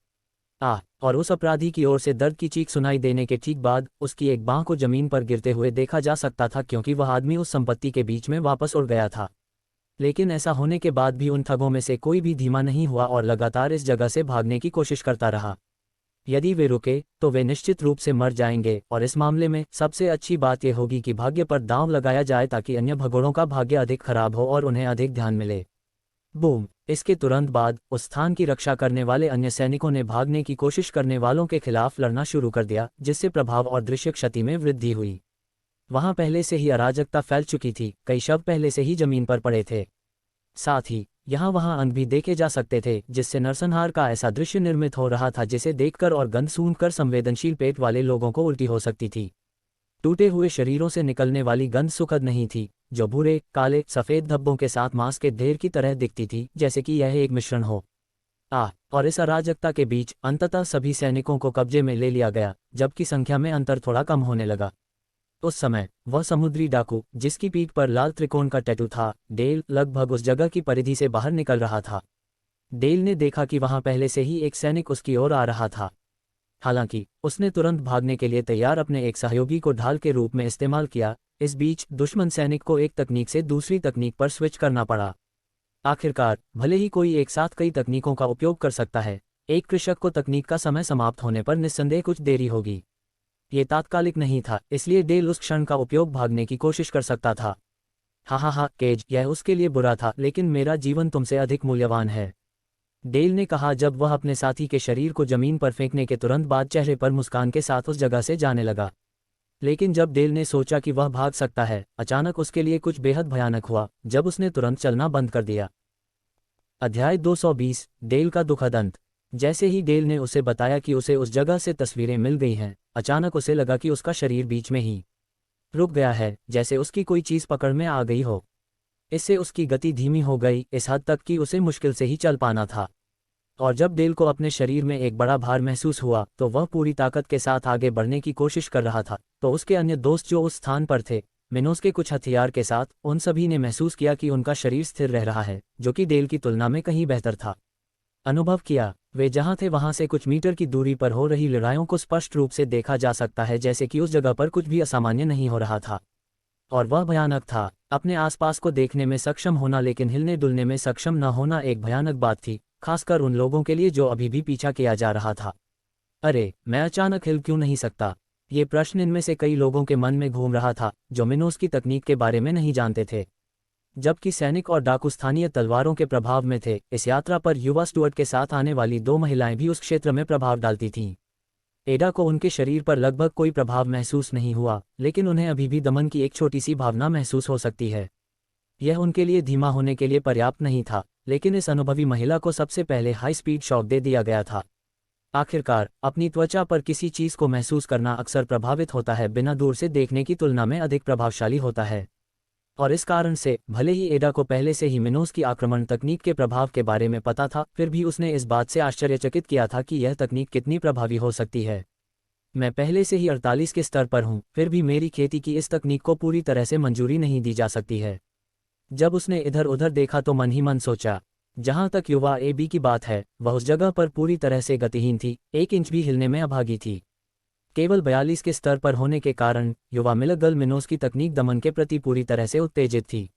A: और उस अपराधी की ओर से दर्द की चीख सुनाई देने के ठीक बाद उसकी एक बांह को जमीन पर गिरते हुए देखा जा सकता था क्योंकि वह आदमी उस संपत्ति के बीच में वापस उड़ गया था। लेकिन ऐसा होने के बाद भी उन ठगों में से कोई भी धीमा नहीं हुआ और लगातार इस जगह से भागने की कोशिश करता रहा। यदि वे रुके तो वे निश्चित रूप से मर जाएंगे, और इस मामले में सबसे अच्छी बात यह होगी कि भाग्य पर दांव लगाया जाए ताकि अन्य भगोड़ों का भाग्य अधिक खराब हो और उन्हें अधिक ध्यान मिले। बूम! इसके तुरंत बाद उस स्थान की रक्षा करने वाले अन्य सैनिकों ने भागने की कोशिश करने वालों के खिलाफ लड़ना शुरू कर दिया, जिससे प्रभाव और दृश्य क्षति में वृद्धि हुई। वहां पहले से ही अराजकता फैल चुकी थी, कई शव पहले से ही जमीन पर पड़े थे। साथ ही यहाँ वहां अंध भी देखे जा सकते थे, जिससे नरसंहार का ऐसा दृश्य निर्मित हो रहा था जिसे देखकर और गंध सूंघकर संवेदनशील पेट वाले लोगों को उल्टी हो सकती थी। टूटे हुए शरीरों से निकलने वाली गंध सुखद नहीं थी, जो भूरे, काले, सफेद धब्बों के साथ मांस के ढेर की तरह दिखती थी, जैसे कि यह एक मिश्रण हो। और इस अराजकता के बीच अंततः सभी सैनिकों को कब्जे में ले लिया गया, जबकि संख्या में अंतर थोड़ा कम होने लगा। उस समय वह समुद्री डाकू, जिसकी पीठ पर लाल त्रिकोण का टैटू था, डेल, लगभग उस जगह की परिधि से बाहर निकल रहा था। डेल ने देखा कि वहां पहले से ही एक सैनिक उसकी ओर आ रहा था। हालांकि उसने तुरंत भागने के लिए तैयार अपने एक सहयोगी को ढाल के रूप में इस्तेमाल किया। इस बीच दुश्मन सैनिक को एक तकनीक से दूसरी तकनीक पर स्विच करना पड़ा। आखिरकार भले ही कोई एक साथ कई तकनीकों का उपयोग कर सकता है, एक कृषक को तकनीक का समय समाप्त होने पर निस्संदेह कुछ देरी होगी। ये तात्कालिक नहीं था, इसलिए डेल उस क्षण का उपयोग भागने की कोशिश कर सकता था। हा केज, यह उसके लिए बुरा था, लेकिन मेरा जीवन तुमसे अधिक मूल्यवान है, डेल ने कहा जब वह अपने साथी के शरीर को जमीन पर फेंकने के तुरंत बाद चेहरे पर मुस्कान के साथ उस जगह से जाने लगा। लेकिन जब डेल ने सोचा कि वह भाग सकता है, अचानक उसके लिए कुछ बेहद भयानक हुआ, जब उसने तुरंत चलना बंद कर दिया। अध्याय 220, डेल का दुखद अंत। जैसे ही डेल ने उसे बताया कि उसे उस जगह से तस्वीरें मिल गई हैं, अचानक उसे लगा कि उसका शरीर बीच में ही रुक गया है, जैसे उसकी कोई चीज़ पकड़ में आ गई हो। इससे उसकी गति धीमी हो गई, इस हद तक कि उसे मुश्किल से ही चल पाना था। और जब डेल को अपने शरीर में एक बड़ा भार महसूस हुआ, तो वह पूरी ताकत के साथ आगे बढ़ने की कोशिश कर रहा था। तो उसके अन्य दोस्त जो उस स्थान पर थे, मिनोस के कुछ हथियार के साथ, उन सभी ने महसूस किया कि उनका शरीर स्थिर रह रहा है, जो कि डेल की तुलना में कहीं बेहतर था। अनुभव किया, वे जहां थे वहां से कुछ मीटर की दूरी पर हो रही लड़ाइयों को स्पष्ट रूप से देखा जा सकता है, जैसे कि उस जगह पर कुछ भी असामान्य नहीं हो रहा था। और वह भयानक था। अपने आसपास को देखने में सक्षम होना लेकिन हिलने डुलने में सक्षम न होना एक भयानक बात थी, खासकर उन लोगों के लिए जो अभी भी पीछा किया जा रहा था। अरे, मैं अचानक हिल क्यों नहीं सकता? ये प्रश्न इनमें से कई लोगों के मन में घूम रहा था, जो मिनोस की तकनीक के बारे में नहीं जानते थे। जबकि सैनिक और डाकू स्थानीय तलवारों के प्रभाव में थे, इस यात्रा पर युवा स्टुअर्ट के साथ आने वाली 2 महिलाएं भी उस क्षेत्र में प्रभाव डालती थीं। एडा को उनके शरीर पर लगभग कोई प्रभाव महसूस नहीं हुआ, लेकिन उन्हें अभी भी दमन की एक छोटी सी भावना महसूस हो सकती है। यह उनके लिए धीमा होने के लिए पर्याप्त नहीं था, लेकिन इस अनुभवी महिला को सबसे पहले हाई स्पीड शॉक दे दिया गया था। आखिरकार अपनी त्वचा पर किसी चीज को महसूस करना अक्सर प्रभावित होता है, बिना दूर से देखने की तुलना में अधिक प्रभावशाली होता है। और इस कारण से भले ही एडा को पहले से ही मिनोस की आक्रमण तकनीक के प्रभाव के बारे में पता था, फिर भी उसने इस बात से आश्चर्यचकित किया था कि यह तकनीक कितनी प्रभावी हो सकती है। मैं पहले से ही 48 के स्तर पर हूँ, फिर भी मेरी खेती की इस तकनीक को पूरी तरह से मंजूरी नहीं दी जा सकती है। जब उसने इधर उधर देखा तो मन ही मन सोचा, जहाँ तक युवा एबी की बात है, वह उस जगह पर पूरी तरह से गतिहीन थी, 1 इंच भी हिलने में अभागी थी। केवल 42 के स्तर पर होने के कारण युवा मिलगल मिनोस की तकनीक दमन के प्रति पूरी तरह से उत्तेजित थी।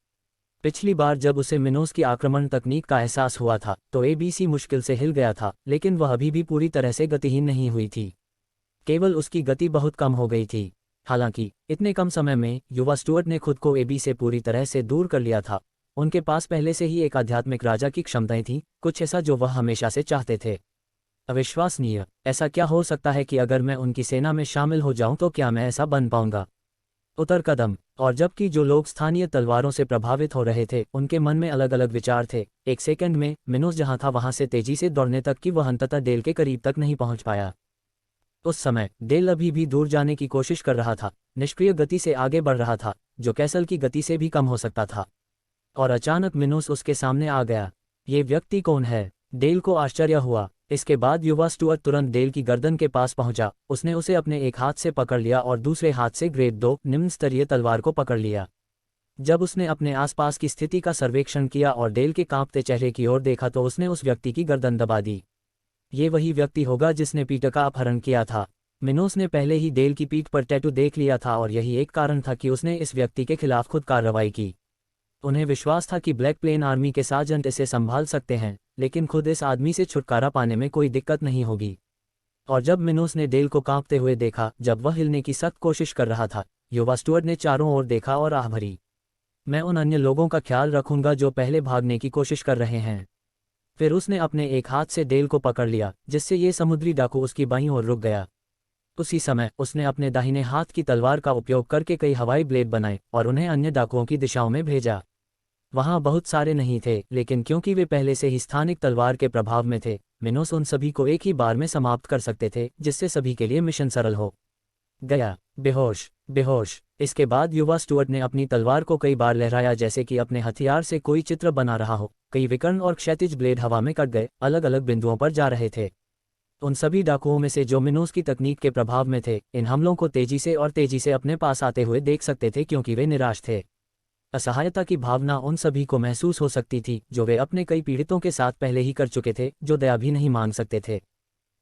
A: पिछली बार जब उसे मिनोस की आक्रमण तकनीक का एहसास हुआ था, तो एबीसी मुश्किल से हिल गया था, लेकिन वह अभी भी पूरी तरह से गतिहीन नहीं हुई थी। केवल उसकी गति बहुत कम हो गई थी। हालांकि इतने कम समय में युवा स्टुअर्ट ने खुद को एबी से पूरी तरह से दूर कर लिया था। उनके पास पहले से ही एक आध्यात्मिक राजा की क्षमताएं थीं, कुछ ऐसा जो वह हमेशा से चाहते थे। अविश्वसनीय, ऐसा क्या हो सकता है कि अगर मैं उनकी सेना में शामिल हो जाऊं तो क्या मैं ऐसा बन पाऊंगा? उतर कदम। और जबकि जो लोग स्थानीय तलवारों से प्रभावित हो रहे थे, उनके मन में अलग अलग विचार थे। एक सेकंड में मिनोस जहां था वहां से तेजी से दौड़ने तक कि वह अंततः डेल के करीब तक नहीं पहुंच पाया। उस समय डेल अभी भी दूर जाने की कोशिश कर रहा था, निष्क्रिय गति से आगे बढ़ रहा था, जो कैसल की गति से भी कम हो सकता था। और अचानक मिनोस उसके सामने आ गया। ये व्यक्ति कौन है? डेल को आश्चर्य हुआ। इसके बाद युवा स्टुअर्ट तुरंत डेल की गर्दन के पास पहुंचा। उसने उसे अपने एक हाथ से पकड़ लिया और दूसरे हाथ से ग्रेड 2 निम्न स्तरीय तलवार को पकड़ लिया। जब उसने अपने आसपास की स्थिति का सर्वेक्षण किया और डेल के कांपते चेहरे की ओर देखा तो उसने उस व्यक्ति की गर्दन दबा दी। ये वही व्यक्ति होगा जिसने पीटर का अपहरण किया था। मिनोस ने पहले ही डेल की पीठ पर टैटू देख लिया था और यही एक कारण था कि उसने इस व्यक्ति के खिलाफ खुद कार्रवाई की। उन्हें विश्वास था कि ब्लैक प्लेन आर्मी के सार्जेंट इसे संभाल सकते हैं, लेकिन खुद इस आदमी से छुटकारा पाने में कोई दिक्कत नहीं होगी। और जब मिनोस ने डेल को कांपते हुए देखा जब वह हिलने की सख्त कोशिश कर रहा था, युवा स्टुअर्ट ने चारों ओर देखा और आह भरी। मैं उन अन्य लोगों का ख्याल रखूंगा जो पहले भागने की कोशिश कर रहे हैं। फिर उसने अपने एक हाथ से डेल को पकड़ लिया, जिससे ये समुद्री डाकू उसकी बाईं ओर रुक गया। उसी समय उसने अपने दाहिने हाथ की तलवार का उपयोग करके कई हवाई ब्लेड बनाए और उन्हें अन्य डाकुओं की दिशाओं में भेजा। वहां बहुत सारे नहीं थे, लेकिन क्योंकि वे पहले से ही स्थानिक तलवार के प्रभाव में थे, मिनोस उन सभी को एक ही बार में समाप्त कर सकते थे, जिससे सभी के लिए मिशन सरल हो गया। बेहोश बेहोश। इसके बाद युवा स्टुअर्ट ने अपनी तलवार को कई बार लहराया, जैसे कि अपने हथियार से कोई चित्र बना रहा हो। कई विकर्ण और क्षैतिज ब्लेड हवा में कट गए, अलग अलग बिंदुओं पर जा रहे थे। उन सभी डाकुओं में से जो मिनोस की तकनीक के प्रभाव में थे, इन हमलों को तेजी से अपने पास आते हुए देख सकते थे, क्योंकि वे निराश थे। असहायता की भावना उन सभी को महसूस हो सकती थी जो वे अपने कई पीड़ितों के साथ पहले ही कर चुके थे, जो दया भी नहीं मांग सकते थे।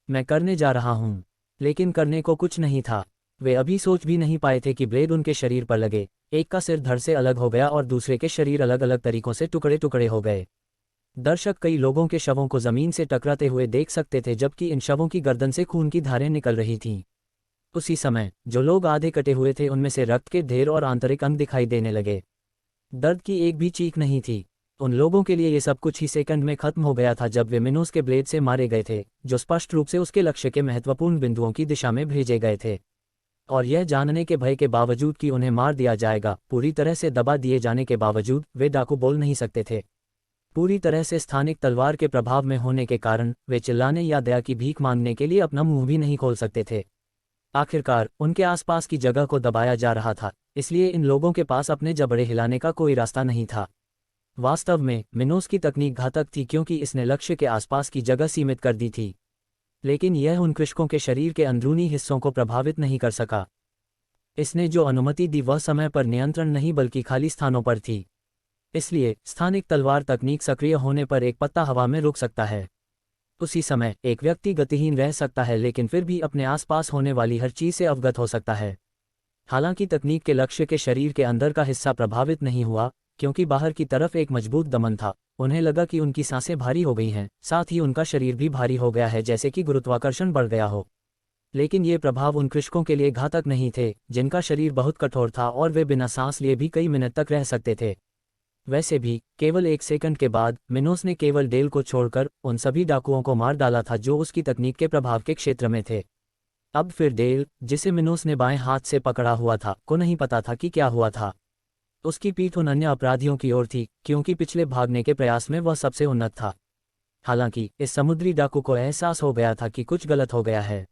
A: मैं करने जा रहा हूं, लेकिन करने को कुछ नहीं था। वे अभी सोच भी नहीं पाए थे कि ब्लेड उनके शरीर पर लगे। एक का सिर धड़ से अलग हो गया और दूसरे के शरीर अलग अलग तरीकों से टुकड़े टुकड़े हो गए। दर्शक कई लोगों के शवों को जमीन से टकराते हुए देख सकते थे, जबकि इन शवों की गर्दन से खून की धारें निकल रही थीं। उसी समय जो लोग आधे कटे हुए थे, उनमें से रक्त के ढेर और आंतरिक अंग दिखाई देने लगे। दर्द की एक भी चीख नहीं थी। उन लोगों के लिए ये सब कुछ ही सेकंड में खत्म हो गया था, जब वे मिनोस के ब्लेड से मारे गए थे, जो स्पष्ट रूप से उसके लक्ष्य के महत्वपूर्ण बिंदुओं की दिशा में भेजे गए थे। और यह जानने के भय के बावजूद कि उन्हें मार दिया जाएगा, पूरी तरह से दबा दिए जाने के बावजूद, वे डाकू बोल नहीं सकते थे। पूरी तरह से स्थानिक तलवार के प्रभाव में होने के कारण वे चिल्लाने या दया की भीख मांगने के लिए अपना मुंह भी नहीं खोल सकते थे। आखिरकार उनके आसपास की जगह को दबाया जा रहा था, इसलिए इन लोगों के पास अपने जबड़े हिलाने का कोई रास्ता नहीं था। वास्तव में मिनोस की तकनीक घातक थी, क्योंकि इसने लक्ष्य के आसपास की जगह सीमित कर दी थी, लेकिन यह उन कृषकों के शरीर के अंदरूनी हिस्सों को प्रभावित नहीं कर सका। इसने जो अनुमति दी वह समय पर नियंत्रण नहीं, बल्कि खाली स्थानों पर थी। इसलिए स्थानिक तलवार तकनीक सक्रिय होने पर एक पत्ता हवा में रुक सकता है। उसी समय एक व्यक्ति गतिहीन रह सकता है, लेकिन फिर भी अपने आसपास होने वाली हर चीज से अवगत हो सकता है। हालांकि तकनीक के लक्ष्य के शरीर के अंदर का हिस्सा प्रभावित नहीं हुआ, क्योंकि बाहर की तरफ एक मजबूत दमन था। उन्हें लगा कि उनकी सांसें भारी हो गई हैं, साथ ही उनका शरीर भी भारी हो गया है, जैसे कि गुरुत्वाकर्षण बढ़ गया हो। लेकिन ये प्रभाव उन कृषकों के लिए घातक नहीं थे, जिनका शरीर बहुत कठोर था और वे बिना सांस लिए भी कई मिनट तक रह सकते थे। वैसे भी केवल एक सेकंड के बाद मिनोस ने केवल डेल को छोड़कर उन सभी डाकुओं को मार डाला था जो उसकी तकनीक के प्रभाव के क्षेत्र में थे। अब फिर डेल, जिसे मिनोस ने बाएं हाथ से पकड़ा हुआ था, को नहीं पता था कि क्या हुआ था। उसकी पीठ उन अन्य अपराधियों की ओर थी, क्योंकि पिछले भागने के प्रयास में वह सबसे उन्नत था। हालांकि इस समुद्री डाकू को एहसास हो गया था कि कुछ गलत हो गया है।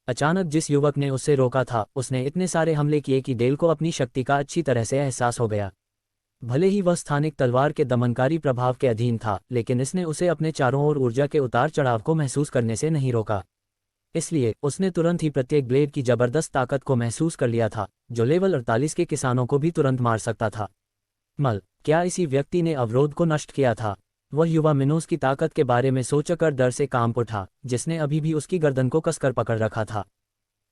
A: अचानक जिस युवक ने उससे रोका था, उसने इतने सारे हमले किए कि डेल को अपनी शक्ति का अच्छी तरह से एहसास हो गया। भले ही वह स्थानिक तलवार के दमनकारी प्रभाव के अधीन था, लेकिन इसने उसे अपने चारों ओर ऊर्जा के उतार चढ़ाव को महसूस करने से नहीं रोका। इसलिए उसने तुरंत ही प्रत्येक ब्लेड की जबरदस्त ताकत को महसूस कर लिया था, जो लेवल 48 के किसानों को भी तुरंत मार सकता था। क्या इसी व्यक्ति ने अवरोध को नष्ट किया था? वह युवा मिनोस की ताकत के बारे में सोचकर डर से कांप उठा, जिसने अभी भी उसकी गर्दन को कसकर पकड़ रखा था।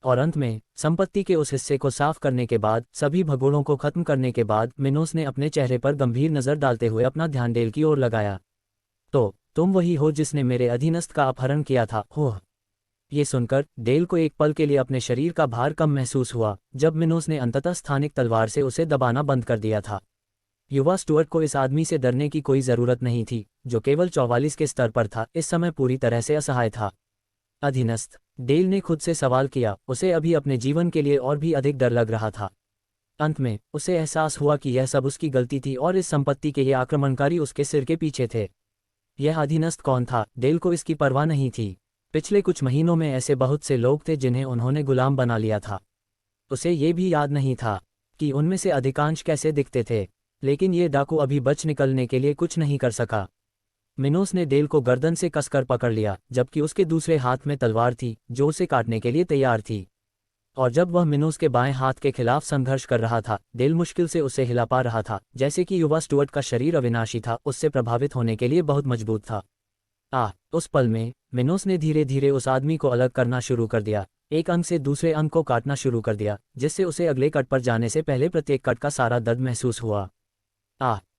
A: और अंत में संपत्ति के उस हिस्से को साफ करने के बाद, सभी भगोड़ों को खत्म करने के बाद, मिनोस ने अपने चेहरे पर गंभीर नजर डालते हुए अपना ध्यान डेल की ओर लगाया। तो तुम वही हो जिसने मेरे अधीनस्थ का अपहरण किया था, हो? ये सुनकर डेल को एक पल के लिए अपने शरीर का भार कम महसूस हुआ, जब मिनोस ने अंततः स्थानिक तलवार से उसे दबाना बंद कर दिया था। युवा स्टुअर्ट को इस आदमी से डरने की कोई जरूरत नहीं थी, जो केवल 44 के स्तर पर था, इस समय पूरी तरह से असहाय था। अधीनस्थ, डेल ने खुद से सवाल किया। उसे अभी अपने जीवन के लिए और भी अधिक डर लग रहा था। अंत में उसे एहसास हुआ कि यह सब उसकी गलती थी और इस संपत्ति के ये आक्रमणकारी उसके सिर के पीछे थे। यह अधीनस्थ कौन था? डेल को इसकी परवाह नहीं थी। पिछले कुछ महीनों में ऐसे बहुत से लोग थे जिन्हें उन्होंने गुलाम बना लिया था। उसे ये भी याद नहीं था कि उनमें से अधिकांश कैसे दिखते थे, लेकिन ये डाकू अभी बच निकलने के लिए कुछ नहीं कर सका। मिनोस ने डेल को गर्दन से कसकर पकड़ लिया, जबकि उसके दूसरे हाथ में तलवार थी जो उसे काटने के लिए तैयार थी। और जब वह मिनोस के बाएं हाथ के खिलाफ संघर्ष कर रहा था, डेल मुश्किल से उसे हिला पा रहा था, जैसे कि युवा स्टुअर्ट का शरीर अविनाशी था, उससे प्रभावित होने के लिए बहुत मजबूत था। उस पल में मिनोस ने धीरे धीरे उस आदमी को अलग करना शुरू कर दिया, एक अंग से दूसरे अंग को काटना शुरू कर दिया, जिससे उसे अगले कट पर जाने से पहले प्रत्येक कट का सारा दर्द महसूस हुआ।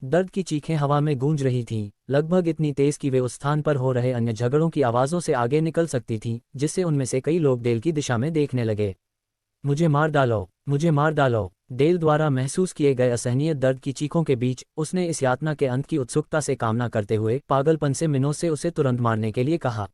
A: दर्द की चीखें हवा में गूंज रही थीं, लगभग इतनी तेज कि वे उस स्थान पर हो रहे अन्य झगड़ों की आवाज़ों से आगे निकल सकती थीं, जिससे उनमें से कई लोग डेल की दिशा में देखने लगे। मुझे मार डालो, मुझे मार डालो, डेल द्वारा महसूस किए गए असहनीय दर्द की चीखों के बीच उसने इस यातना के अंत की उत्सुकता से कामना करते हुए पागलपन से मिनो से उसे तुरंत मारने के लिए कहा।